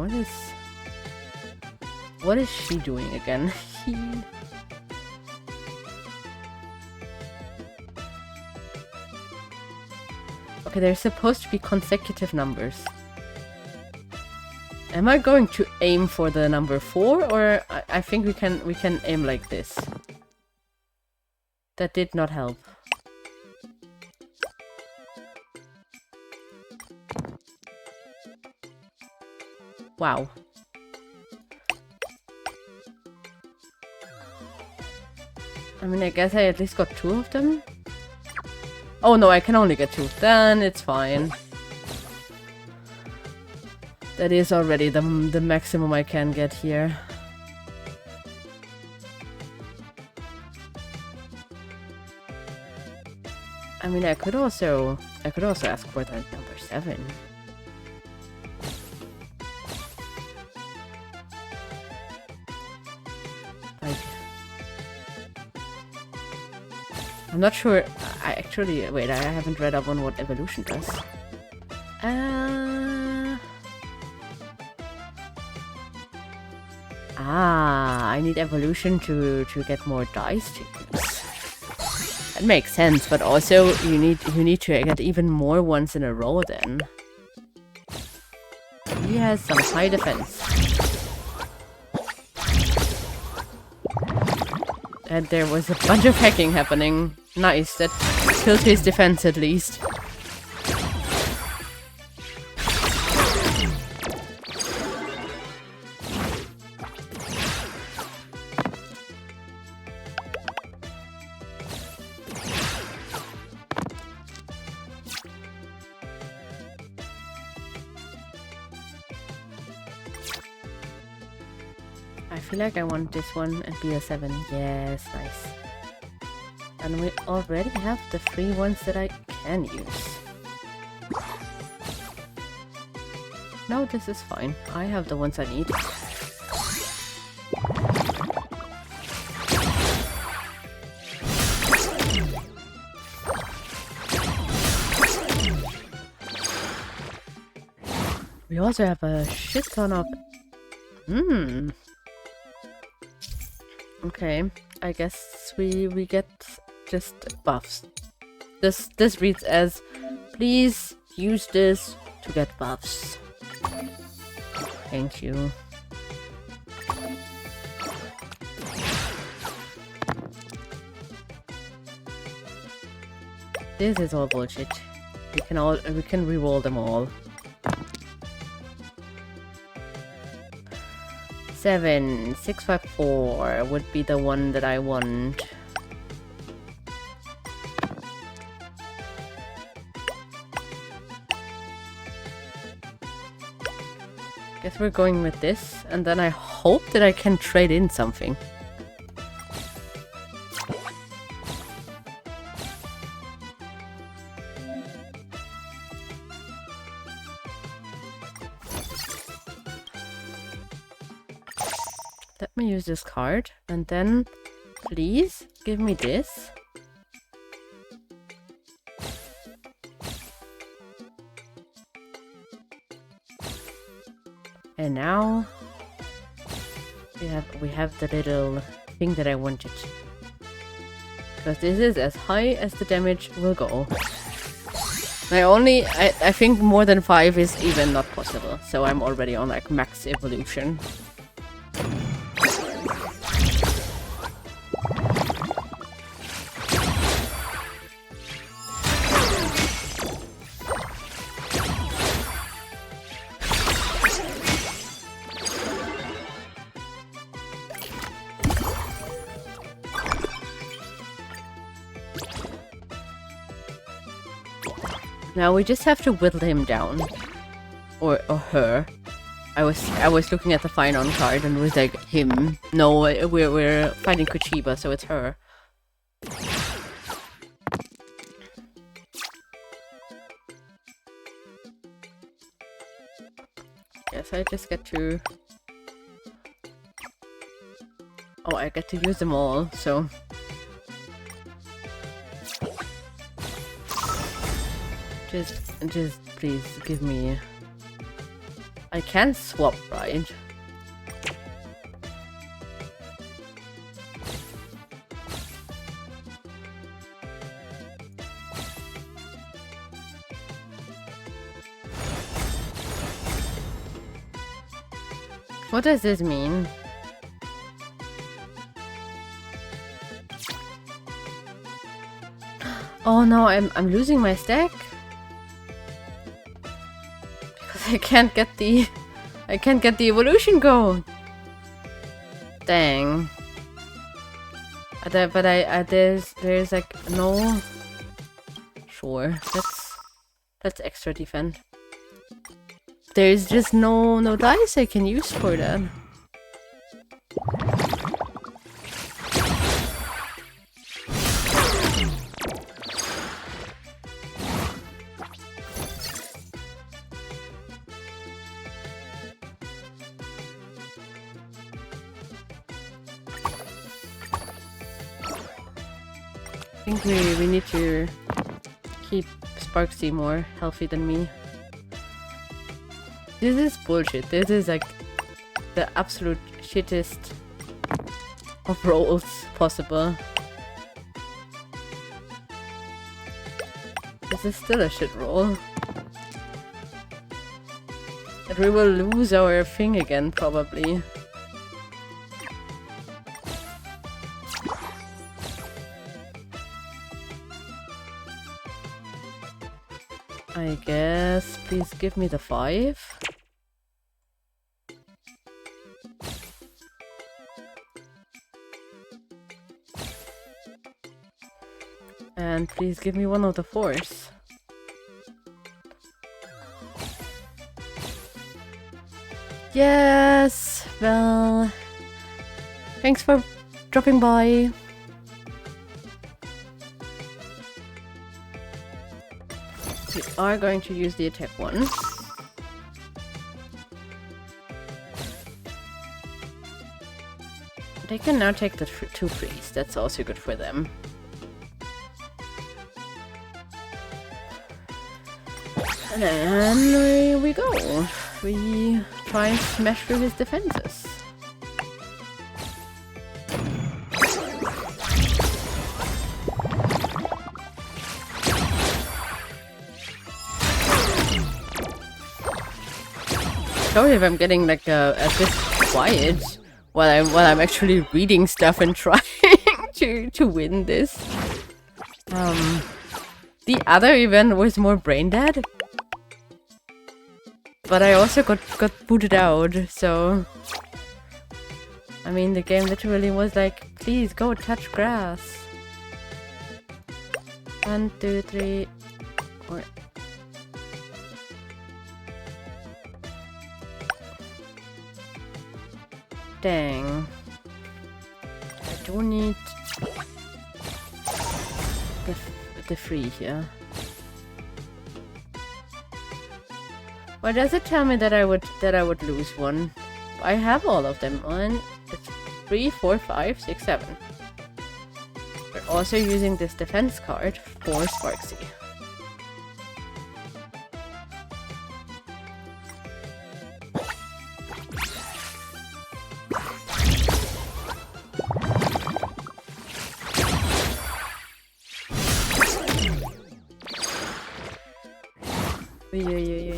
what is she doing again? Okay, they're supposed to be consecutive numbers. Am I going to aim for the number 4, or I think we can aim like this? That did not help. Wow. I mean, I guess I at least got 2 of them. Oh no, I can only get 2. Then it's fine. That is already the maximum I can get here. I mean, I could also ask for the number 7. Like, I'm not sure. I actually wait. I haven't read up on what evolution does. I need evolution to get more dice to use. That makes sense, but also you need to get even more ones in a row then. He has some high defense. And there was a bunch of hacking happening. Nice, that killed his defense at least. I feel like I want this one and be a 7. Yes, nice. And we already have the 3 ones that I can use. No, this is fine. I have the ones I need. We also have a shit ton of... Okay, I guess we get just buffs. This reads as, please use this to get buffs. Thank you. This is all bullshit. We can reroll them all. 7, 6, 5, 4 would be the one that I want. Guess we're going with this, and then I hope that I can trade in something. Let me use this card, and then please give me this. And now we have the little thing that I wanted. Because this is as high as the damage will go. I think more than 5 is even not possible, so I'm already on like max evolution. Now we just have to whittle him down. Or her. I was looking at the Fine On card and was like, him. No, we're fighting Kuchiba, so it's her. Yes, I just get to... Oh, I get to use them all, so... Just please give me... I can swap, right? What does this mean? Oh no, I'm losing my stack? I can't get the evolution going. Dang. But there's like no. Sure, let's extra defend. There's just no dice I can use for that. I think we need to keep Sparksy more healthy than me. This is bullshit. This is like the absolute shittest of rolls possible. This is still a shit roll. And we will lose our thing again, probably. I guess, please give me the 5. And please give me one of the 4s. Yes! Well... Thanks for dropping by. We are going to use the attack one. They can now take the 2 freeze. That's also good for them. And then here we go. We try and smash through his defenses. Sorry if I'm getting like a bit quiet while I'm actually reading stuff and trying to win this. The other event was more brain dead, but I also got booted out. So I mean, the game literally was like, please go touch grass. 1, 2, 3, 4. Dang. I do need the 3 here. Why does it tell me that I would lose one? I have all of them. 1, 3, 4, 5, 6, 7. We're also using this defense card for Sparksy. Yeah.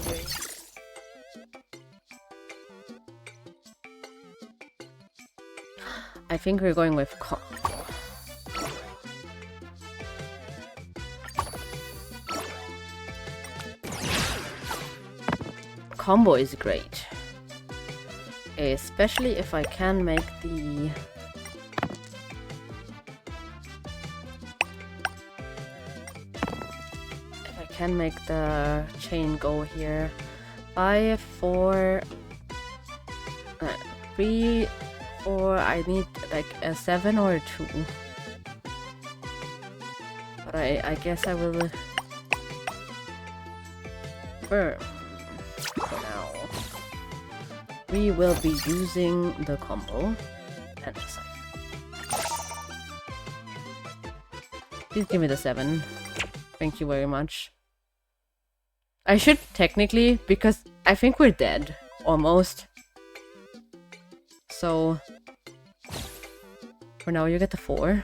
I think we're going with combo is great. Especially if I can make the... If I can make the chain go here. 5, 4... 3, 4... I need like a 7 or a 2. But I guess I will... burn. For now. We will be using the combo and the cipher. Please give me the 7. Thank you very much. I should technically, because I think we're dead. Almost. So... for now you get the 4.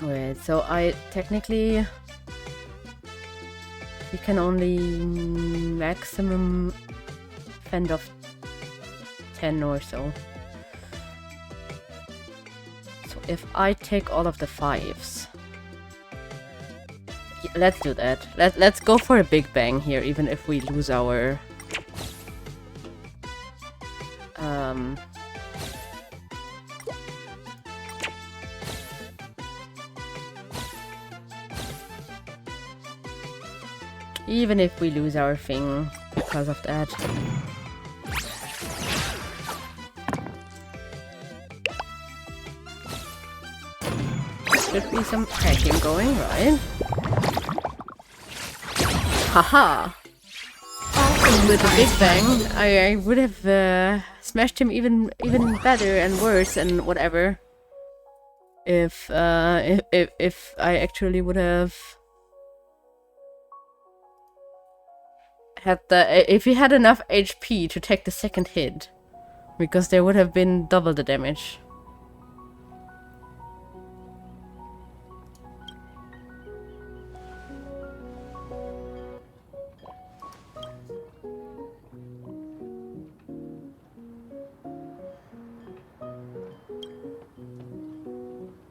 Wait, so I technically... we can only maximum fend off 10 or so. So if I take all of the 5s... yeah, let's do that. Let's go for a big bang here, even if we lose our... even if we lose our thing because of that. Should be some hacking going, right? Haha! With a big bang, I would have smashed him even better and worse and whatever. If I actually would have had if he had enough HP to take the second hit, because there would have been double the damage.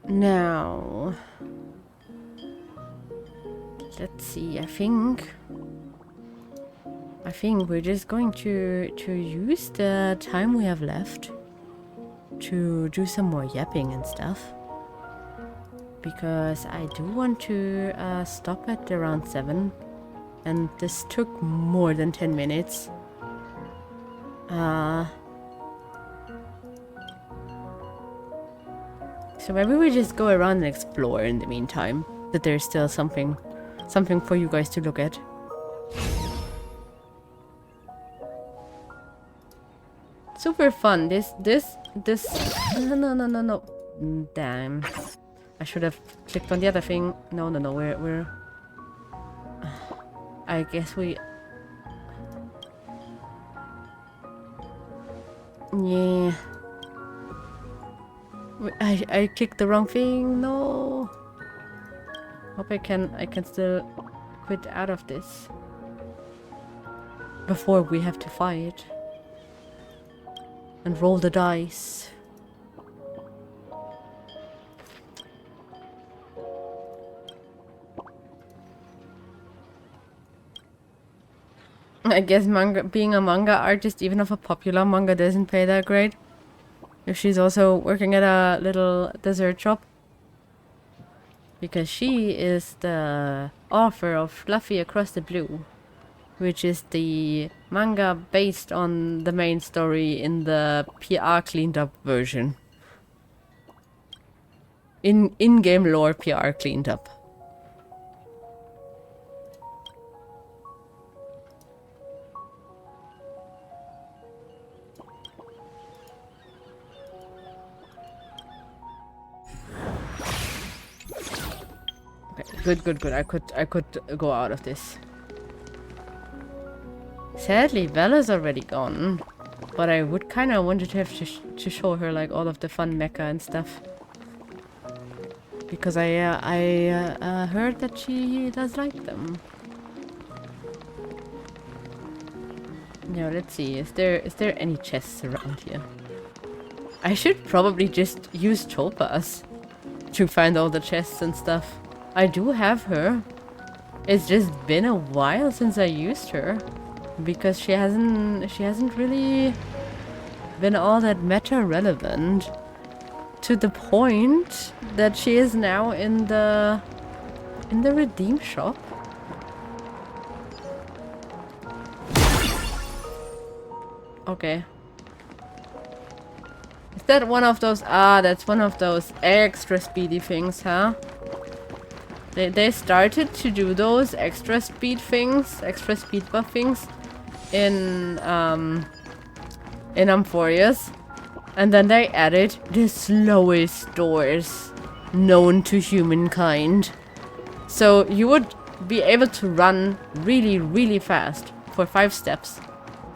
Now, let's see. I think we're just going to use the time we have left to do some more yapping and stuff, because I do want to stop at around 7, and this took more than 10 minutes. So maybe we just go around and explore in the meantime, that there's still something for you guys to look at. Super fun. This no. Damn. I should have clicked on the other thing. No, we're I guess we... yeah. I clicked the wrong thing. No. Hope I can still quit out of this before we have to fight and roll the dice. I guess being a manga artist, even of a popular manga, doesn't pay that great. If she's also working at a little dessert shop. Because she is the author of Fluffy Across the Blue, which is the manga based on the main story in the PR cleaned up version. In-game lore PR cleaned up. Good. I could go out of this. Sadly, Bella's already gone, but I would kind of wanted to have to show her like all of the fun mecha and stuff, because I heard that she does like them. Now let's see. Is there any chests around here? I should probably just use Topaz to find all the chests and stuff. I do have her. It's just been a while since I used her because she hasn't really been all that meta relevant to the point that she is now in the redeem shop. Okay. Is that one of those? Ah, that's one of those extra speedy things, huh? They started to do those extra speed things, extra speed buff things in Amphorius. And then they added the slowest doors known to humankind. So you would be able to run really, really fast for 5 steps.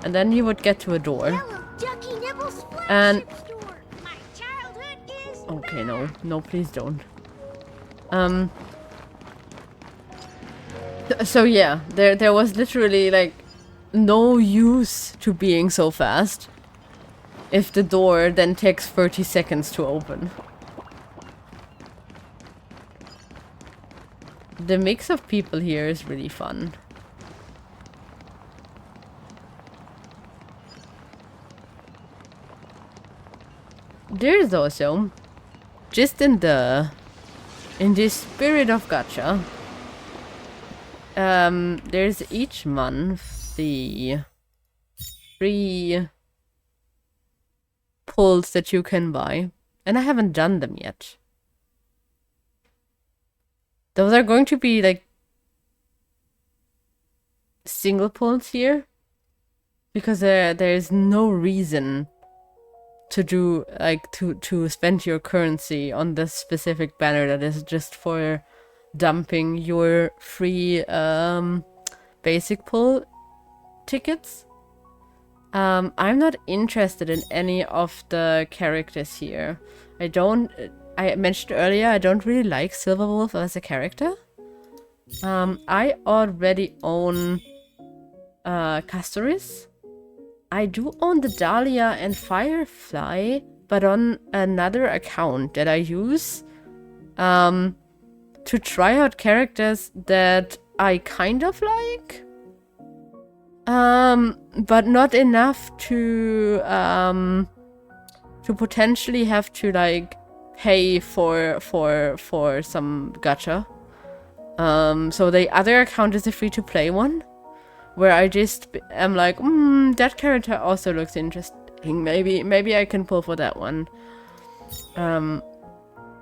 And then you would get to a door. And okay, no, please don't. So yeah, there was literally like no use to being so fast if the door then takes 30 seconds to open. The mix of people here is really fun. There's also, just in the spirit of gacha, there's each month the 3 pulls that you can buy, and I haven't done them yet. Those are going to be like single pulls here, because there's no reason to do like to spend your currency on this specific banner that is just for dumping your free basic pull tickets. I'm not interested in any of the characters here. I mentioned earlier I don't really like Silverwolf as a character. I already own Castoris. I do own the Dahlia and Firefly, but on another account that I use to try out characters that I kind of like, but not enough to potentially have to like pay for some gacha. So the other account is a free-to-play one, where I just am like, that character also looks interesting. Maybe I can pull for that one.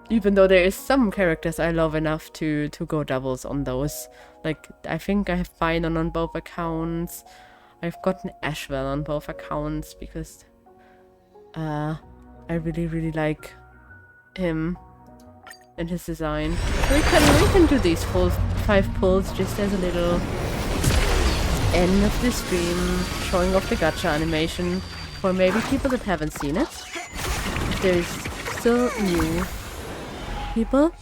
Even though there is some characters I love enough to go doubles on those. Like, I think I have Finon on both accounts. I've gotten Ashwell on both accounts because I really, really like him and his design. So we can do these full 5 pulls just as a little end of the stream, showing off the gacha animation for maybe people that haven't seen it. There's still new people.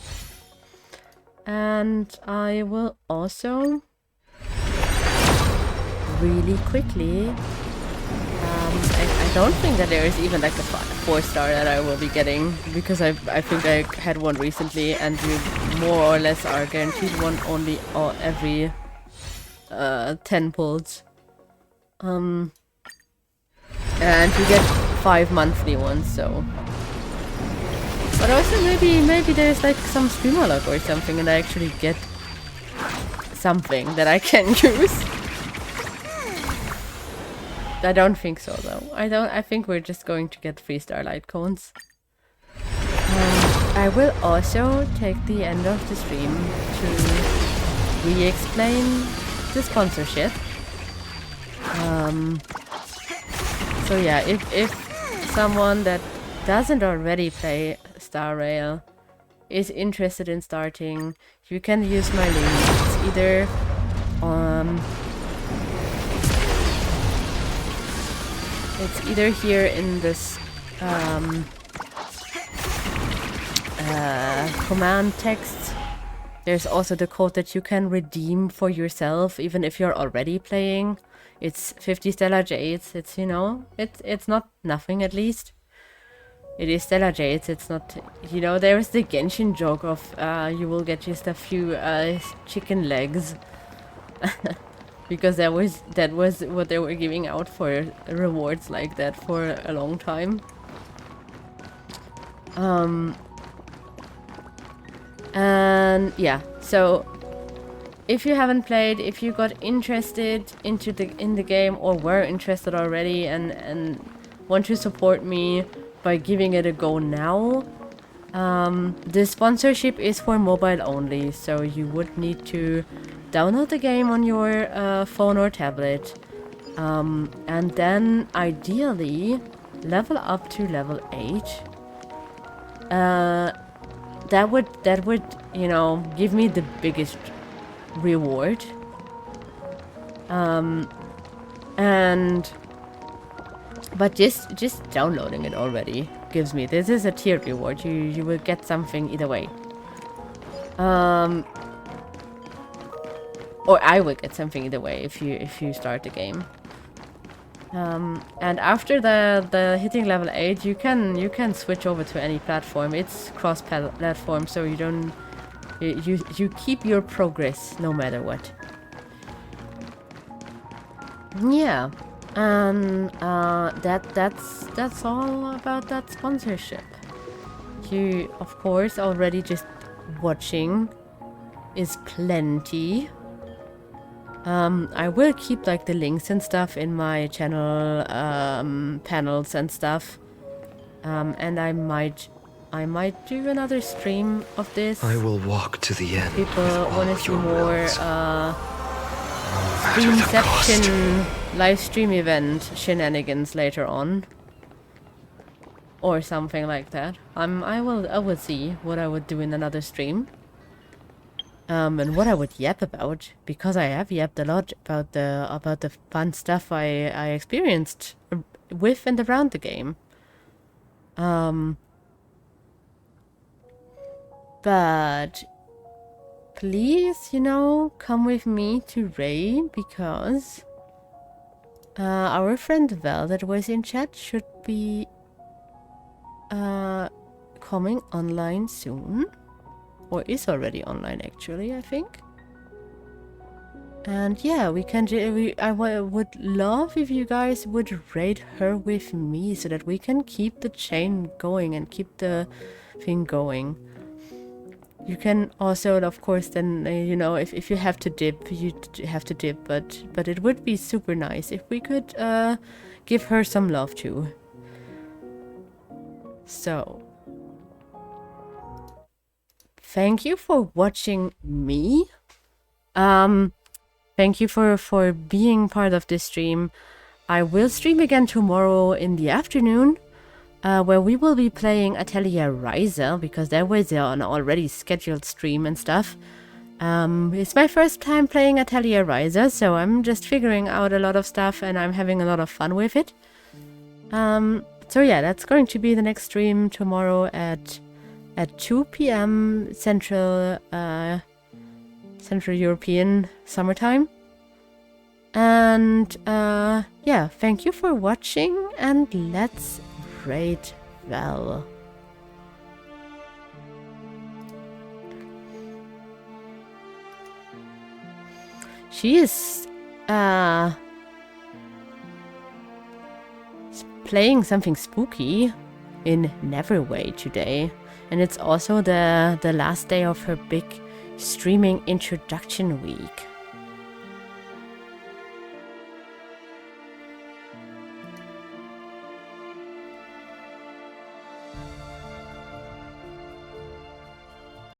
And I will also really quickly I don't think that there is even like a 4-star that I will be getting, because I think I had one recently and you more or less are guaranteed one only every 10 pulls. And you get 5 monthly ones, so. But also maybe there's like some streamer luck or something and I actually get something that I can use. I don't think so though. I think we're just going to get 3 starlight cones. I will also take the end of the stream to re-explain the sponsorship. So yeah, if someone that doesn't already play Star Rail is interested in starting, you can use my link. It's either here in this command text. There's also the code that you can redeem for yourself, even if you're already playing. It's 50 Stellar Jades. It's, you know, it's not nothing at least. It is Stellar Jades. It's not, you know, there's the Genshin joke of you will get just a few chicken legs. Because that was what they were giving out for rewards like that for a long time. And yeah, so if you haven't played, if you got interested in the game or were interested already and want to support me by giving it a go now, the sponsorship is for mobile only, so you would need to download the game on your phone or tablet, and then ideally level up to level 8. That would, you know, give me the biggest reward. But just downloading it already gives me, this is a tier reward. You will get something either way. Or I will get something either way if you start the game. And after the hitting level 8, you can switch over to any platform. It's cross-platform, so you don't you keep your progress no matter what. Yeah, and that's all about that sponsorship. You, of course, already just watching is plenty. I will keep like the links and stuff in my channel panels and stuff. And I might do another stream of this. I will walk to the end. People want to see more matter the cost. Streamception live stream event shenanigans later on. Or something like that. I will see what I would do in another stream. And what I would yap about, because I have yapped a lot about the fun stuff I experienced with and around the game. But please, you know, come with me to Ray, because our friend Val that was in chat should be coming online soon. Or is already online, actually, I think. And yeah, we can. I would love if you guys would raid her with me, so that we can keep the chain going and keep the thing going. You can also, of course, then you know, if you have to dip, you have to dip. But it would be super nice if we could give her some love too. So. Thank you for watching me. Thank you for being part of this stream. I will stream again tomorrow in the afternoon, where we will be playing Atelier Ryza, because there was an already scheduled stream and stuff. It's my first time playing Atelier Ryza, so I'm just figuring out a lot of stuff and I'm having a lot of fun with it. So yeah, that's going to be the next stream tomorrow at 2 p.m. Central European summertime. And yeah, thank you for watching, and let's raid Val. She is playing something spooky in Neverway today. And it's also the last day of her big streaming introduction week.